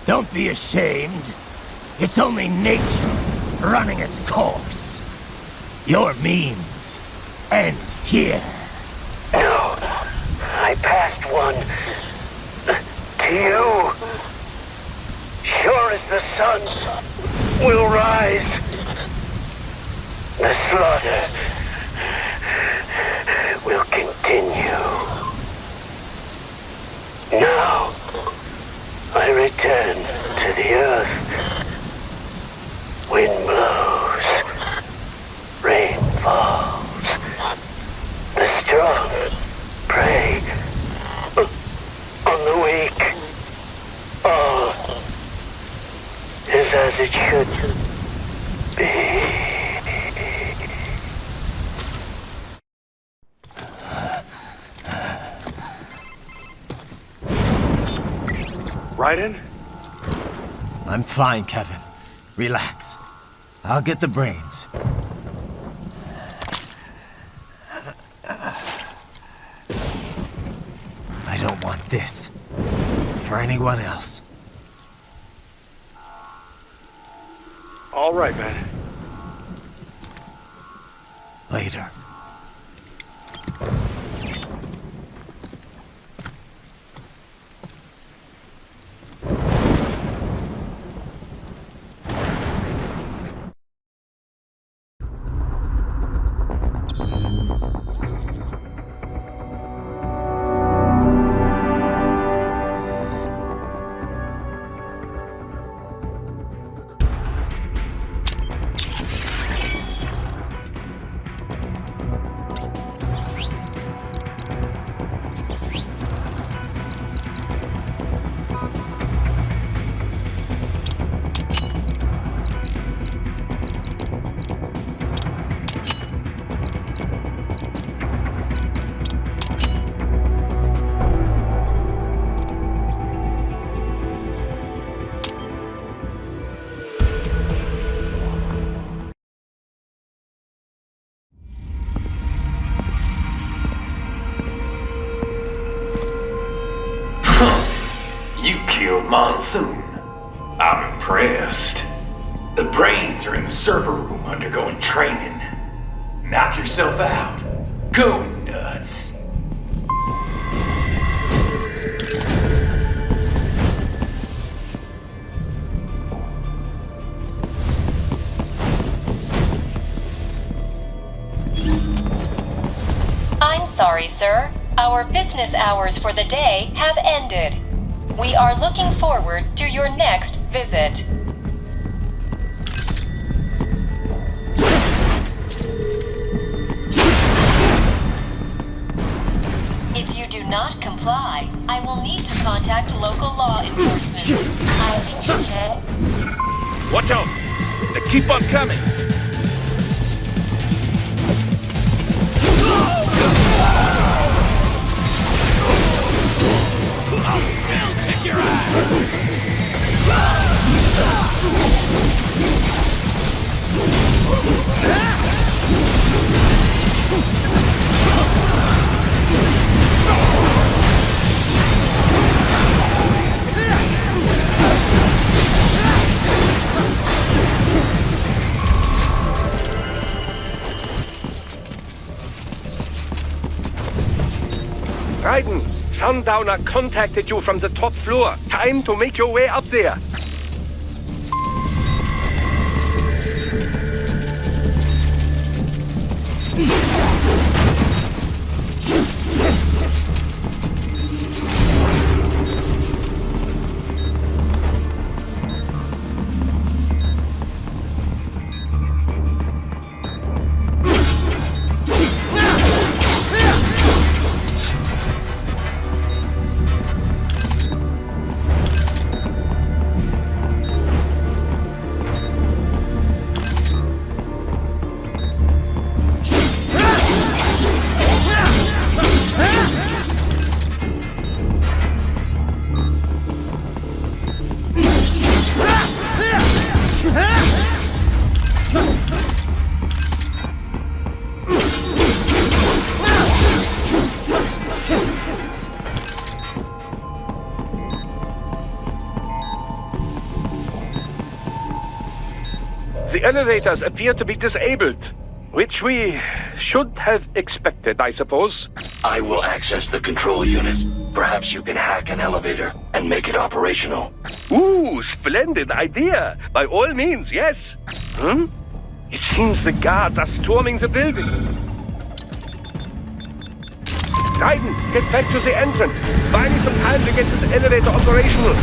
Don't be ashamed. It's only nature running its course. Your means end here. No, I passed one to you. Sure as the sun will rise, the slaughter will continue. Now, I return to the earth. Wind blows, rain falls. The strong prey on the weak. All is as it should be. Raiden? I'm fine, Kevin. Relax. I'll get the brains. I don't want this for anyone else. All right, man. Later. You killed Monsoon. I'm impressed. The brains are in the server room undergoing training. Knock yourself out. Go nuts. I'm sorry, sir. Our business hours for the day have ended. We are looking forward to your next visit. If you do not comply, I will need to contact local law enforcement. Watch out! They keep on coming! I'll still kick your ass! Raiden, Sundowner contacted you from the top floor. Time to make your way up there. The elevators appear to be disabled, which we should have expected, I suppose. I will access the control unit. Perhaps you can hack an elevator and make it operational. Ooh, splendid idea. By all means, yes. It seems the guards are storming the building. Raiden, get back to the entrance. Buy me some time to get this elevator operational.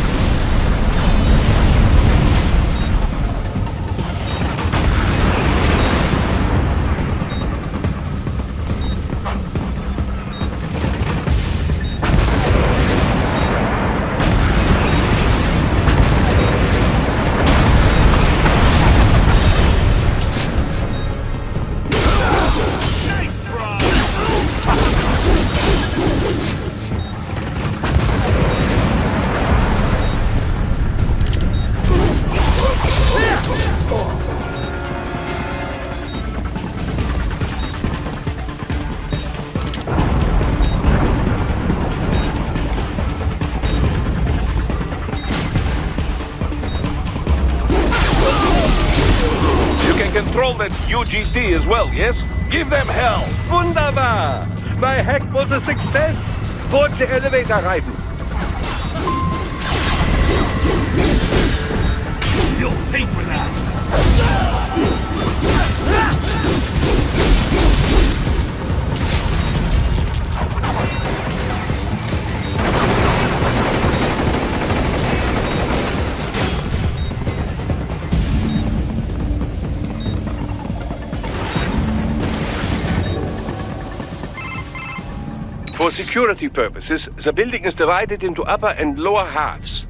Control that UGT as well, yes? Give them hell! Wunderbar! My hack was a success! Board the elevator, Raiden! You'll pay for that! For security purposes, the building is divided into upper and lower halves.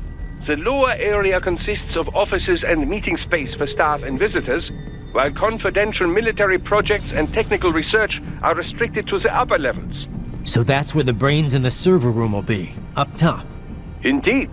The lower area consists of offices and meeting space for staff and visitors, while confidential military projects and technical research are restricted to the upper levels. So that's where the brains in the server room will be, up top. Indeed.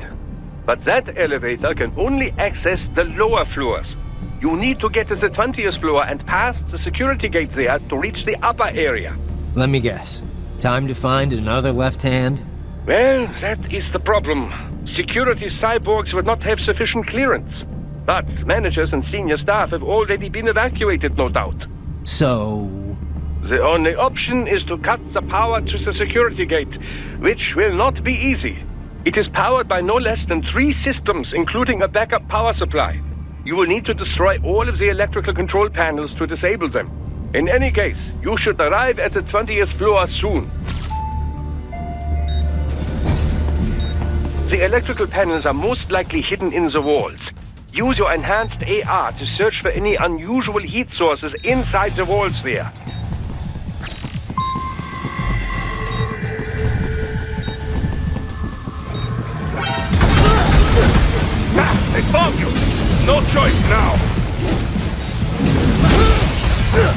But that elevator can only access the lower floors. You need to get to the 20th floor and pass the security gate there to reach the upper area. Let me guess. Time to find another left hand? Well, that is the problem. Security cyborgs would not have sufficient clearance. But managers and senior staff have already been evacuated, no doubt. So... The only option is to cut the power to the security gate, which will not be easy. It is powered by no less than 3 systems, including a backup power supply. You will need to destroy all of the electrical control panels to disable them. In any case, you should arrive at the 20th floor soon. The electrical panels are most likely hidden in the walls. Use your enhanced AR to search for any unusual heat sources inside the walls there. Ah, they found you! No choice now! Good!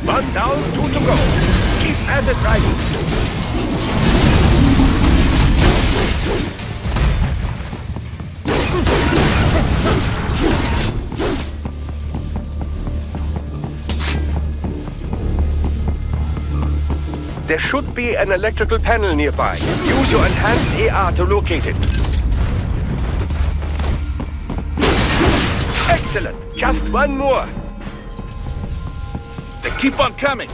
One down, 2 to go. Keep at it, Raiden. There should be an electrical panel nearby. Use your enhanced AR to locate it. Excellent! Just one more. They keep on coming.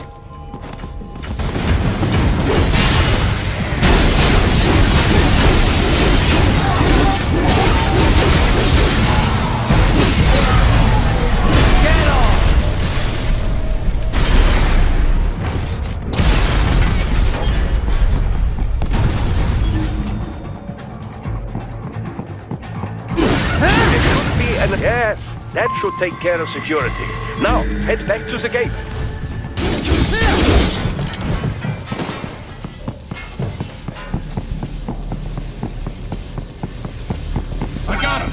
Yes, that should take care of security. Now, head back to the gate. I got him!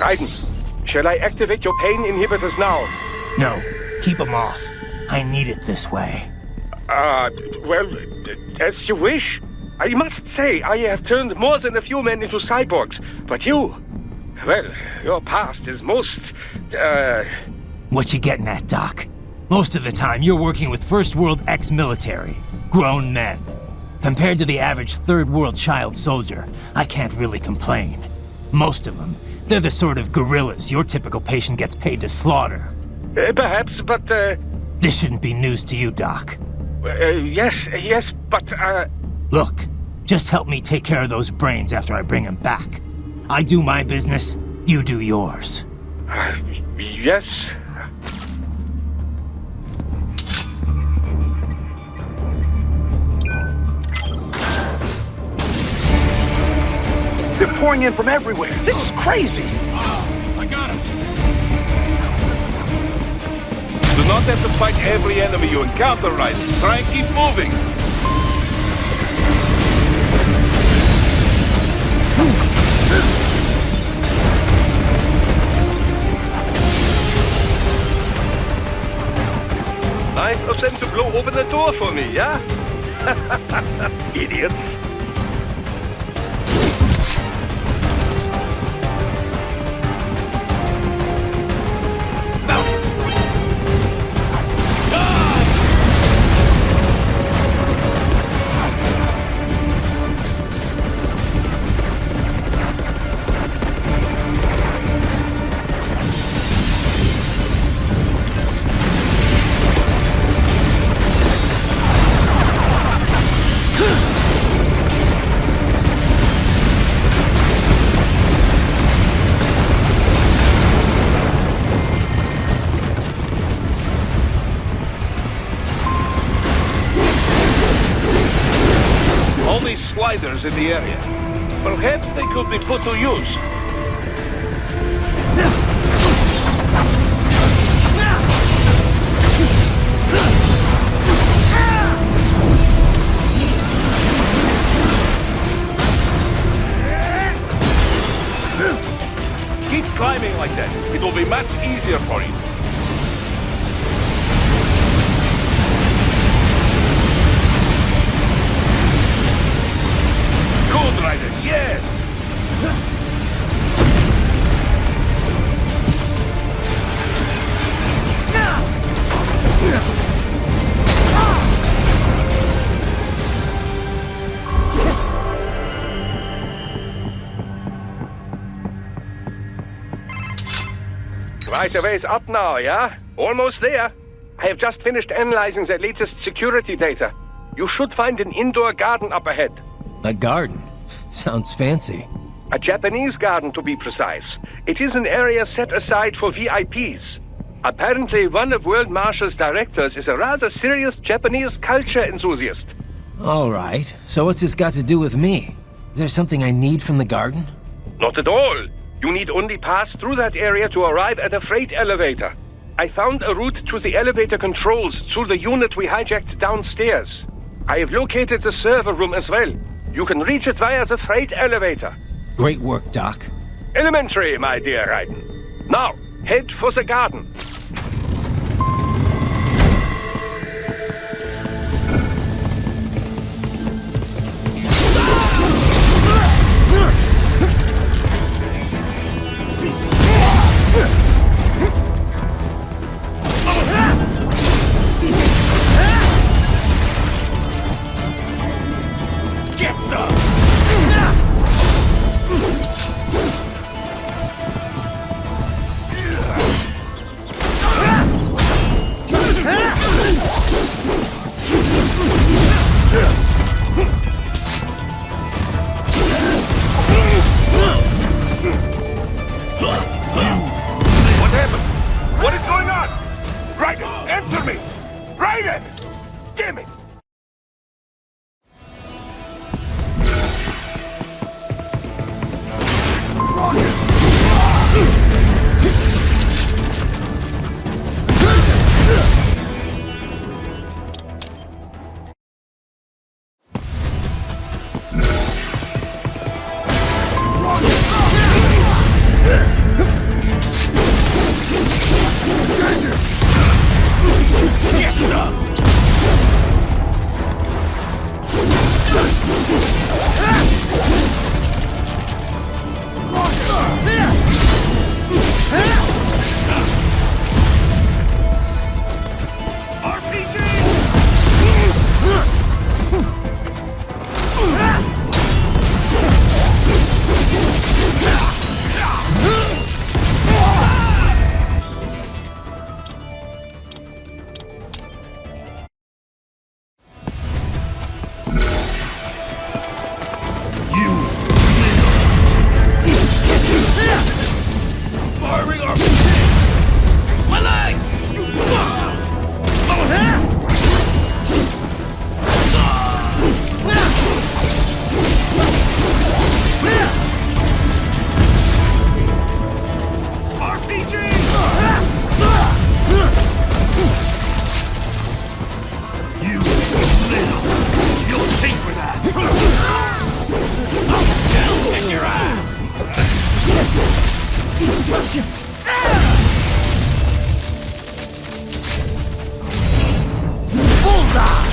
Raiden, shall I activate your pain inhibitors now? No, keep them off. I need it this way. Well, as you wish. I must say, I have turned more than a few men into cyborgs, but you... Well, your past is most, What you getting at, Doc? Most of the time, you're working with First World ex-military. Grown men. Compared to the average Third World child soldier, I can't really complain. Most of them, they're the sort of guerrillas your typical patient gets paid to slaughter. Perhaps, but, This shouldn't be news to you, Doc. Yes, but, Look, just help me take care of those brains after I bring them back. I do my business, you do yours. Yes. They're pouring in from everywhere. This is crazy. I got him. Do not have to fight every enemy you encounter, Raiden. Try and keep moving. Nice of them to blow open the door for me, yeah? Idiots. Sliders in the area. Perhaps they could be put to use. Keep climbing like that. It will be much easier for you. Good, Raiden, yes! Right a ways up now, yeah? Almost there. I have just finished analyzing the latest security data. You should find an indoor garden up ahead. A garden? Sounds fancy. A Japanese garden, to be precise. It is an area set aside for VIPs. Apparently, one of World Marshal's directors is a rather serious Japanese culture enthusiast. All right. So what's this got to do with me? Is there something I need from the garden? Not at all. You need only pass through that area to arrive at a freight elevator. I found a route to the elevator controls through the unit we hijacked downstairs. I have located the server room as well. You can reach it via the freight elevator. Great work, Doc. Elementary, my dear Raiden. Now, head for the garden. Get some! Firing RPG! My legs! RPG! You little! You'll pay for that! I'll kick your ass! Bullseye!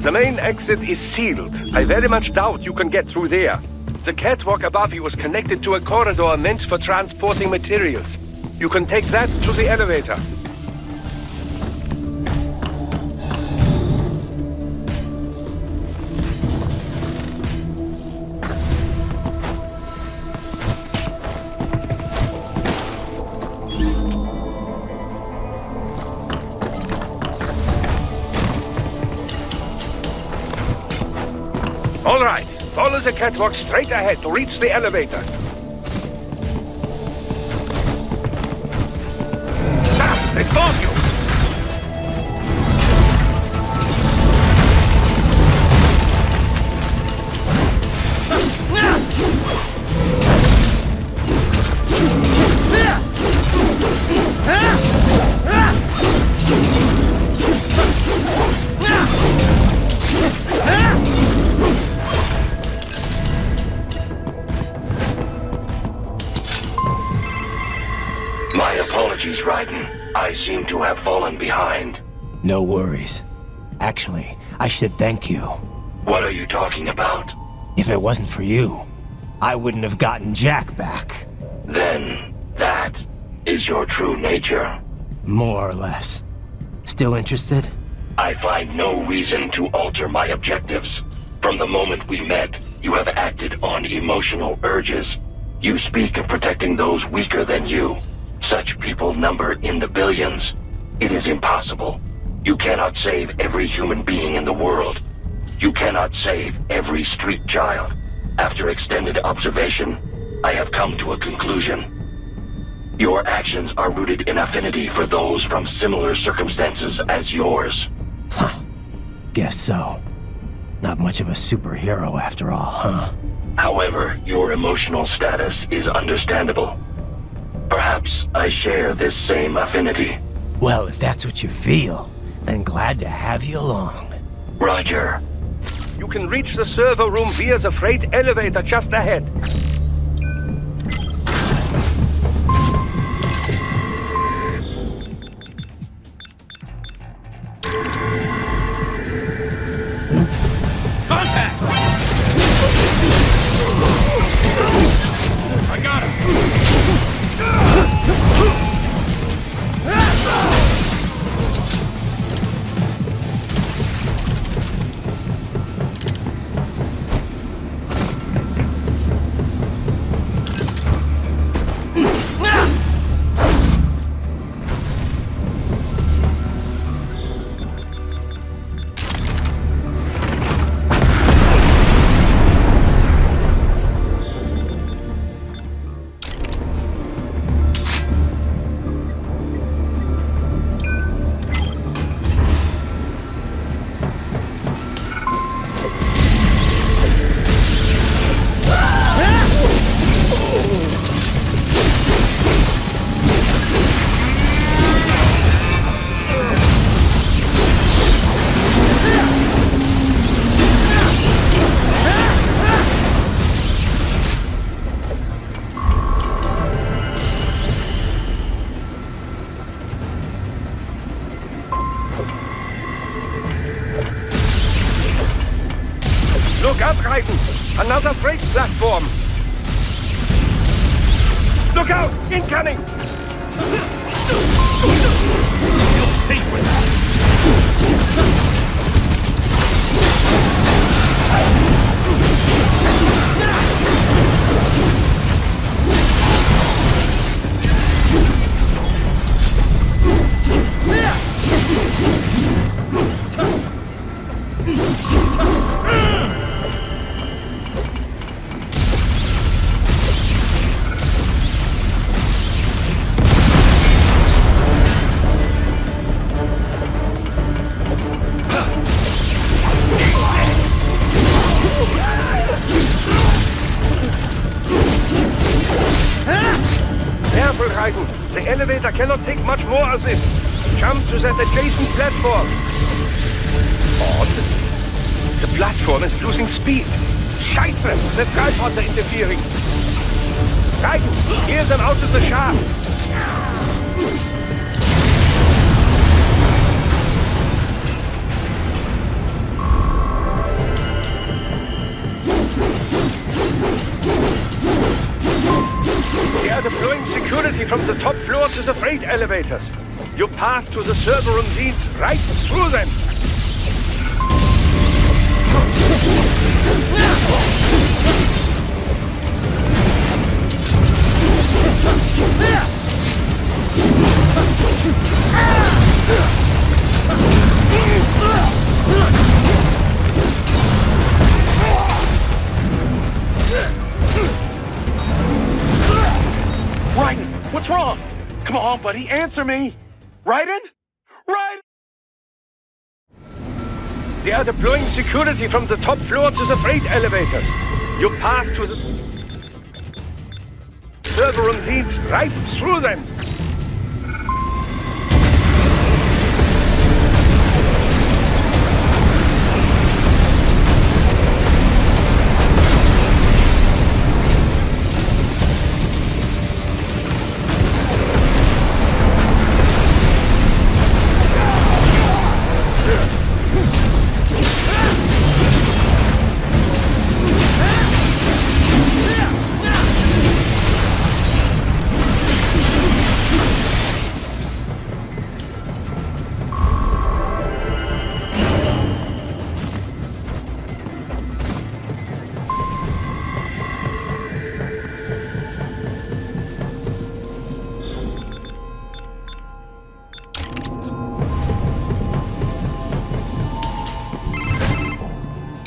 The main exit is sealed. I very much doubt you can get through there. The catwalk above you is connected to a corridor meant for transporting materials. You can take that to the elevator. All right, follow the catwalk straight ahead to reach the elevator. Ah, they found you! I seem to have fallen behind. No worries. Actually, I should thank you. What are you talking about? If it wasn't for you, I wouldn't have gotten Jack back. Then, that is your true nature? More or less. Still interested? I find no reason to alter my objectives. From the moment we met, you have acted on emotional urges. You speak of protecting those weaker than you. Such people number in the billions. It is impossible. You cannot save every human being in the world. You cannot save every street child. After extended observation, I have come to a conclusion. Your actions are rooted in affinity for those from similar circumstances as yours. Guess so. Not much of a superhero after all, huh? However, your emotional status is understandable. Perhaps I share this same affinity. Well, if that's what you feel, then glad to have you along. Roger. You can reach the server room via the freight elevator just ahead. Contact! I got him! Look out, Raiden! Another freight platform! Look out! Incoming! You'll pay for that! Careful, Raiden. The elevator cannot take much more of this. Jump to that adjacent platform. Odd. The platform is losing speed. Scheiße! The tripods are interfering. Raiden, gear them out of the shaft. They are deploying security from the top floor to the freight elevators. Your path to the server room leads right through them. Raiden, what's wrong? Come on, buddy, answer me. Raiden? Raiden? They are deploying security from the top floor to the freight elevators. Your path to the server room leads right through them.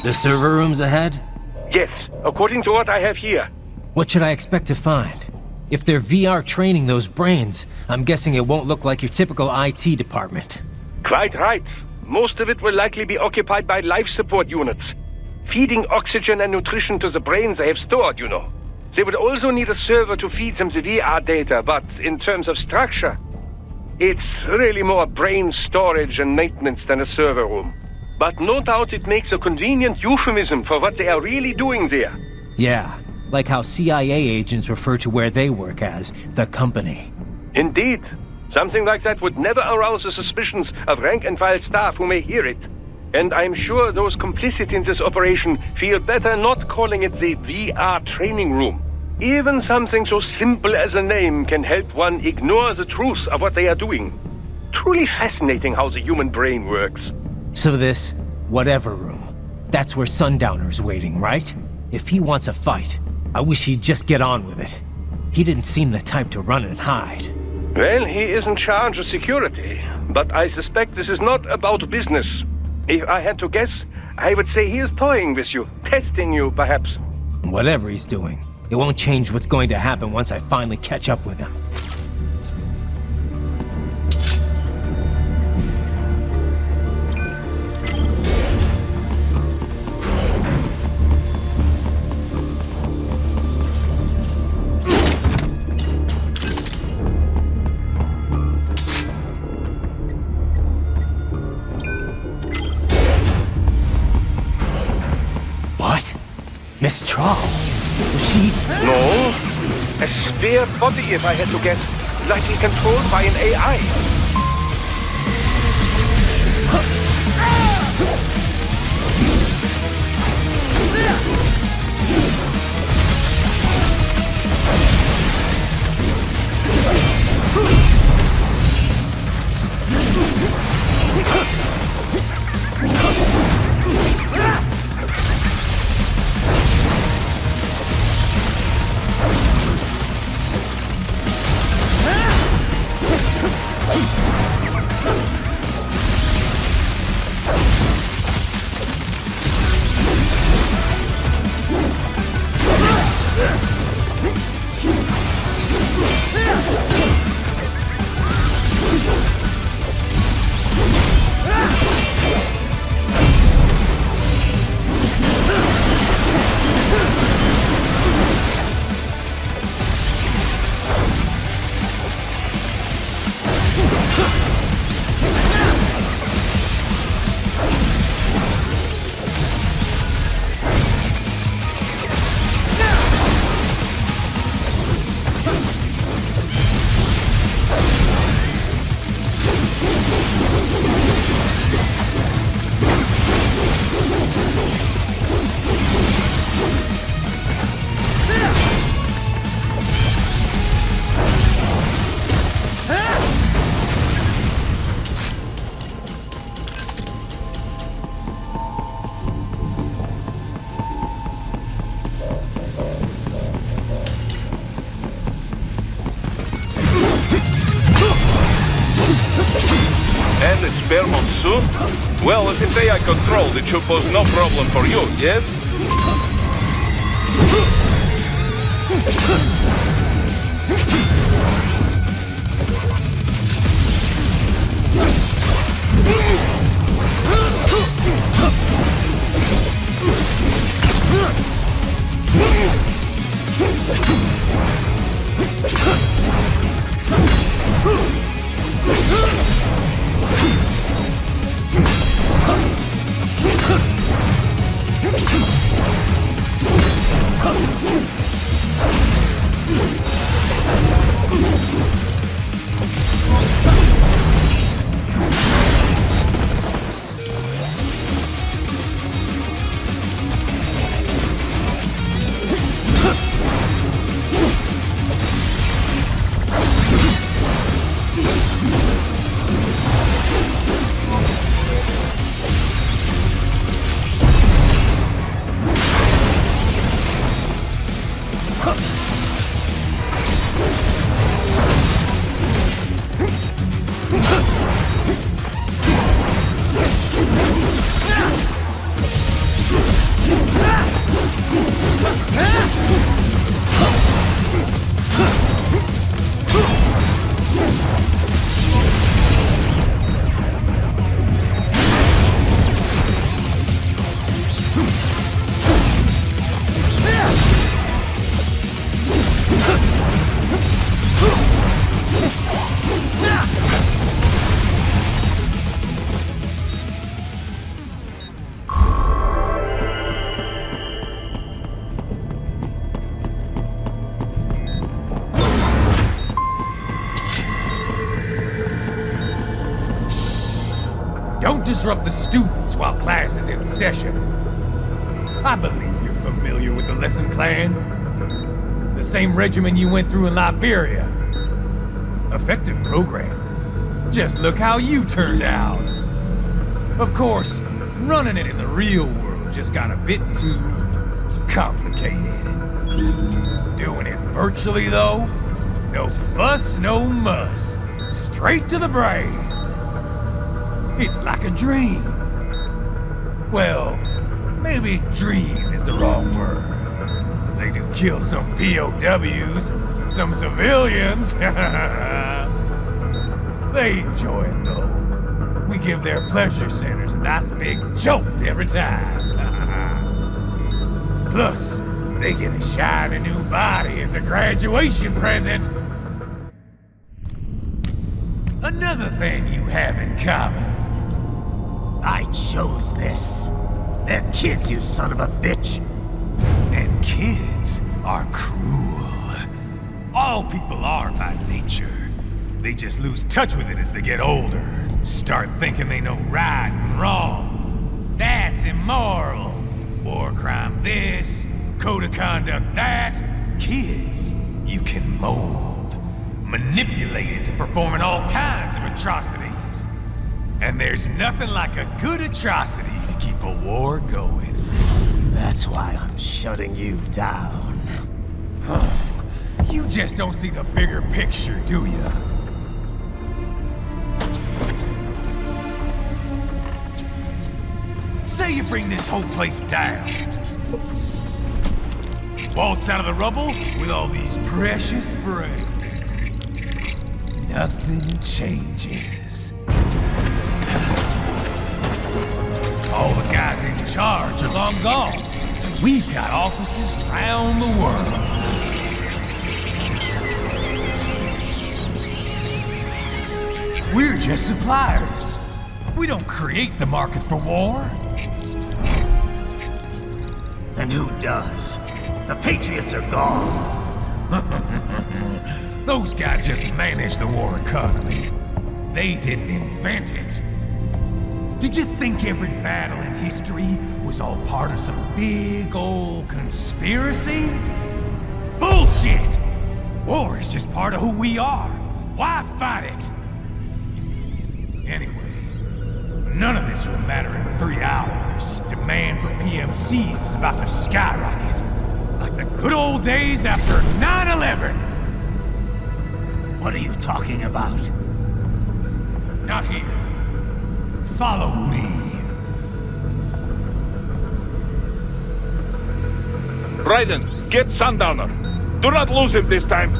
The server room's ahead? Yes, according to what I have here. What should I expect to find? If they're VR training those brains, I'm guessing it won't look like your typical IT department. Quite right. Most of it will likely be occupied by life support units. Feeding oxygen and nutrition to the brains they have stored, you know. They would also need a server to feed them the VR data, but in terms of structure, it's really more brain storage and maintenance than a server room. But no doubt it makes a convenient euphemism for what they are really doing there. Yeah, like how CIA agents refer to where they work as the company. Indeed. Something like that would never arouse the suspicions of rank-and-file staff who may hear it. And I'm sure those complicit in this operation feel better not calling it the VR training room. Even something so simple as a name can help one ignore the truth of what they are doing. Truly fascinating how the human brain works. So this, whatever room, that's where Sundowner's waiting, right? If he wants a fight, I wish he'd just get on with it. He didn't seem the type to run and hide. Well, he is in charge of security, but I suspect this is not about business. If I had to guess, I would say he is toying with you, testing you, perhaps. Whatever he's doing, it won't change what's going to happen once I finally catch up with him. Mistral? She's... No. A spare body, if I had to guess. Likely controlled by an AI. Well, if it's AI controlled, it should pose no problem for you, yes? Don't disrupt the students while class is in session. I believe you're familiar with the lesson plan. The same regimen you went through in Liberia. Effective program. Just look how you turned out. Of course, running it in the real world just got a bit too complicated. Doing it virtually, though, no fuss, no muss. Straight to the brain. It's like a dream. Well, maybe dream is the wrong word. They do kill some POWs, some civilians. They enjoy it, though. We give their pleasure centers a nice big jolt every time. Plus, they get a shiny new body as a graduation present. Another thing you have in common. I chose this. They're kids, you son of a bitch. And kids are cruel. All people are by nature. They just lose touch with it as they get older. Start thinking they know right and wrong. That's immoral. War crime this, code of conduct that. Kids, you can mold, manipulate into performing all kinds of atrocities. And there's nothing like a good atrocity to keep a war going. That's why I'm shutting you down. You just don't see the bigger picture, do you? Say you bring this whole place down. Waltz out of the rubble with all these precious brains. Nothing changes. All the guys in charge are long gone, and we've got offices around the world. We're just suppliers. We don't create the market for war. And who does? The Patriots are gone. Those guys just manage the war economy. They didn't invent it. Did you think every battle in history was all part of some big old conspiracy? Bullshit! War is just part of who we are. Why fight it? Anyway, none of this will matter in 3 hours. Demand for PMCs is about to skyrocket. Like the good old days after 9/11. What are you talking about? Not here. Follow me. Raiden, get Sundowner. Do not lose him this time.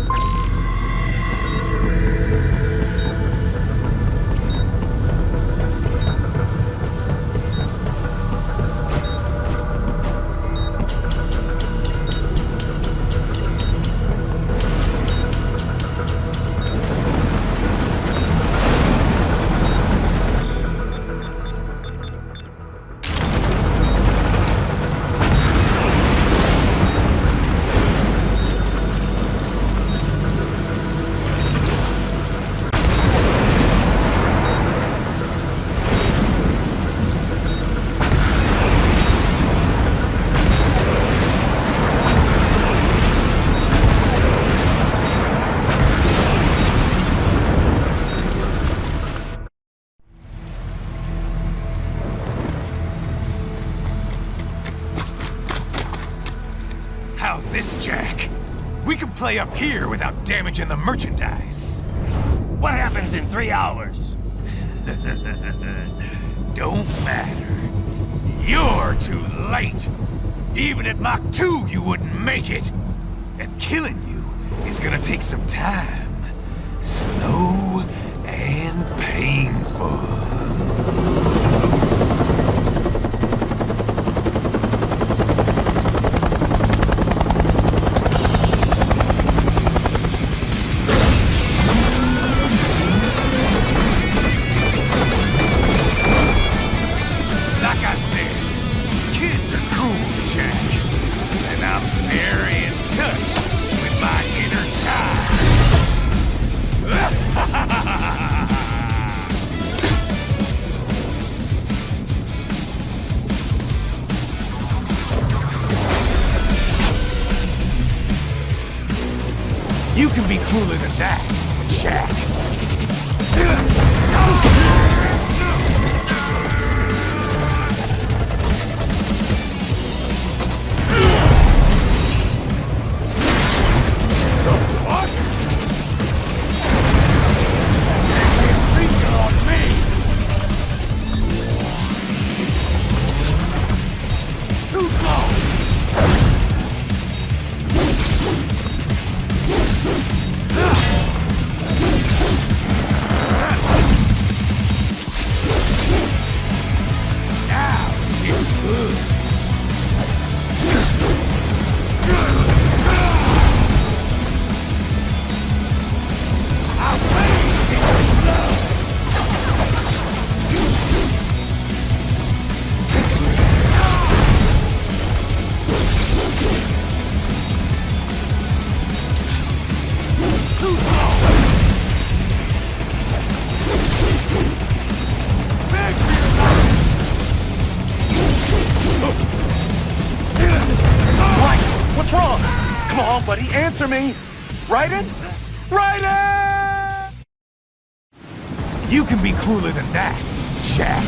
How's this, Jack? We can play up here without damaging the merchandise. What happens in 3 hours? Don't matter. You're too late. Even at Mach 2, you wouldn't make it. And killing you is gonna take some time. Slow and painful. You can be cooler than that, Jack. Buddy, answer me! Raiden? Raiden! You can be cooler than that, Jack.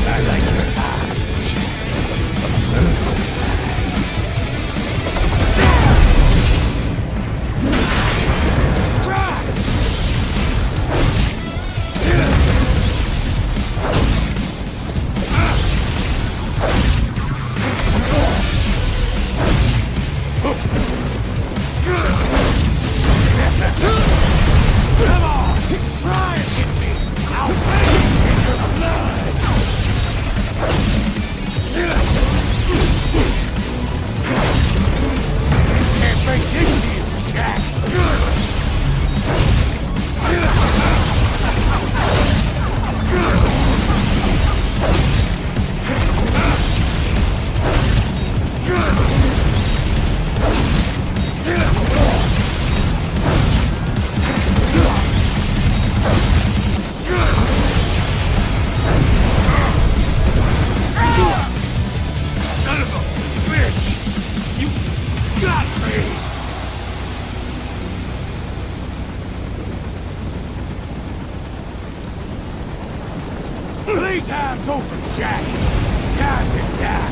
I like your eyes, Jack. Those eyes. Come on! Try and hit me! I'll bathe in your blood! Can't break this to you, Jack! Son of a bitch! You got me! Playtime's over, Jack! Time to die!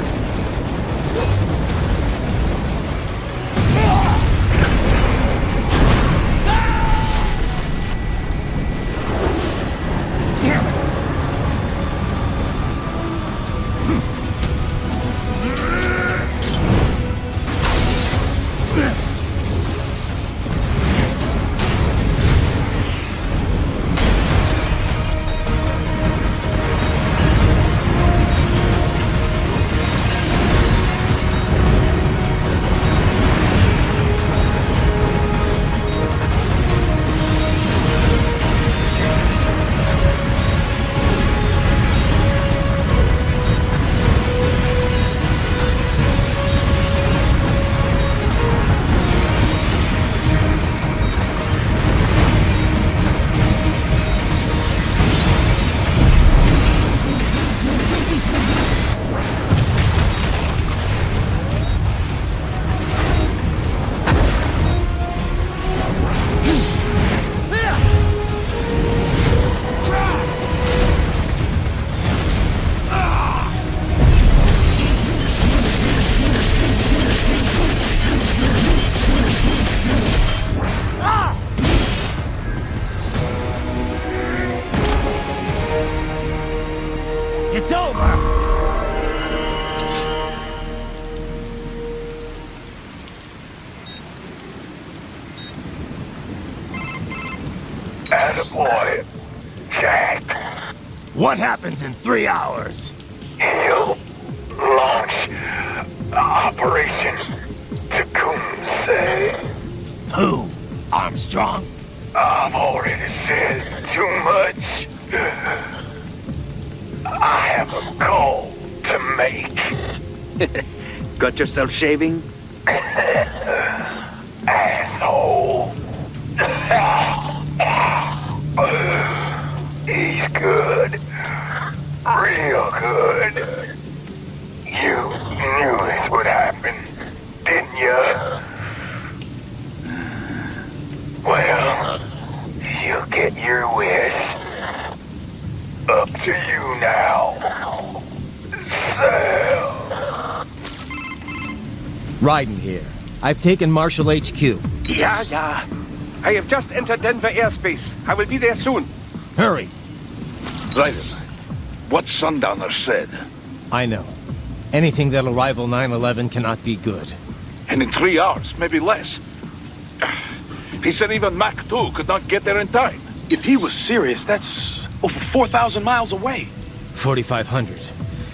Damn it! Attaboy, Jack. What happens in 3 hours? He'll launch Operation Tecumseh. Who? Armstrong? I've already said too much. I have a call to make. Got yourself shaving? Asshole. He's good. Real good. You knew this would happen, didn't you? Well, you'll get your wish. Up to you now, Sam. Raiden here. I've taken Marshall HQ. Yeah. I have just entered Denver airspace. I will be there soon. Hurry. Raiden, what Sundowner said. I know. Anything that'll rival 9/11 cannot be good. And in 3 hours, maybe less. He said even Mach 2 could not get there in time. If he was serious, that's over 4,000 miles away. 4,500.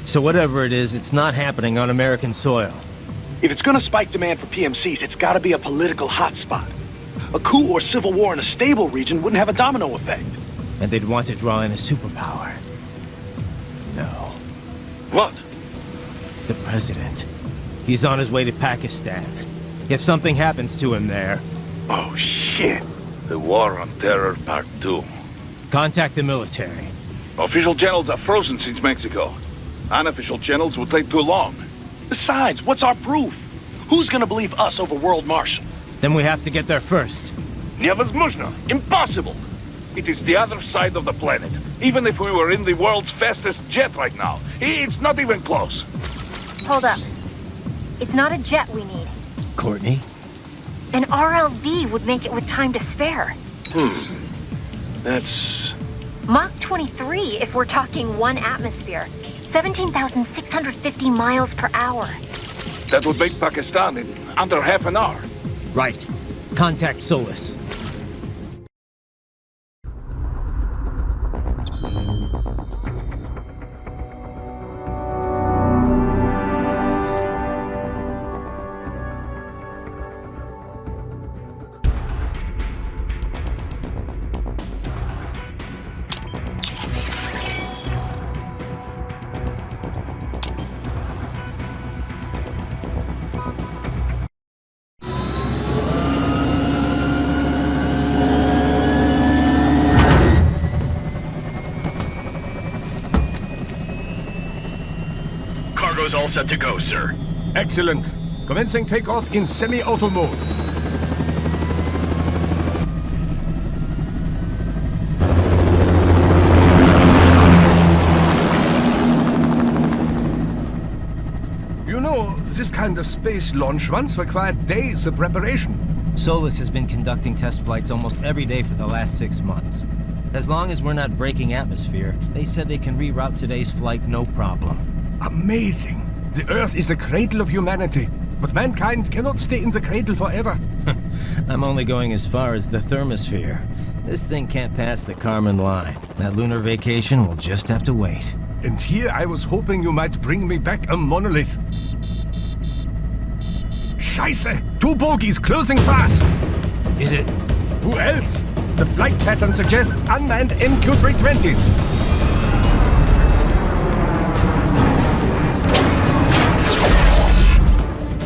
So whatever it is, it's not happening on American soil. If it's gonna spike demand for PMCs, it's gotta be a political hotspot. A coup or civil war in a stable region wouldn't have a domino effect. And they'd want to draw in a superpower. No. What? The president. He's on his way to Pakistan. If something happens to him there... Oh, shit. The War on Terror Part 2. Contact the military. Official channels are frozen since Mexico. Unofficial channels will take too long. Besides, what's our proof? Who's gonna believe us over World Marshal? Then we have to get there first. Невозможно. Impossible. It is the other side of the planet. Even if we were in the world's fastest jet right now, it's not even close. Hold up. It's not a jet we need. Courtney? An RLV would make it with time to spare. That's... Mach 23 if we're talking 1 atmosphere. 17,650 miles per hour. That would make Pakistan in under half an hour. Right. Contact Solus. Cargo's all set to go, sir. Excellent. Commencing takeoff in semi-auto mode. You know, this kind of space launch once required days of preparation. Solus has been conducting test flights almost every day for the last 6 months. As long as we're not breaking atmosphere, they said they can reroute today's flight no problem. Amazing. The Earth is the cradle of humanity, but mankind cannot stay in the cradle forever. I'm only going as far as the thermosphere. This thing can't pass the Kármán line. That lunar vacation will just have to wait. And here I was hoping you might bring me back a monolith. Scheiße! 2 bogies closing fast! Is it? Who else? The flight pattern suggests unmanned MQ-320s.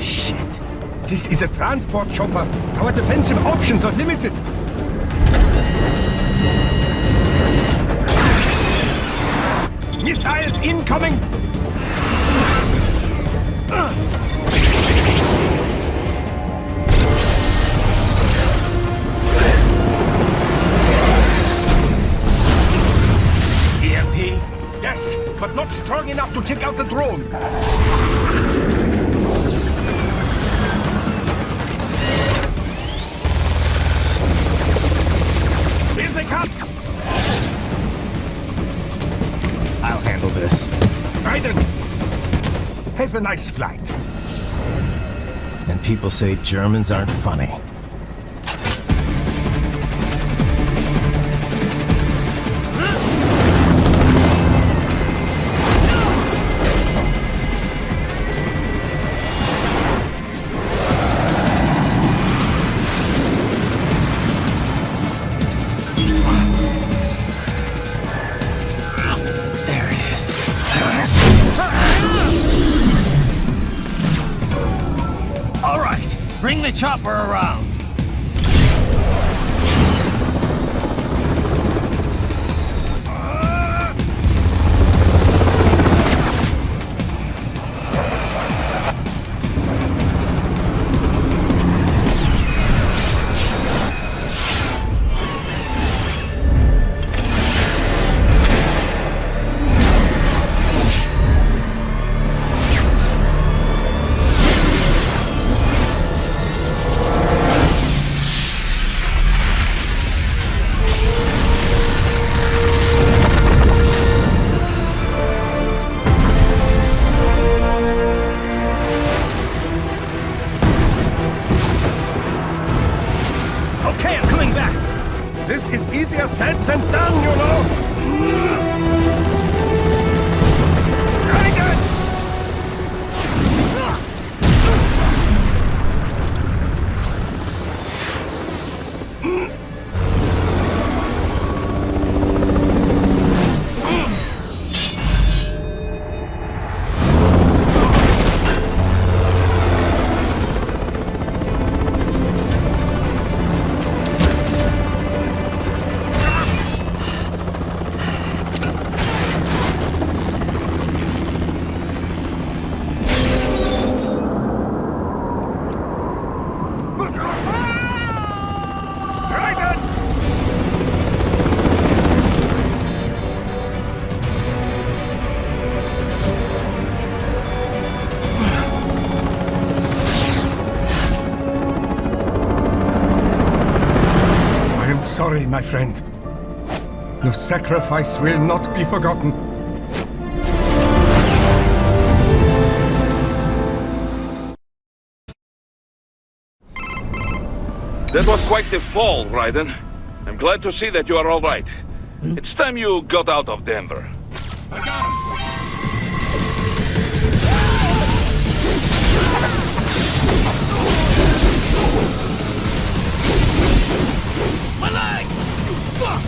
Shit. This is a transport chopper. Our defensive options are limited. Missiles incoming! EMP? Yes, but not strong enough to take out the drone. Here they come! I'll handle this. Raiden! Have a nice flight. And people say Germans aren't funny. Bring the chopper around. Easier said than done, you know. Very good. Sorry, my friend. Your sacrifice will not be forgotten. That was quite the fall, Raiden. I'm glad to see that you are all right. It's time you got out of Denver. I got him! My leg! Fuck!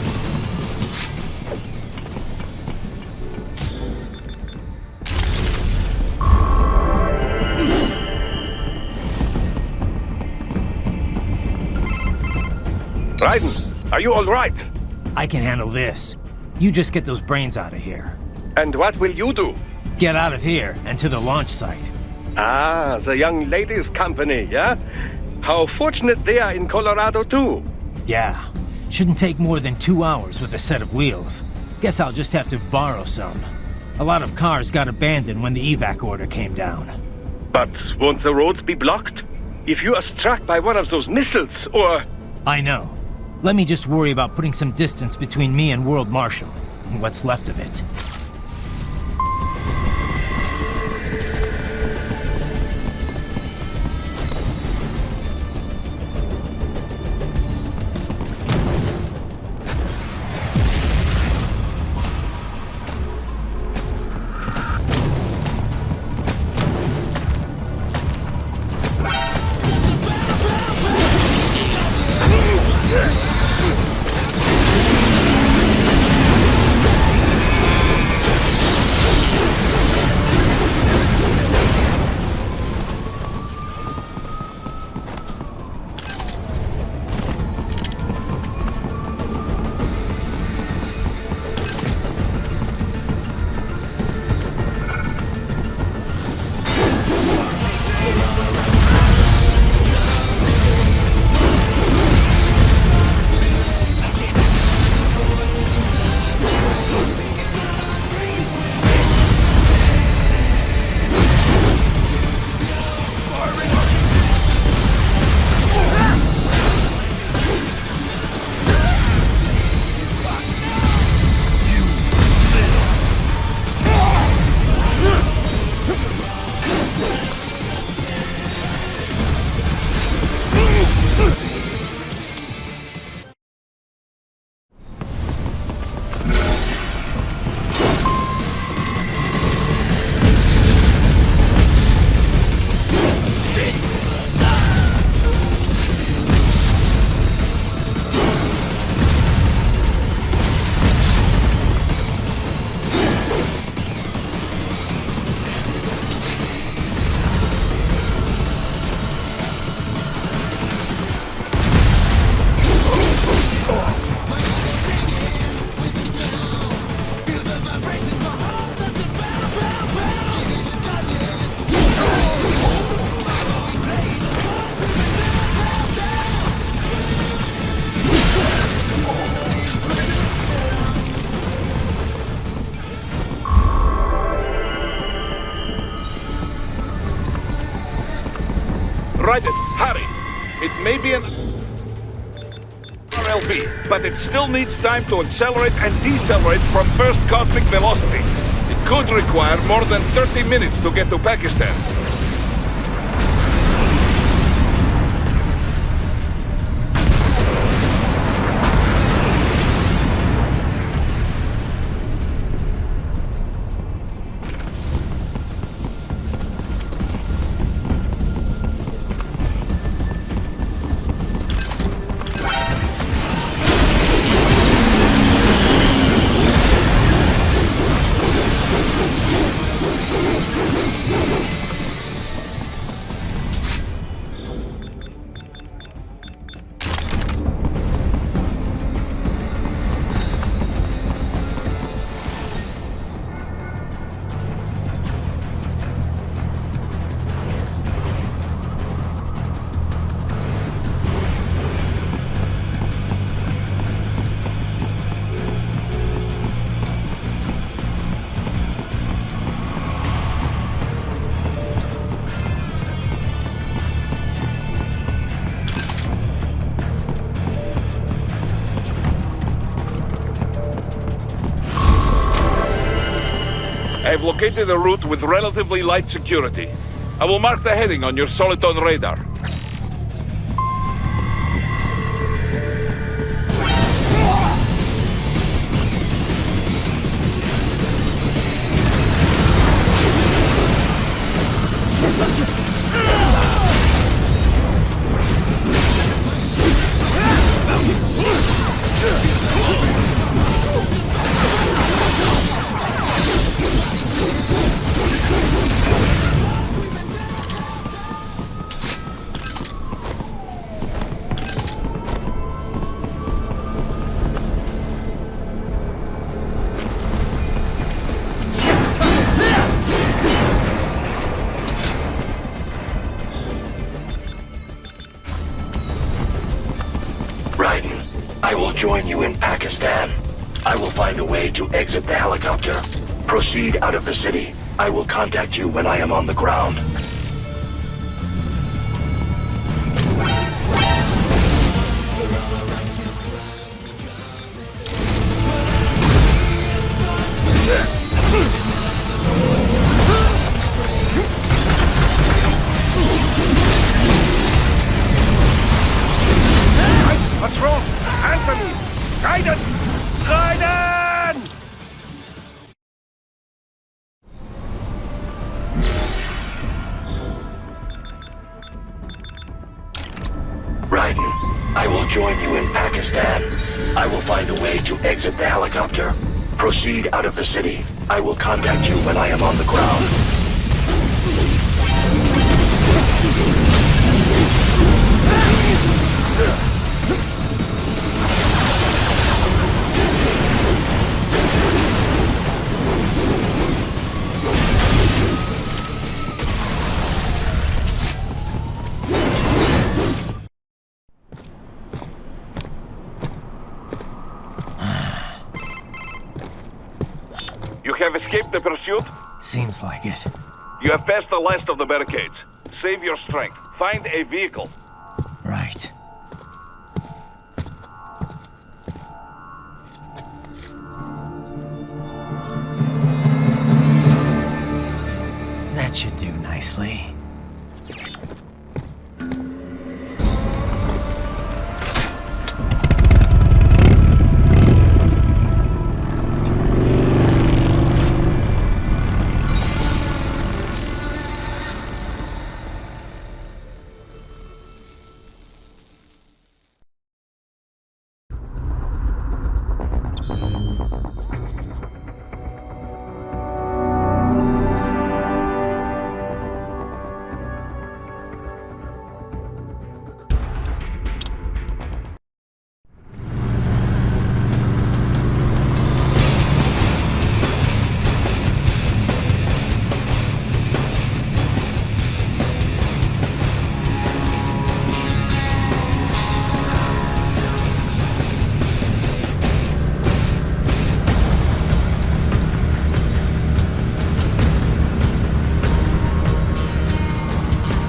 Raiden, are you all right? I can handle this. You just get those brains out of here. And what will you do? Get out of here and to the launch site. Ah, the young ladies' company, yeah? How fortunate they are in Colorado, too. Yeah. Shouldn't take more than 2 hours with a set of wheels. Guess I'll just have to borrow some. A lot of cars got abandoned when the evac order came down. But won't the roads be blocked? If you are struck by one of those missiles, or... I know. Let me just worry about putting some distance between me and World Marshal. What's left of it. may be an RLB, but it still needs time to accelerate and decelerate from first cosmic velocity. It could require more than 30 minutes to get to Pakistan. I've located a route with relatively light security. I will mark the heading on your Soliton radar. I will join you in Pakistan. I will find a way to exit the helicopter. Proceed out of the city. I will contact you when I am on the ground. What's wrong? Answer me! Raiden! Raiden! Raiden, I will join you in Pakistan. I will find a way to exit the helicopter. Proceed out of the city. I will contact you when I am on the ground. You have escaped the pursuit? Seems like it. You have passed the last of the barricades. Save your strength. Find a vehicle. Right. That should do nicely.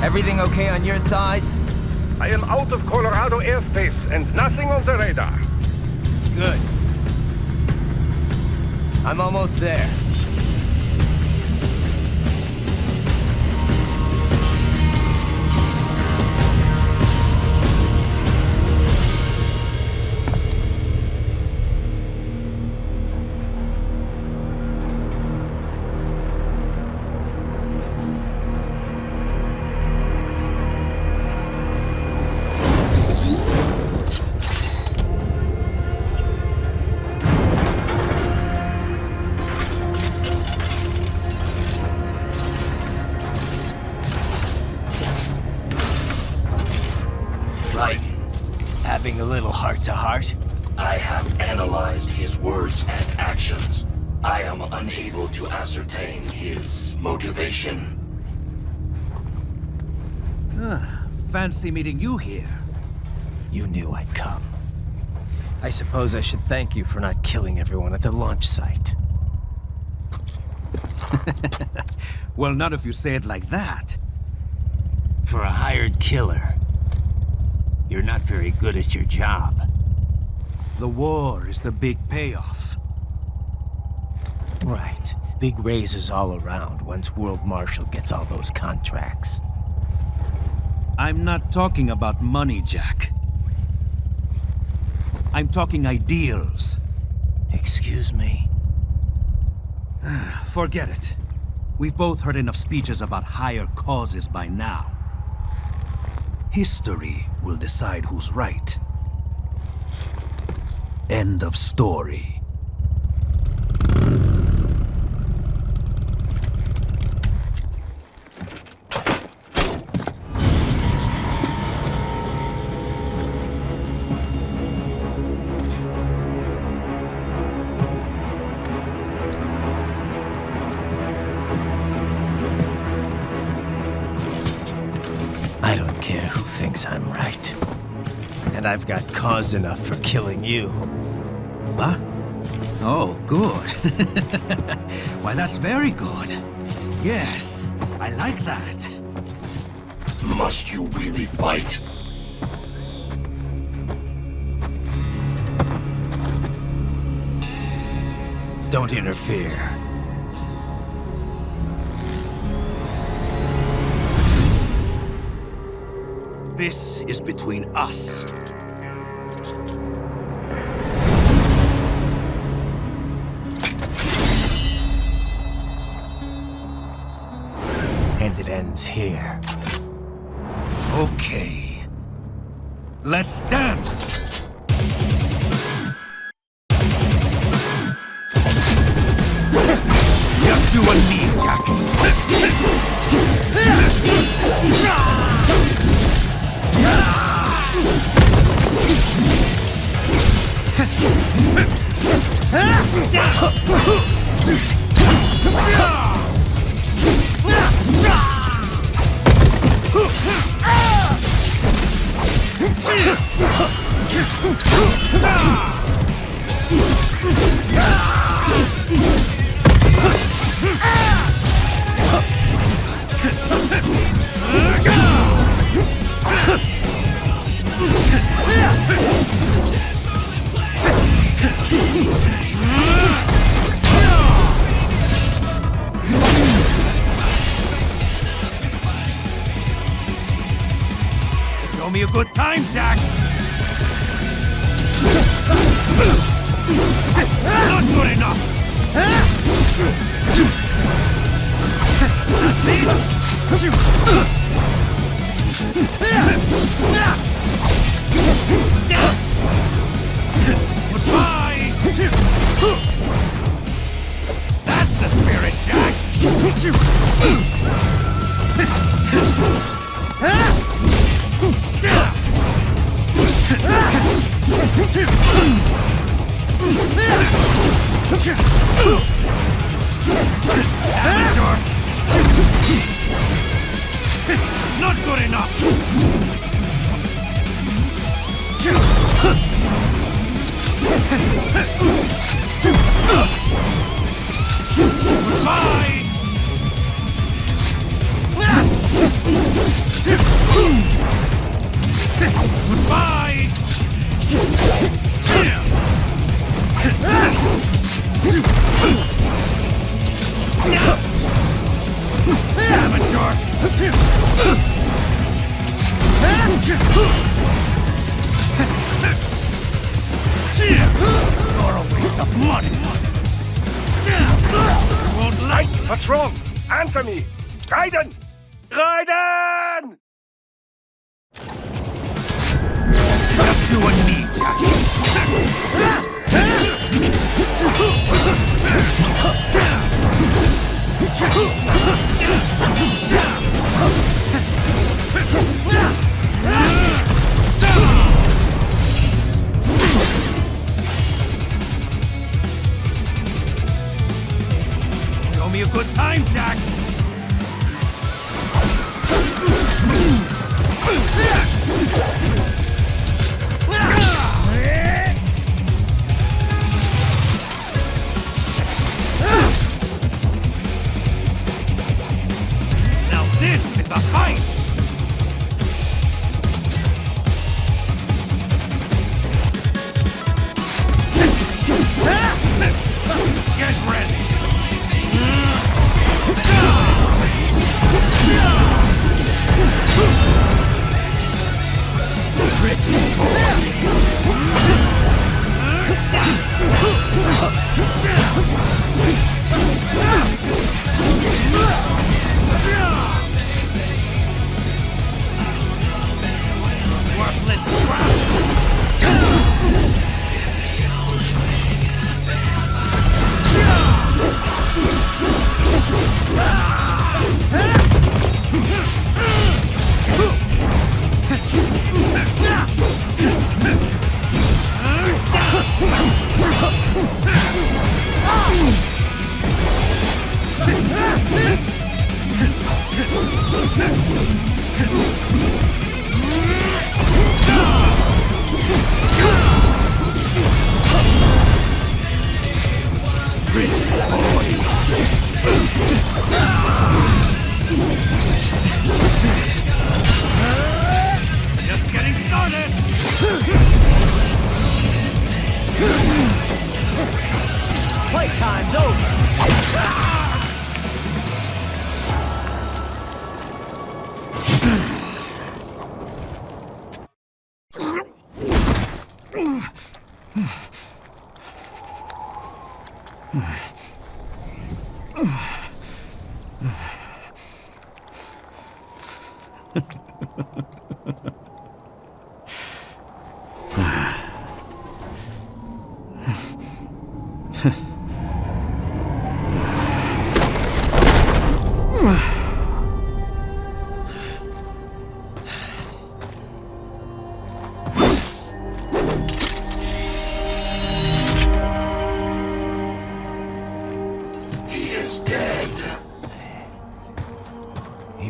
Everything okay on your side? I am out of Colorado airspace and nothing on the radar. Good. I'm almost there. Having a little heart-to-heart? I have analyzed his words and actions. I am unable to ascertain his motivation. Fancy meeting you here. You knew I'd come. I suppose I should thank you for not killing everyone at the launch site. Well, not if you say it like that. For a hired killer, you're not very good at your job. The war is the big payoff. Right. Big raises all around once World Marshal gets all those contracts. I'm not talking about money, Jack. I'm talking ideals. Excuse me? Forget it. We've both heard enough speeches about higher causes by now. History will decide who's right. End of story. I don't care who thinks I'm right. And I've got cause enough for killing you. Huh? Oh, good. Why, that's very good. Yes, I like that. Must you really fight? Don't interfere. This is between us. And it ends here. Okay. Let's dance! Just you and me, Jack. Show me a good time, Jack! Not good enough! Goodbye! That's the spirit, Jack! Amateur! Not good enough! Goodbye! Goodbye! Amateur! You're a waste of money! You won't like it! What's wrong? Answer me! Raiden! Raiden! Just you and me, Show me a good time, Jack! Now this is a fight! Get ready! Worthless crap! Just getting started! Playtime's over!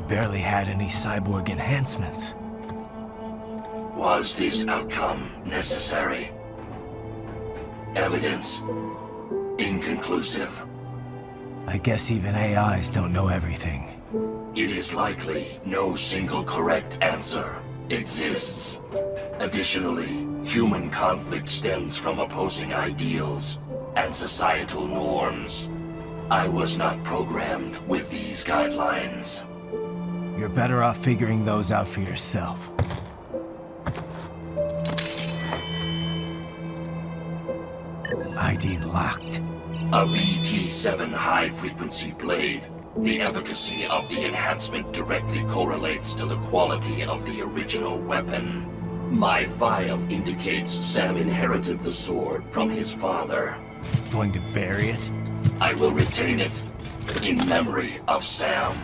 Barely had any cyborg enhancements. Was this outcome necessary? Evidence inconclusive. I guess even AIs don't know everything. It is likely no single correct answer exists. Additionally, human conflict stems from opposing ideals and societal norms. I was not programmed with these guidelines. You're better off figuring those out for yourself. ID locked. A BT-7 high-frequency blade. The efficacy of the enhancement directly correlates to the quality of the original weapon. My file indicates Sam inherited the sword from his father. Going to bury it? I will retain it in memory of Sam.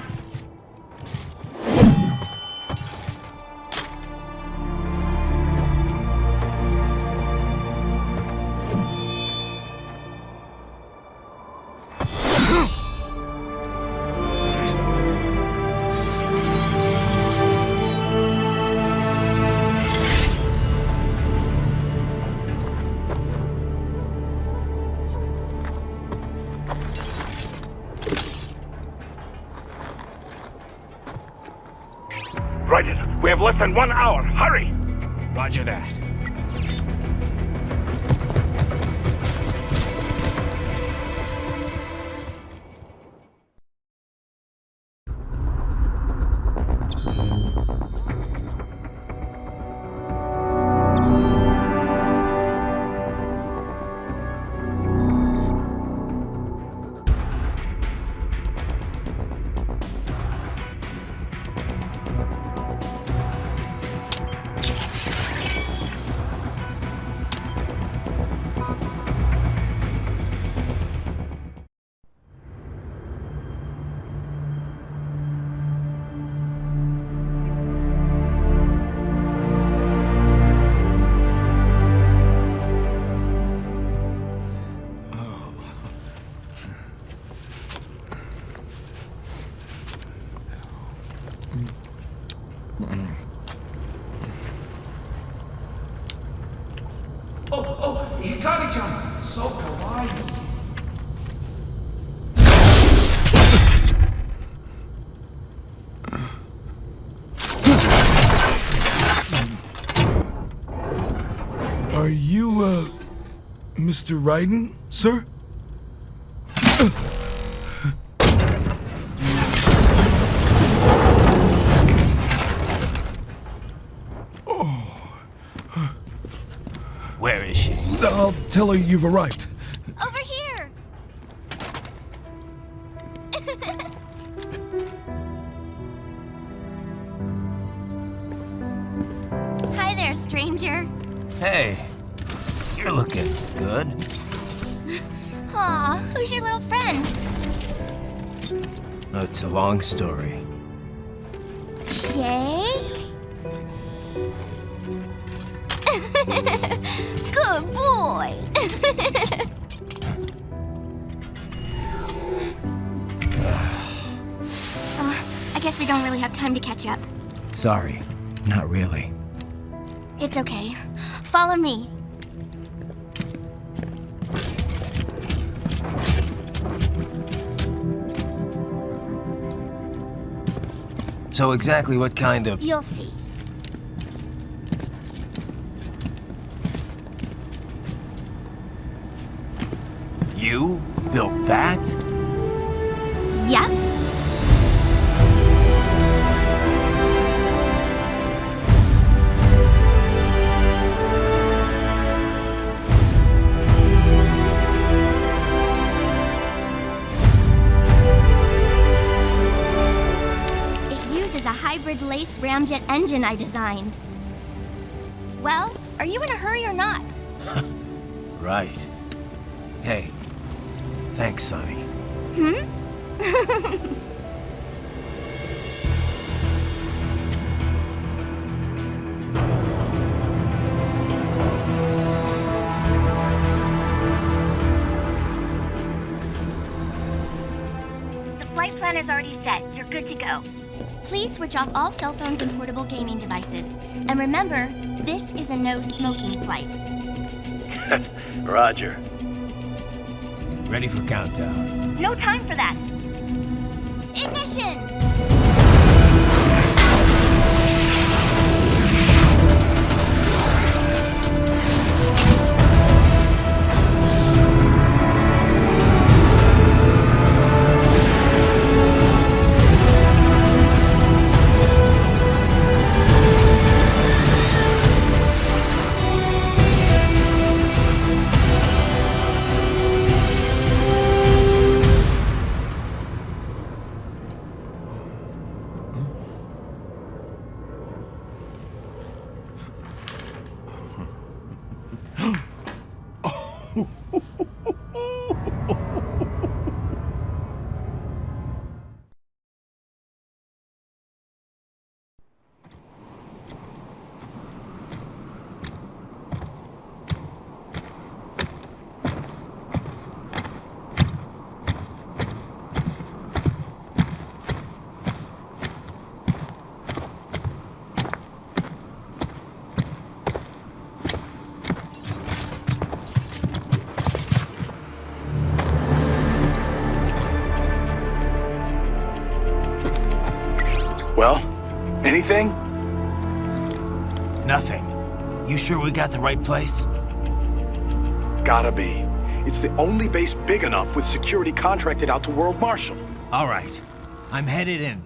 Raiden, we have less than 1 hour. Hurry! Roger that. Oh, Hikari-chan! So kawaii! Are you, Mr. Raiden, sir? Where is she? I'll tell her you've arrived. Over here! Hi there, stranger. Hey, you're looking good. Aw, who's your little friend? Oh, it's a long story. Jake? Good boy. I guess we don't really have time to catch up. Sorry, not really. It's okay. Follow me. So exactly what kind of... You'll see. You built that? Yep. It uses a hybrid lace ramjet engine I designed. Well, are you in a hurry or not? Right. Hey, thanks, Sonny. The flight plan is already set. You're good to go. Please switch off all cell phones and portable gaming devices. And remember, this is a no-smoking flight. Roger. Ready for countdown. No time for that. Ignition! Well, anything? Nothing. You sure we got the right place? Gotta be. It's the only base big enough with security contracted out to World Marshal. All right. I'm headed in.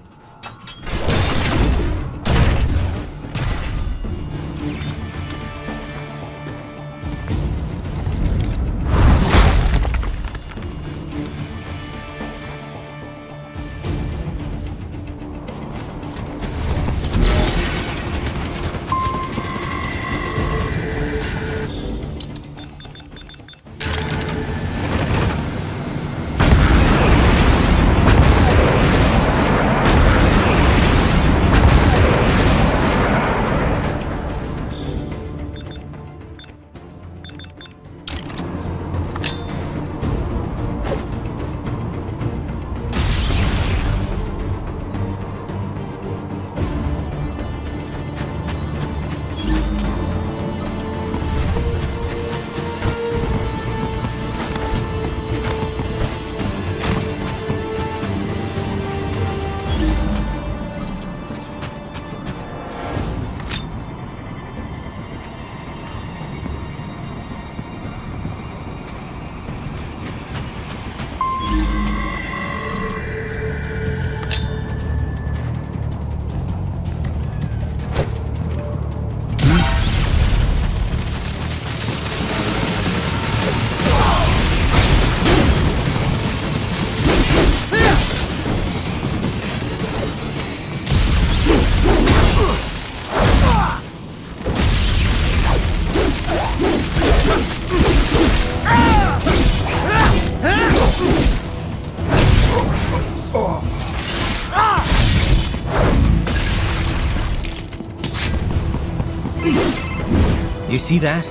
You see that?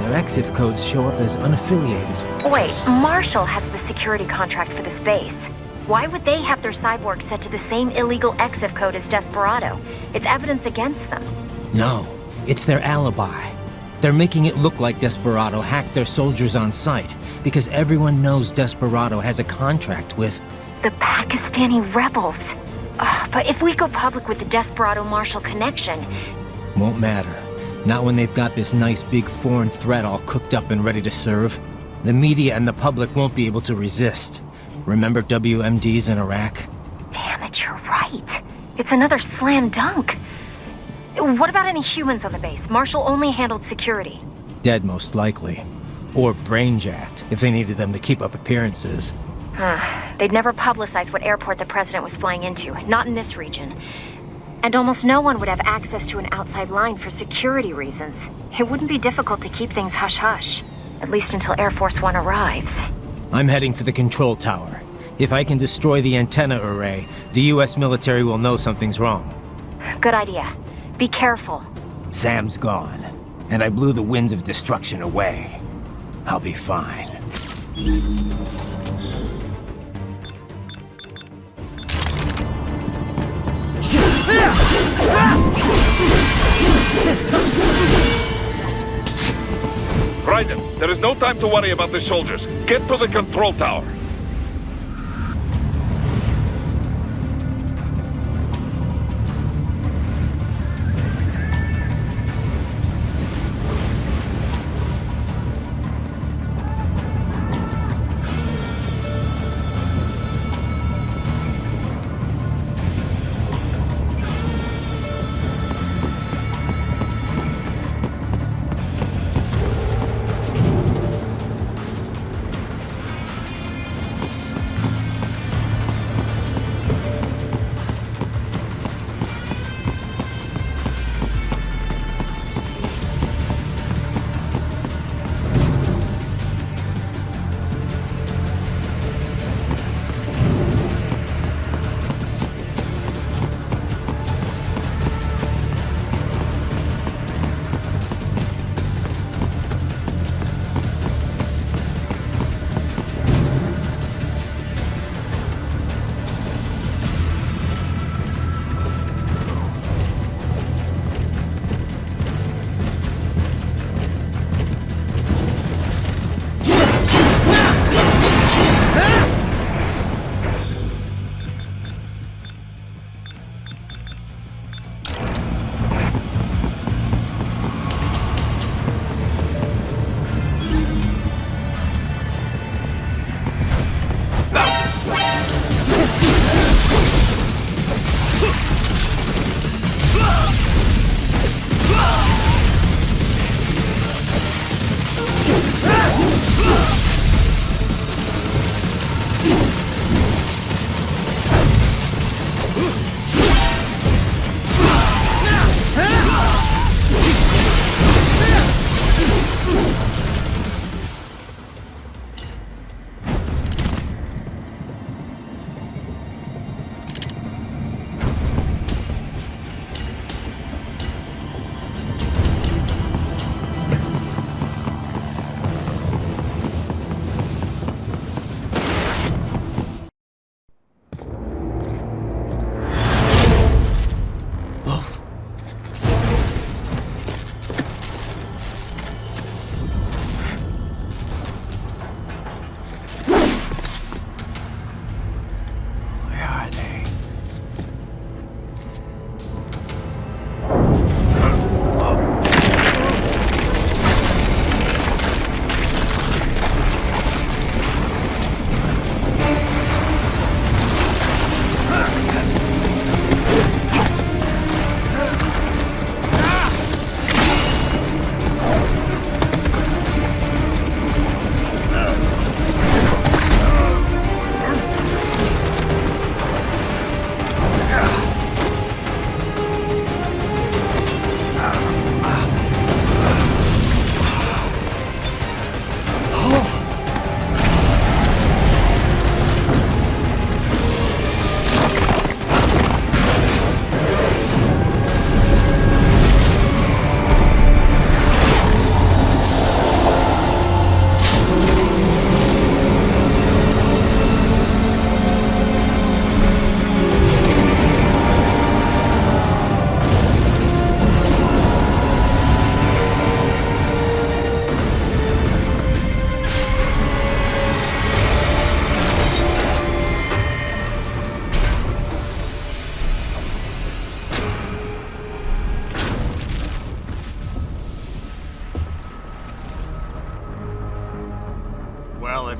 Their exif codes show up as unaffiliated. Wait, Marshall has the security contract for this base. Why would they have their cyborg set to the same illegal exif code as Desperado? It's evidence against them. No, it's their alibi. They're making it look like Desperado hacked their soldiers on sight, because everyone knows Desperado has a contract with... the Pakistani rebels. But if we go public with the Desperado-Marshall connection... Won't matter. Not when they've got this nice big foreign threat all cooked up and ready to serve. The media and the public won't be able to resist. Remember WMDs in Iraq? Damn it, you're right. It's another slam dunk. What about any humans on the base? Marshall only handled security. Dead, most likely. Or brain-jacked, if they needed them to keep up appearances. They'd never publicize what airport the president was flying into, not in this region. And almost no one would have access to an outside line for security reasons. It wouldn't be difficult to keep things hush-hush, at least until Air Force One arrives. I'm heading for the control tower. If I can destroy the antenna array, the US military will know something's wrong. Good idea. Be careful. Sam's gone, and I blew the winds of destruction away. I'll be fine. Raiden, there is no time to worry about the soldiers. Get to the control tower.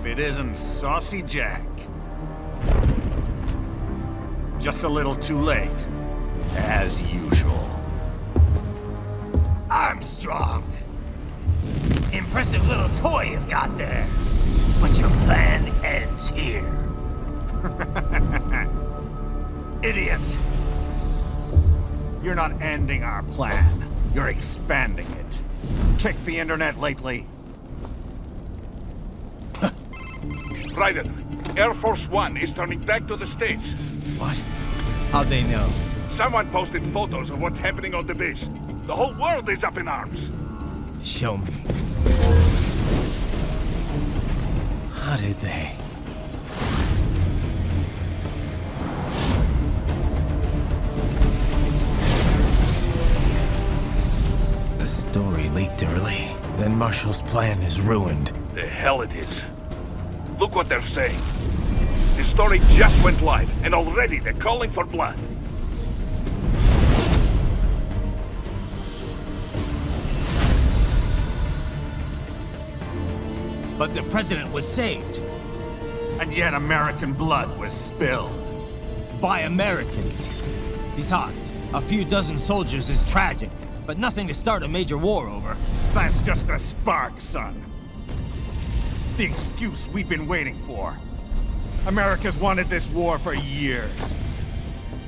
if it isn't Saucy Jack. Just a little too late, as usual. Armstrong! Impressive little toy you've got there. But your plan ends here. Idiot! You're not ending our plan. You're expanding it. Check the internet lately. Ryder, Air Force One is turning back to the States. What? How'd they know? Someone posted photos of what's happening on the base. The whole world is up in arms. Show me. How did they? The story leaked early. Then Marshall's plan is ruined. The hell it is. Look what they're saying. The story just went live, and already they're calling for blood. But the president was saved. And yet American blood was spilled. By Americans. Besides, a few dozen soldiers is tragic, but nothing to start a major war over. That's just the spark, son. The excuse we've been waiting for. America's wanted this war for years.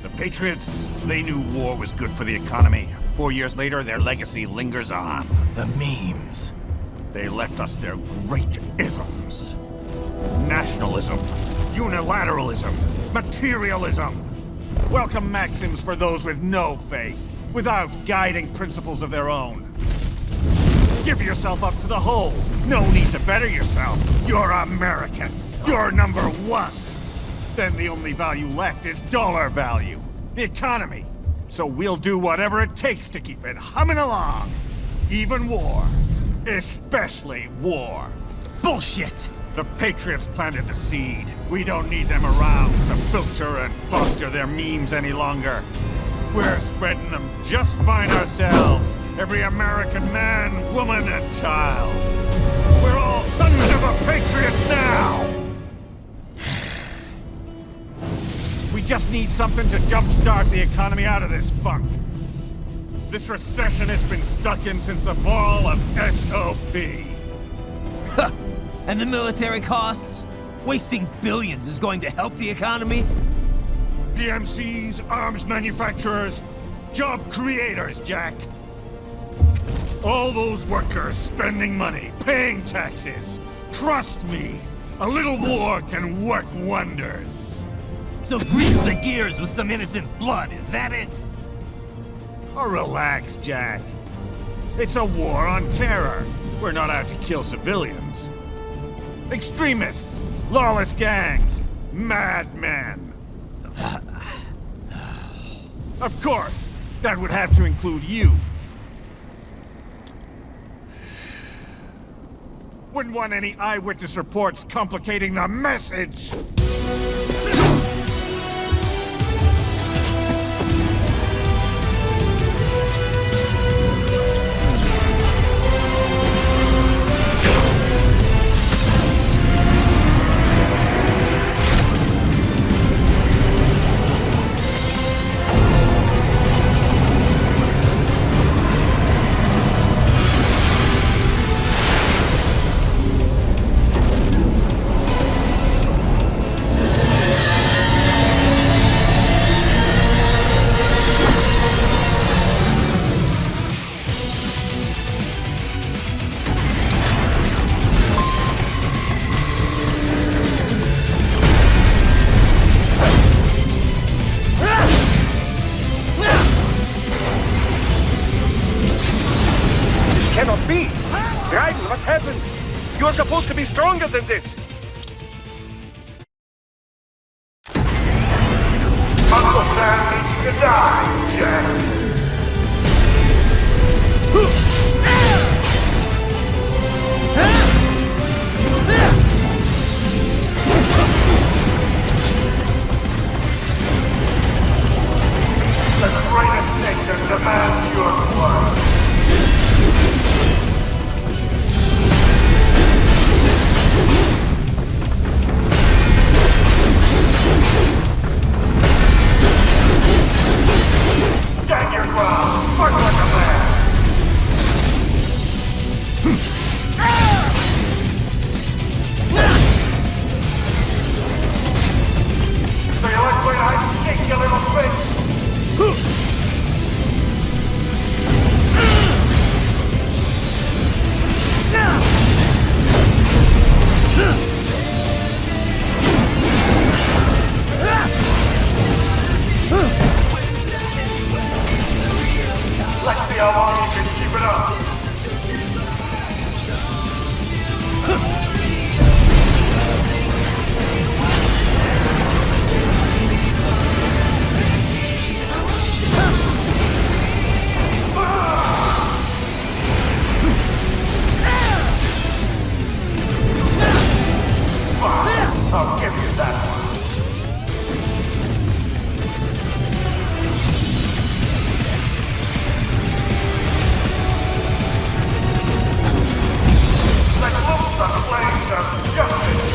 The Patriots, they knew war was good for the economy. 4 years later, their legacy lingers on. The memes. They left us their great isms. Nationalism, unilateralism, materialism. Welcome maxims for those with no faith, without guiding principles of their own. Give yourself up to the whole. No need to better yourself. You're American. You're number one. Then the only value left is dollar value. The economy. So we'll do whatever it takes to keep it humming along. Even war. Especially war. Bullshit! The Patriots planted the seed. We don't need them around to filter and foster their memes any longer. We're spreading them just fine ourselves. Every American man, woman, and child. We're all sons of the Patriots now! We just need something to jumpstart the economy out of this funk. This recession it's been stuck in since the fall of SOP. And the military costs? Wasting billions is going to help the economy? DMCs, arms manufacturers, job creators, Jack. All those workers spending money, paying taxes. Trust me, a little war can work wonders. So grease the gears with some innocent blood, is that it? Oh, relax, Jack. It's a war on terror. We're not out to kill civilians. Extremists, lawless gangs, madmen. Of course, that would have to include you. Wouldn't want any eyewitness reports complicating the message. You're supposed to be stronger than this. Uncle Sam needs you to die, Jack. The greatest nation demands your blood. Let's see how long you can keep it up. I'll give you that one. Let's look the flames of justice.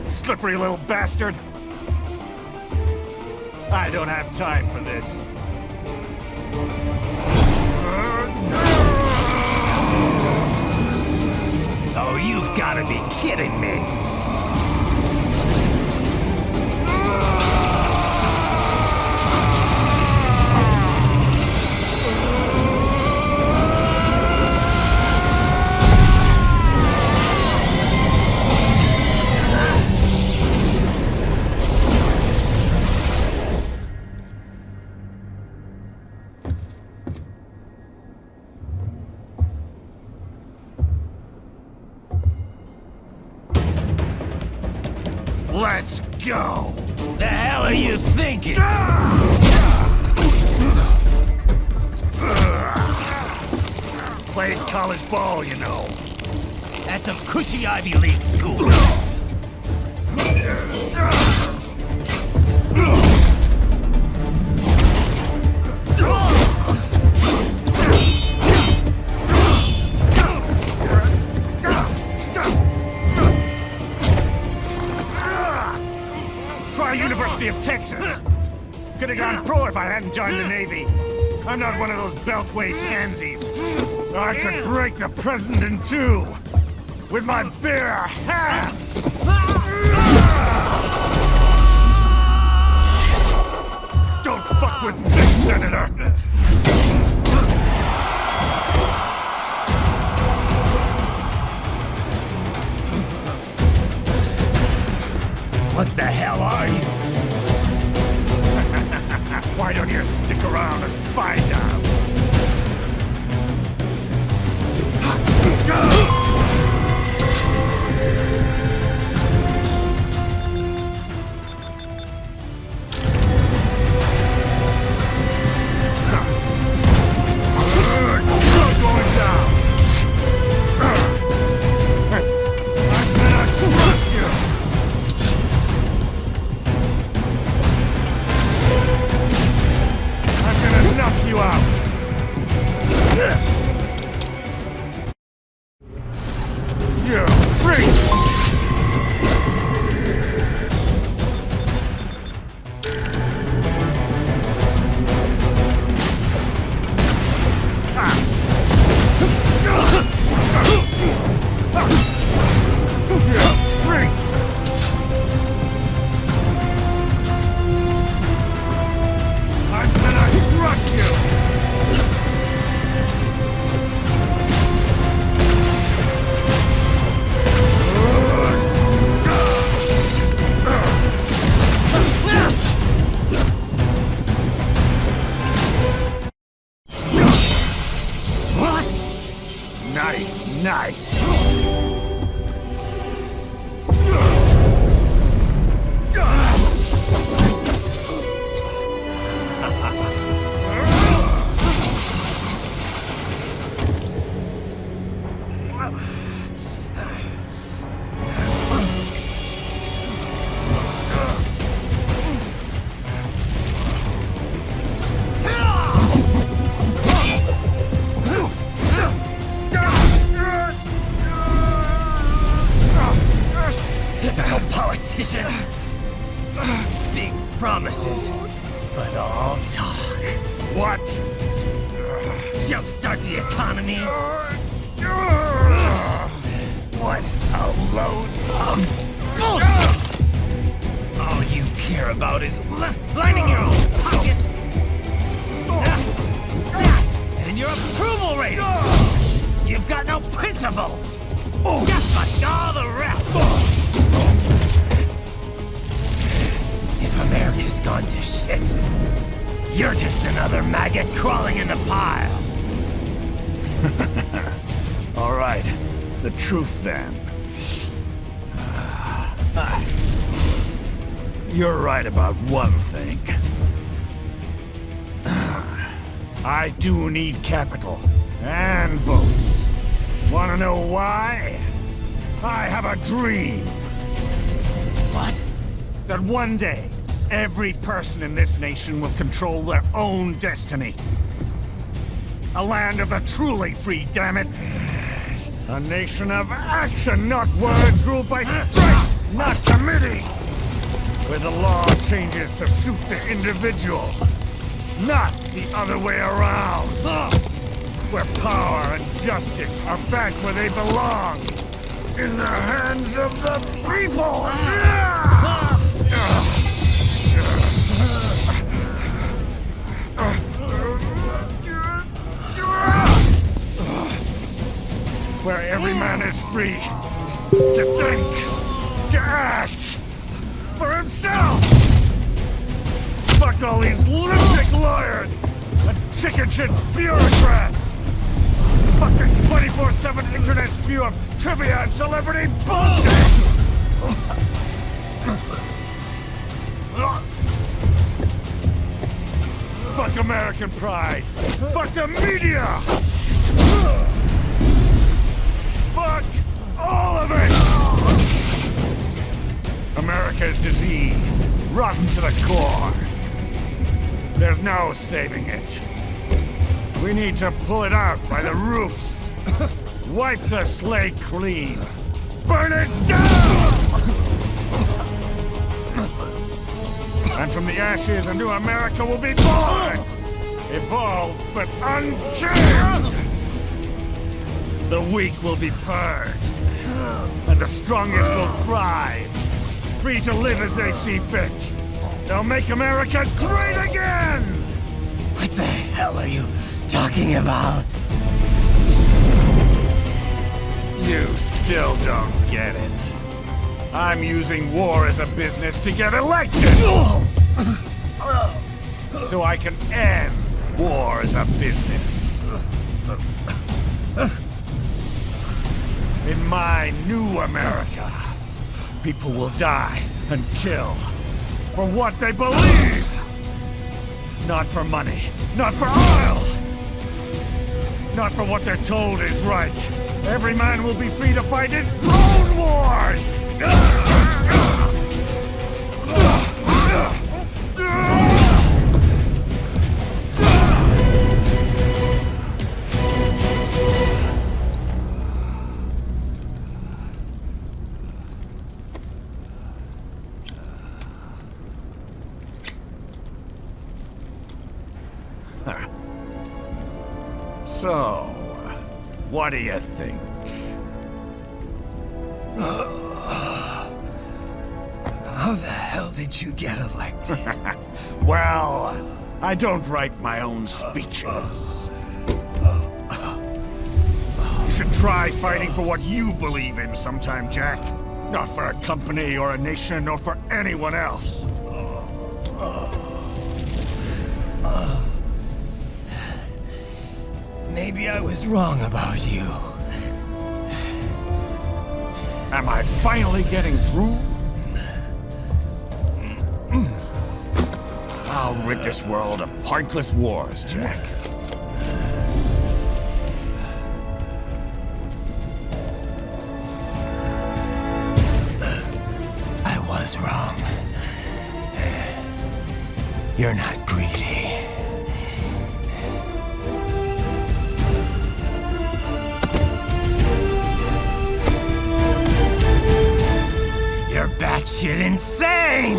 Slippery little bastard! I don't have time for this. Oh, you've got to be kidding me! Let's go! The hell are you thinking? Played college ball, you know. That's a cushy Ivy League school. Try University of Texas. Could have gone pro if I hadn't joined the Navy. I'm not one of those beltway pansies. I could break the president in two with my bare hands. Don't fuck with this, Senator. What the hell are you? Why don't you stick around and find out? Going down. I'm gonna crush you. I'm gonna knock you out. You're free. Nice. Typical politician. Big promises, but all talk. What? Jumpstart the economy? What a load of bullshit! All you care about is lining your own pockets. That and your approval ratings. You've got no principles. Just like all the rest. If America's gone to shit, you're just another maggot crawling in the pile. All right, the truth then. You're right about one thing. I do need capital and votes. Wanna know why? I have a dream. What? That one day, every person in this nation will control their own destiny. A land of the truly free, damn it. A nation of action, not words, ruled by strength, not committee. Where the law changes to suit the individual, not the other way around. Where power and justice are back where they belong. In the hands of the people! Where every man is free to think, to act for himself! Fuck all these lunatic lawyers and chicken shit bureaucrats! Fuck this 24/7 internet spew of trivia and celebrity bullshit! Fuck American pride! Fuck the media! Fuck all of it! America's diseased, rotten to the core. There's no saving it. We need to pull it out by the roots. Wipe the slate clean. Burn it down! And from the ashes, a new America will be born! Evolved, but unchained! The weak will be purged, and the strongest will thrive, free to live as they see fit. They'll make America great again! What the hell are you talking about? You still don't get it. I'm using war as a business to get elected! So I can end war as a business. In my new America, people will die and kill for what they believe! Not for money, not for oil! Not for what they're told is right. Every man will be free to fight his own wars! So, what do you think? How the hell did you get elected? Well, I don't write my own speeches. You should try fighting for what you believe in sometime, Jack. Not for a company or a nation or for anyone else. Maybe I was wrong about you. Am I finally getting through? I'll rid this world of pointless wars, Jack. I was wrong. You're not greedy. You're batshit insane!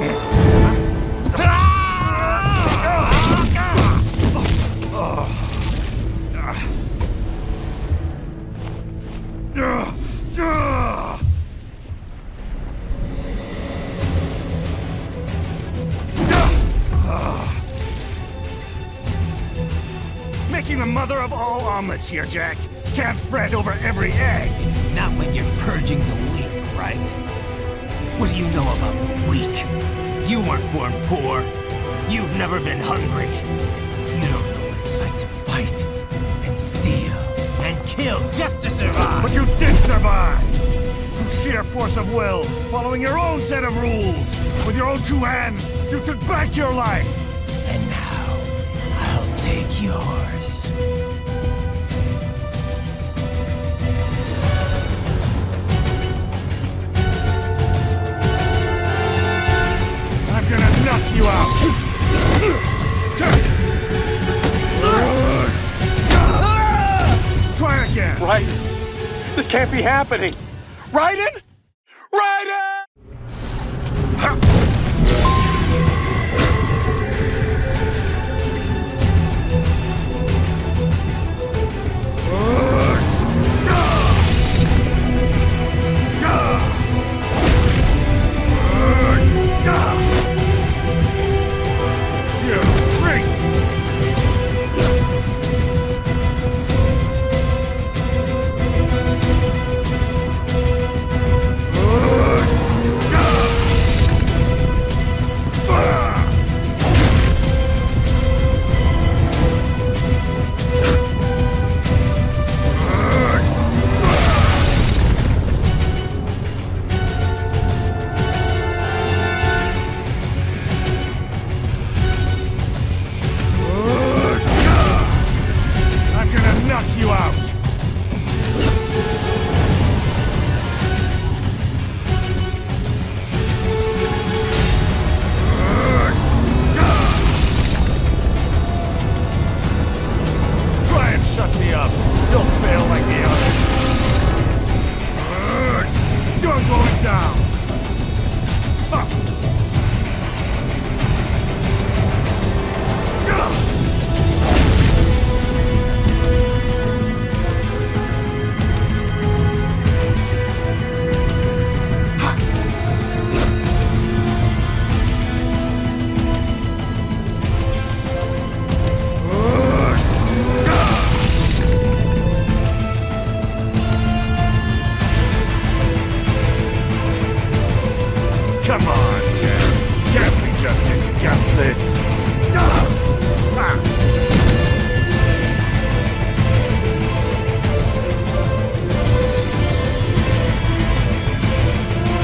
Making the mother of all omelets here, Jack. Can't fret over every egg. Not when you're purging the weak, right? What do you know about the weak? You weren't born poor. You've never been hungry. You don't know what it's like to fight and steal and kill just to survive. But you did survive! Through sheer force of will, following your own set of rules. With your own two hands, you took back your life. And now, I'll take yours. I'm gonna knock you out! Try again! Right? This can't be happening! Raiden? Raiden! knock you out! Try and shut me up. You'll fail like the others. You're going down. Come on, Jen. Can't we just discuss this?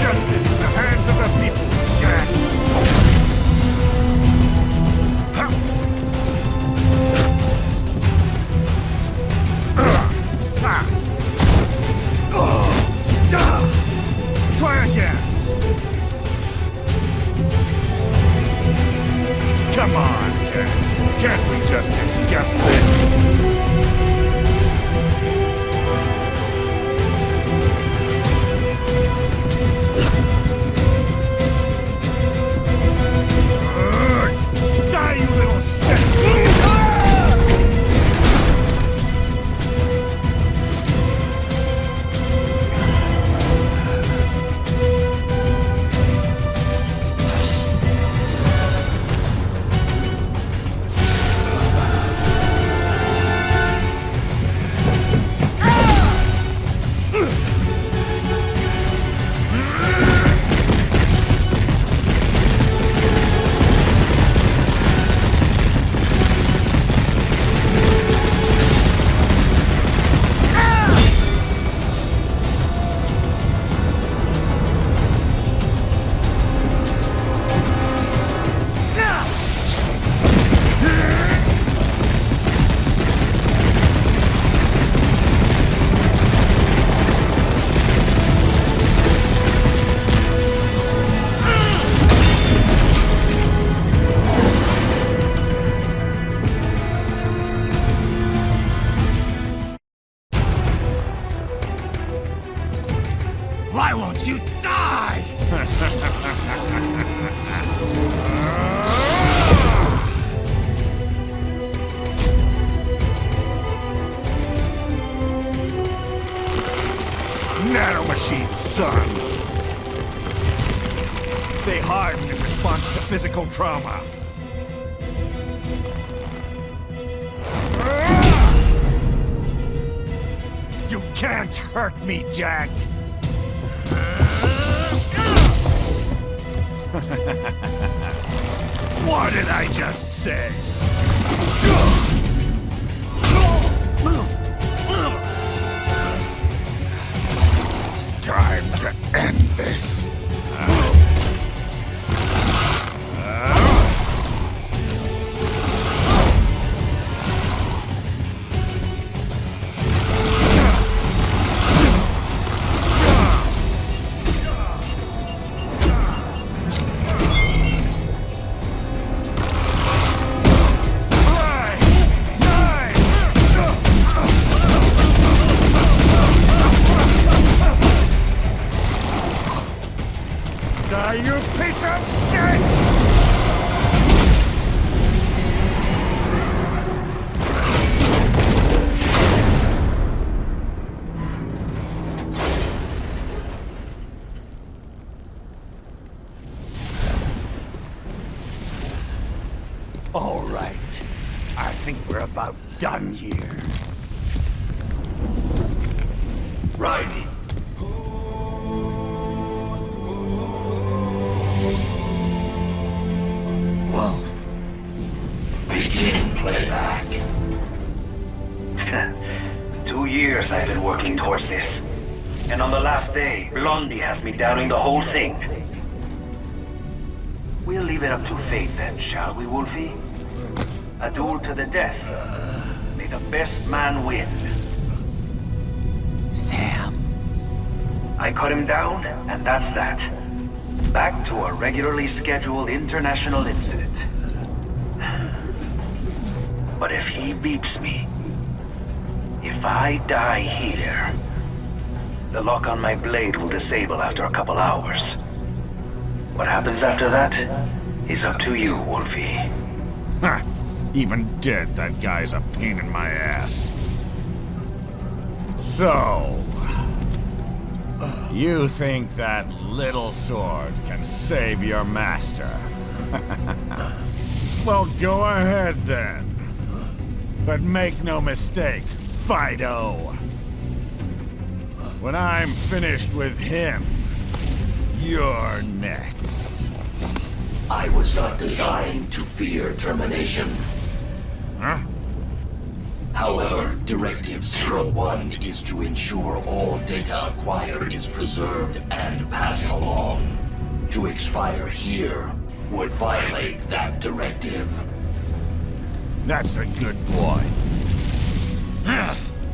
Justice in the hands of the people, Jack. Try again. Come on, Jack. Can't we just discuss this? Die, you little shit! Why won't you die? Nanomachines, son! They harden in response to physical trauma. You can't hurt me, Jack! What did I just say? Time to end this. You piece of shit! All right. I think we're about done here. Right. Wolf. Begin playback. 2 years I've been working towards this. And on the last day, Blondie has me downing the whole thing. We'll leave it up to fate then, shall we, Wolfie? A duel to the death. May the best man win. Sam. I cut him down, and that's that. Back to a regularly scheduled international incident. But if he beats me, if I die here, the lock on my blade will disable after a couple hours. What happens after that is up to you, Wolfie. Ha! Even dead, that guy's a pain in my ass. So... you think that little sword can save your master? Well, go ahead then. But make no mistake, Fido. When I'm finished with him, you're next. I was not designed to fear termination. Huh? However, Directive 01 is to ensure all data acquired is preserved and passed along. To expire here would violate that directive. That's a good boy.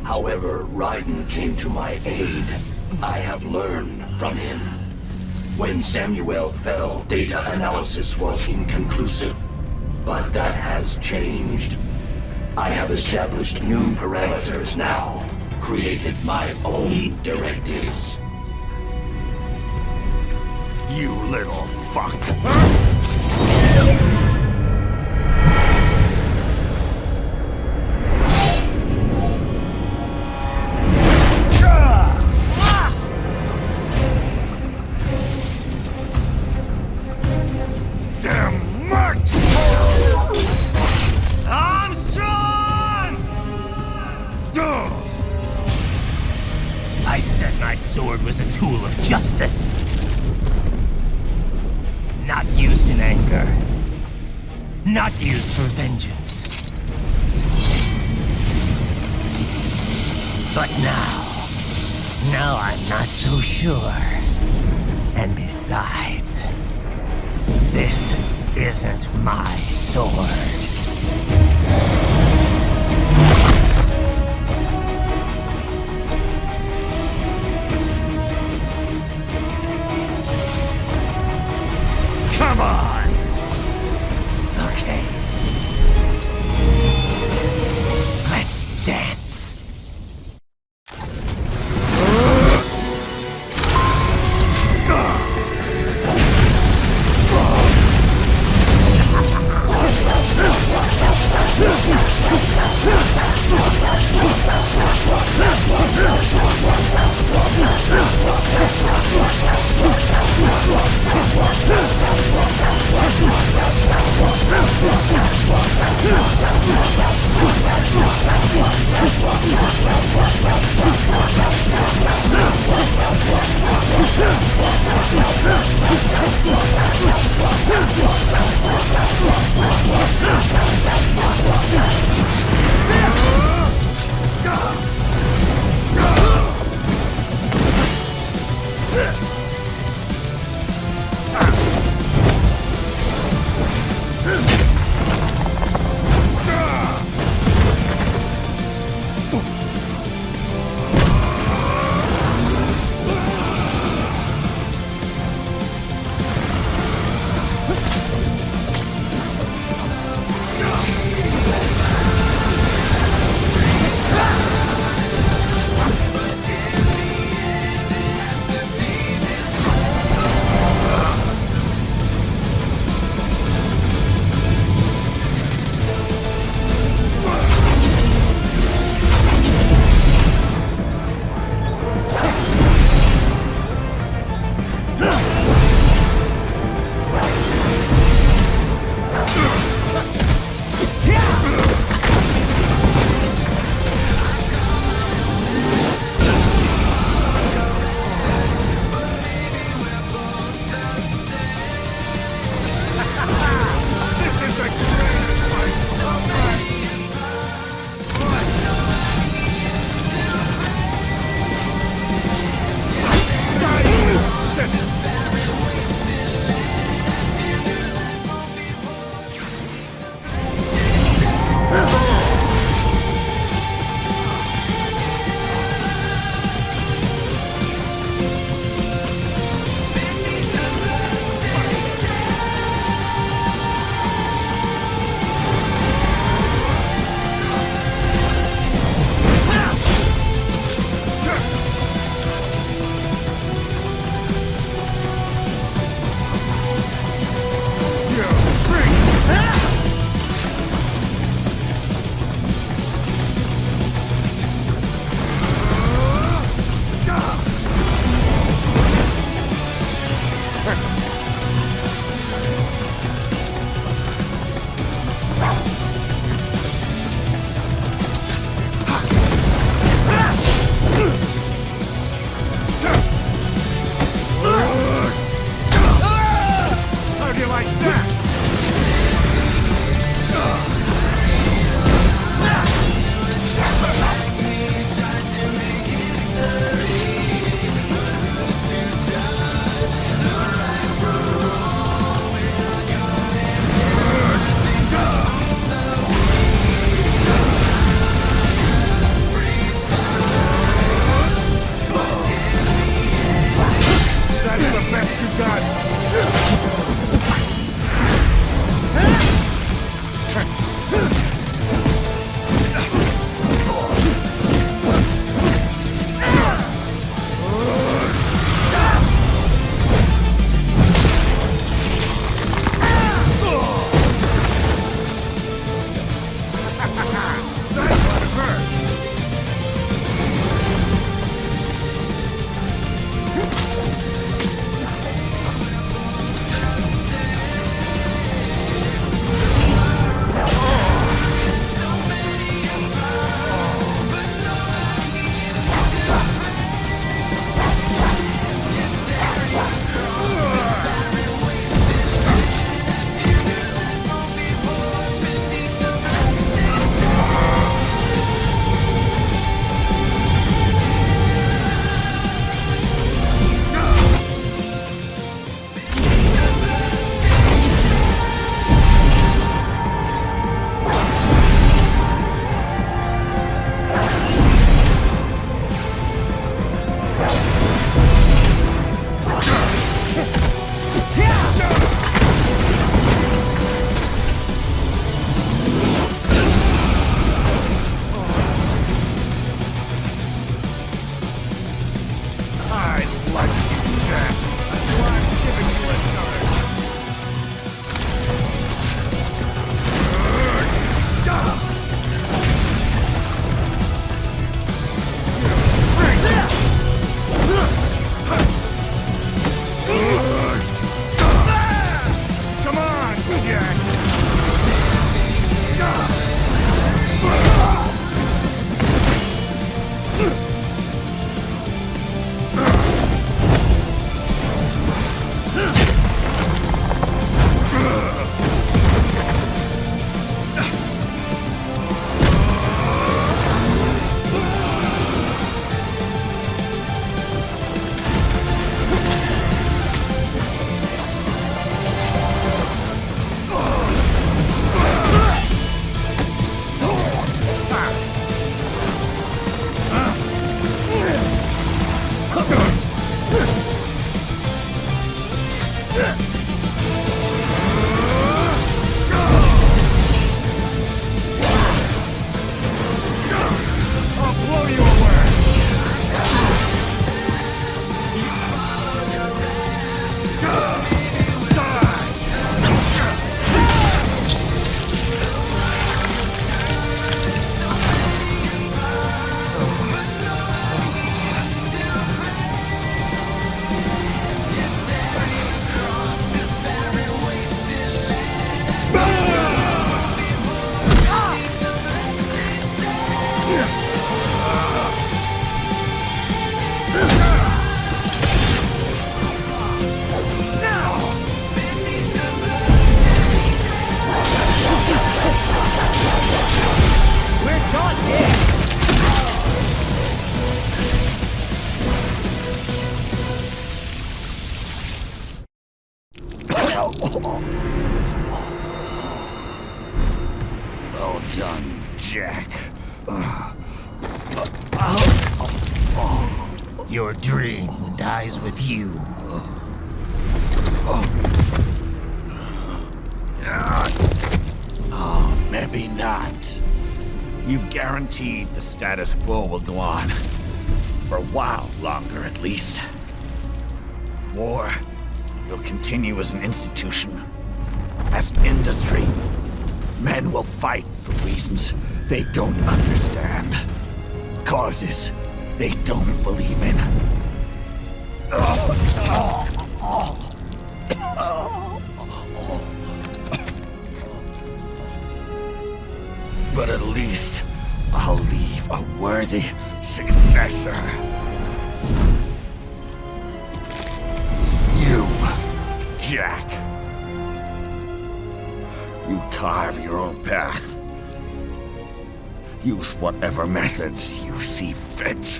However, Raiden came to my aid. I have learned from him. When Samuel fell, data analysis was inconclusive. But that has changed. I have established new parameters now, created my own directives. You little fuck. Damn much! Armstrong! I said my sword was a tool of justice. Not used in anger. Not used for vengeance. But now I'm not so sure. And besides, this isn't my sword. Come on! Okay. Let's dance. Your dream dies with you. Oh, maybe not. You've guaranteed the status quo will go on. For a while longer, at least. War will continue as an institution, as an industry. Men will fight for reasons they don't understand. Causes they don't believe in. But at least I'll leave a worthy successor. You, Jack. You carve your own path. Use whatever methods you see fit.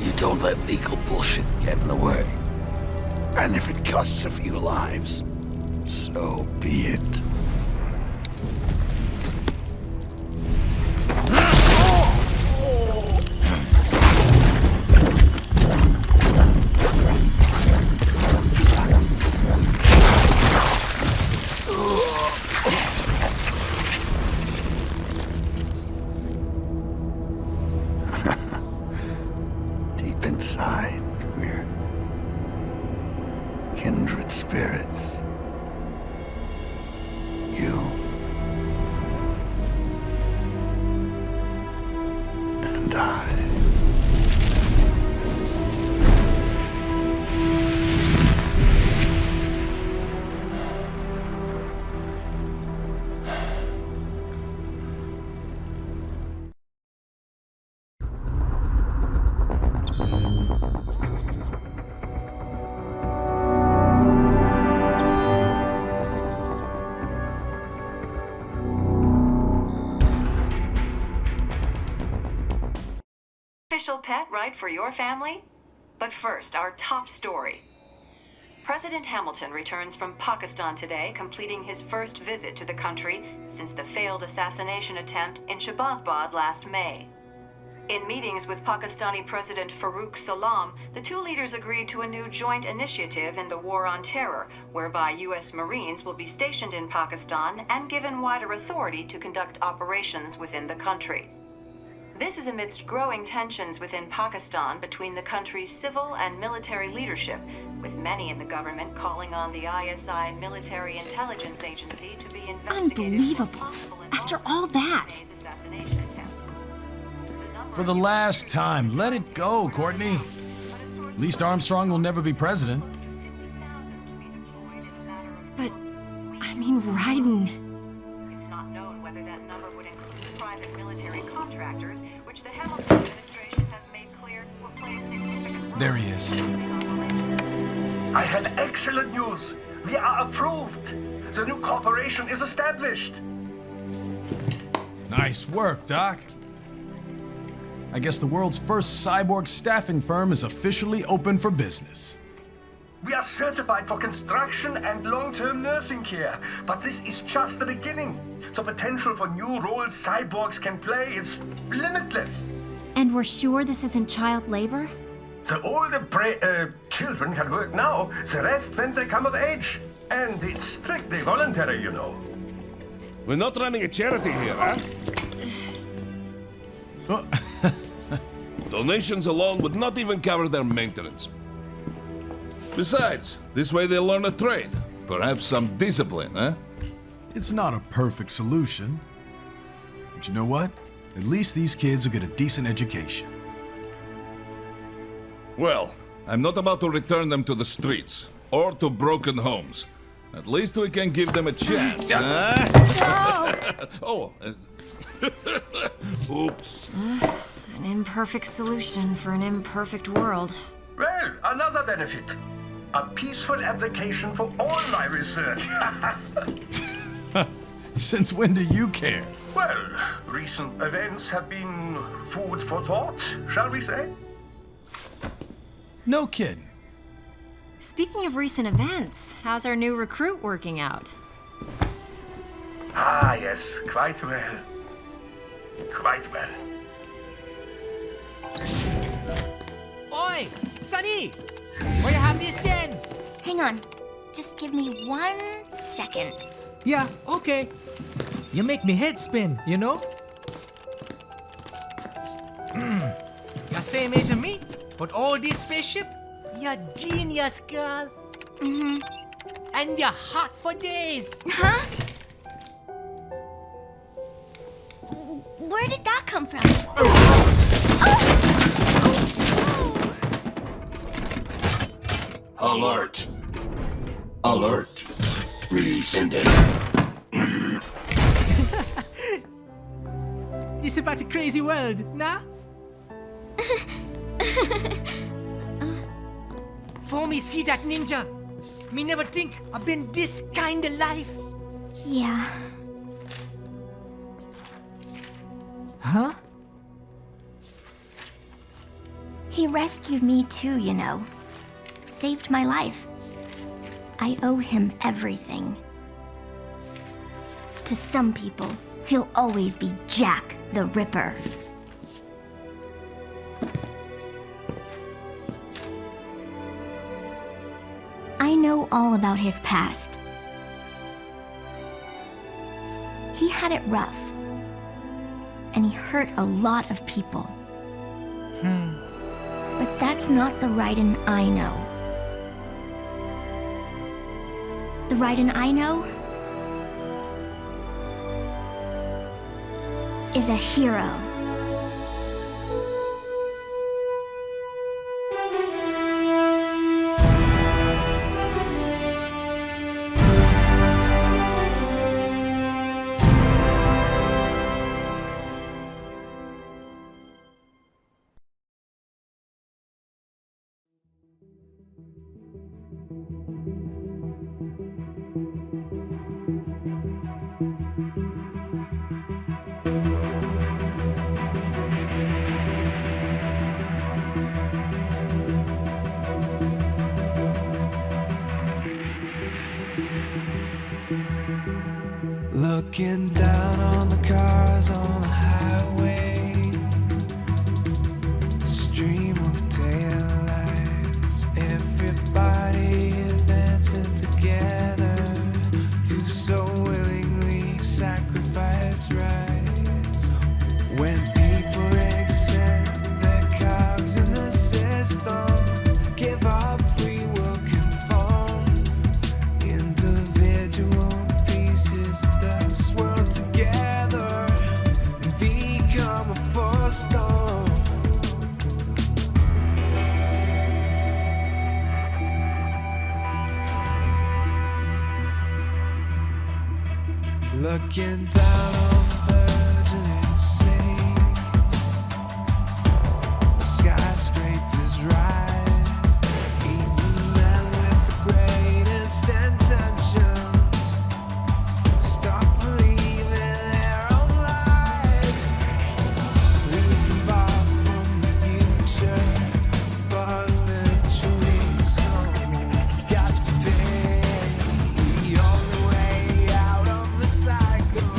You don't let legal bullshit get in the way. And if it costs a few lives, so be it. Deep inside, we're kindred spirits. You and I. Official pet, right, for your family? But first, our top story. President Hamilton returns from Pakistan today, completing his first visit to the country since the failed assassination attempt in Shahbazbad last May. In meetings with Pakistani President Farooq Salam, the two leaders agreed to a new joint initiative in the War on Terror, whereby U.S. Marines will be stationed in Pakistan and given wider authority to conduct operations within the country. This is amidst growing tensions within Pakistan between the country's civil and military leadership, with many in the government calling on the ISI military intelligence agency to be investigated. Unbelievable. After all that. For the last time, let it go, Courtney. At least Armstrong will never be president. But, I mean, Raiden. It's not known whether that number would include private military contractors, which the Hamilton administration has made clear will play a significant role. There he is. I have excellent news. We are approved. The new corporation is established. Nice work, Doc. I guess the world's first cyborg staffing firm is officially open for business. We are certified for construction and long-term nursing care, but this is just the beginning. The potential for new roles cyborgs can play is limitless. And we're sure this isn't child labor? The older children can work now, the rest when they come of age. And it's strictly voluntary, you know. We're not running a charity here, huh? Donations alone would not even cover their maintenance. Besides, this way they'll learn a trade. Perhaps some discipline, huh? It's not a perfect solution. But you know what? At least these kids will get a decent education. Well, I'm not about to return them to the streets or to broken homes. At least we can give them a chance, huh? Oh, oops. An imperfect solution for an imperfect world. Well, another benefit. A peaceful application for all my research. Since when do you care? Well, recent events have been food for thought, shall we say? No kidding. Speaking of recent events, how's our new recruit working out? Ah, yes, quite well. Quite well. Oi! Sonny! Where you have this then? Hang on. Just give me 1 second. Yeah, okay. You make me head spin, you know? You're same age as me, but all this spaceship? You're genius, girl. Mm-hmm. And you're hot for days. Huh? Where did that come from? Alert! Alert! Rescinding. This about a crazy world, nah? For me see that ninja, me never think I've been this kind of life. Yeah. Huh? He rescued me too, you know. Saved my life. I owe him everything. To some people, he'll always be Jack the Ripper. I know all about his past. He had it rough. And he hurt a lot of people. But that's not the Raiden I know. The Raiden I know is a hero. Looking down on the cars on the highway, the stream of taillights, everybody advancing together to so willingly sacrifice rights. When people accept their cogs in the system, give up free will conform, individual pieces that swirl together and become a force storm. Looking down on the virgin insane, the skyscrapers rise, even men with the greatest intentions stop believing their own lives. We can borrow from the future, but eventually someone's got to pay. The only way out of the cycle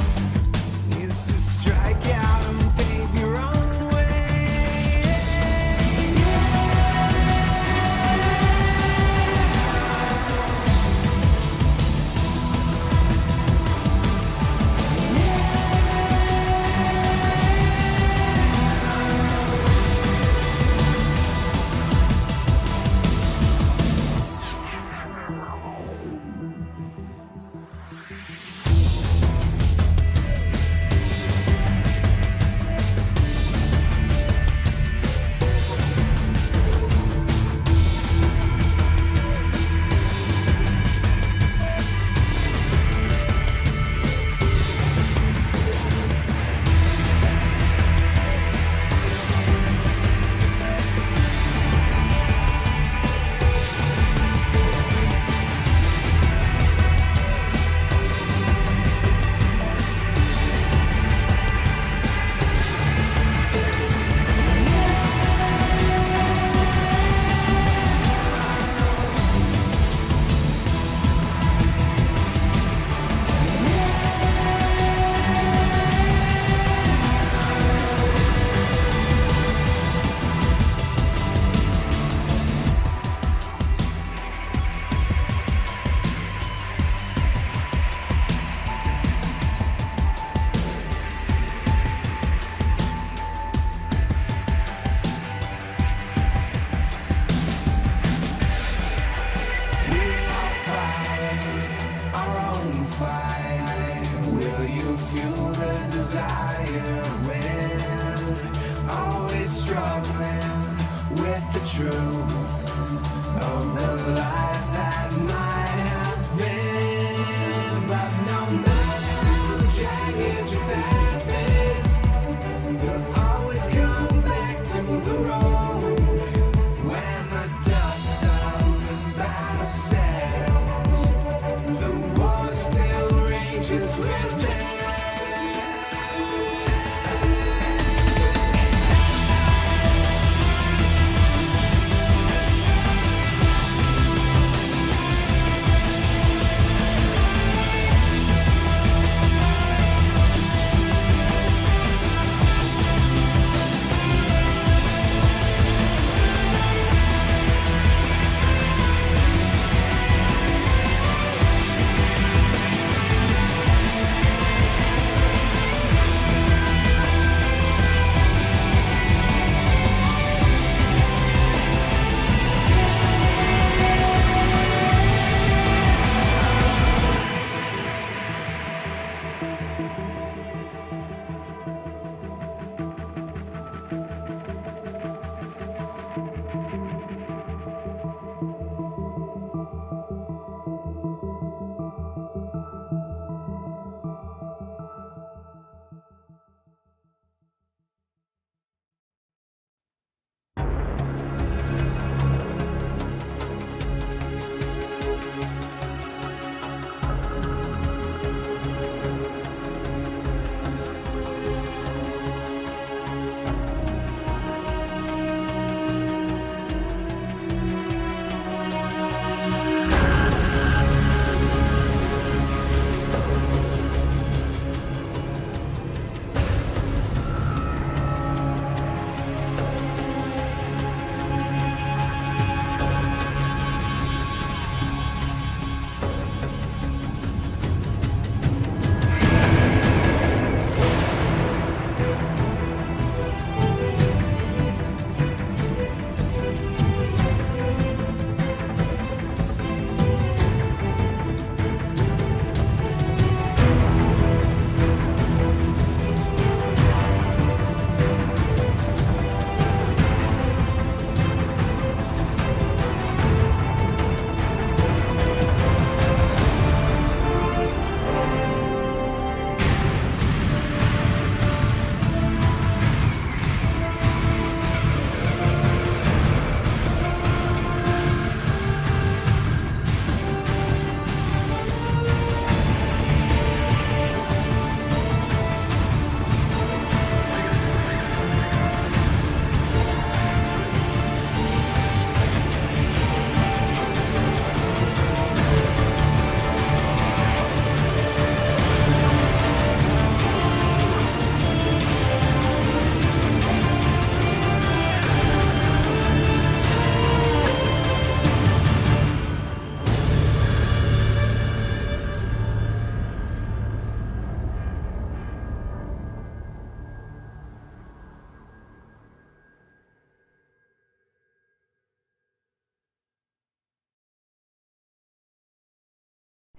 struggling with the truth of the life that might have been. But no matter how jagged your path is, you'll always come back to the road. When the dust of the battle settles, the war still rages within.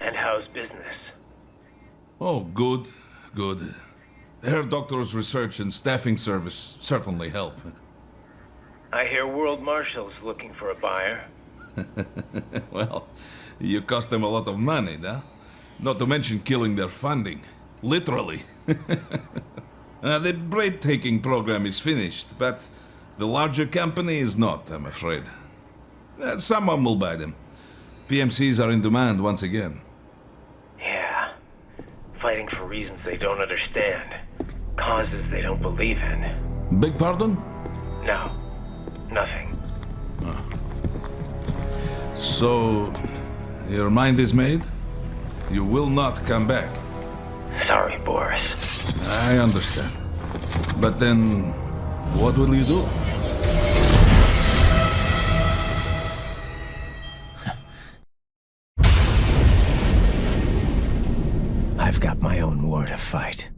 And how's business? Oh, good, good. Herr Doctor's research and staffing service certainly help. I hear World Marshal's looking for a buyer. Well, you cost them a lot of money, huh? Not to mention killing their funding. Literally. The breathtaking program is finished, but the larger company is not, I'm afraid. Someone will buy them. PMCs are in demand once again. Yeah. Fighting for reasons they don't understand. Causes they don't believe in. Beg pardon? No. Nothing. Oh. So, your mind is made? You will not come back. Sorry, Boris. I understand. But then, what will you do? I've got my own war to fight.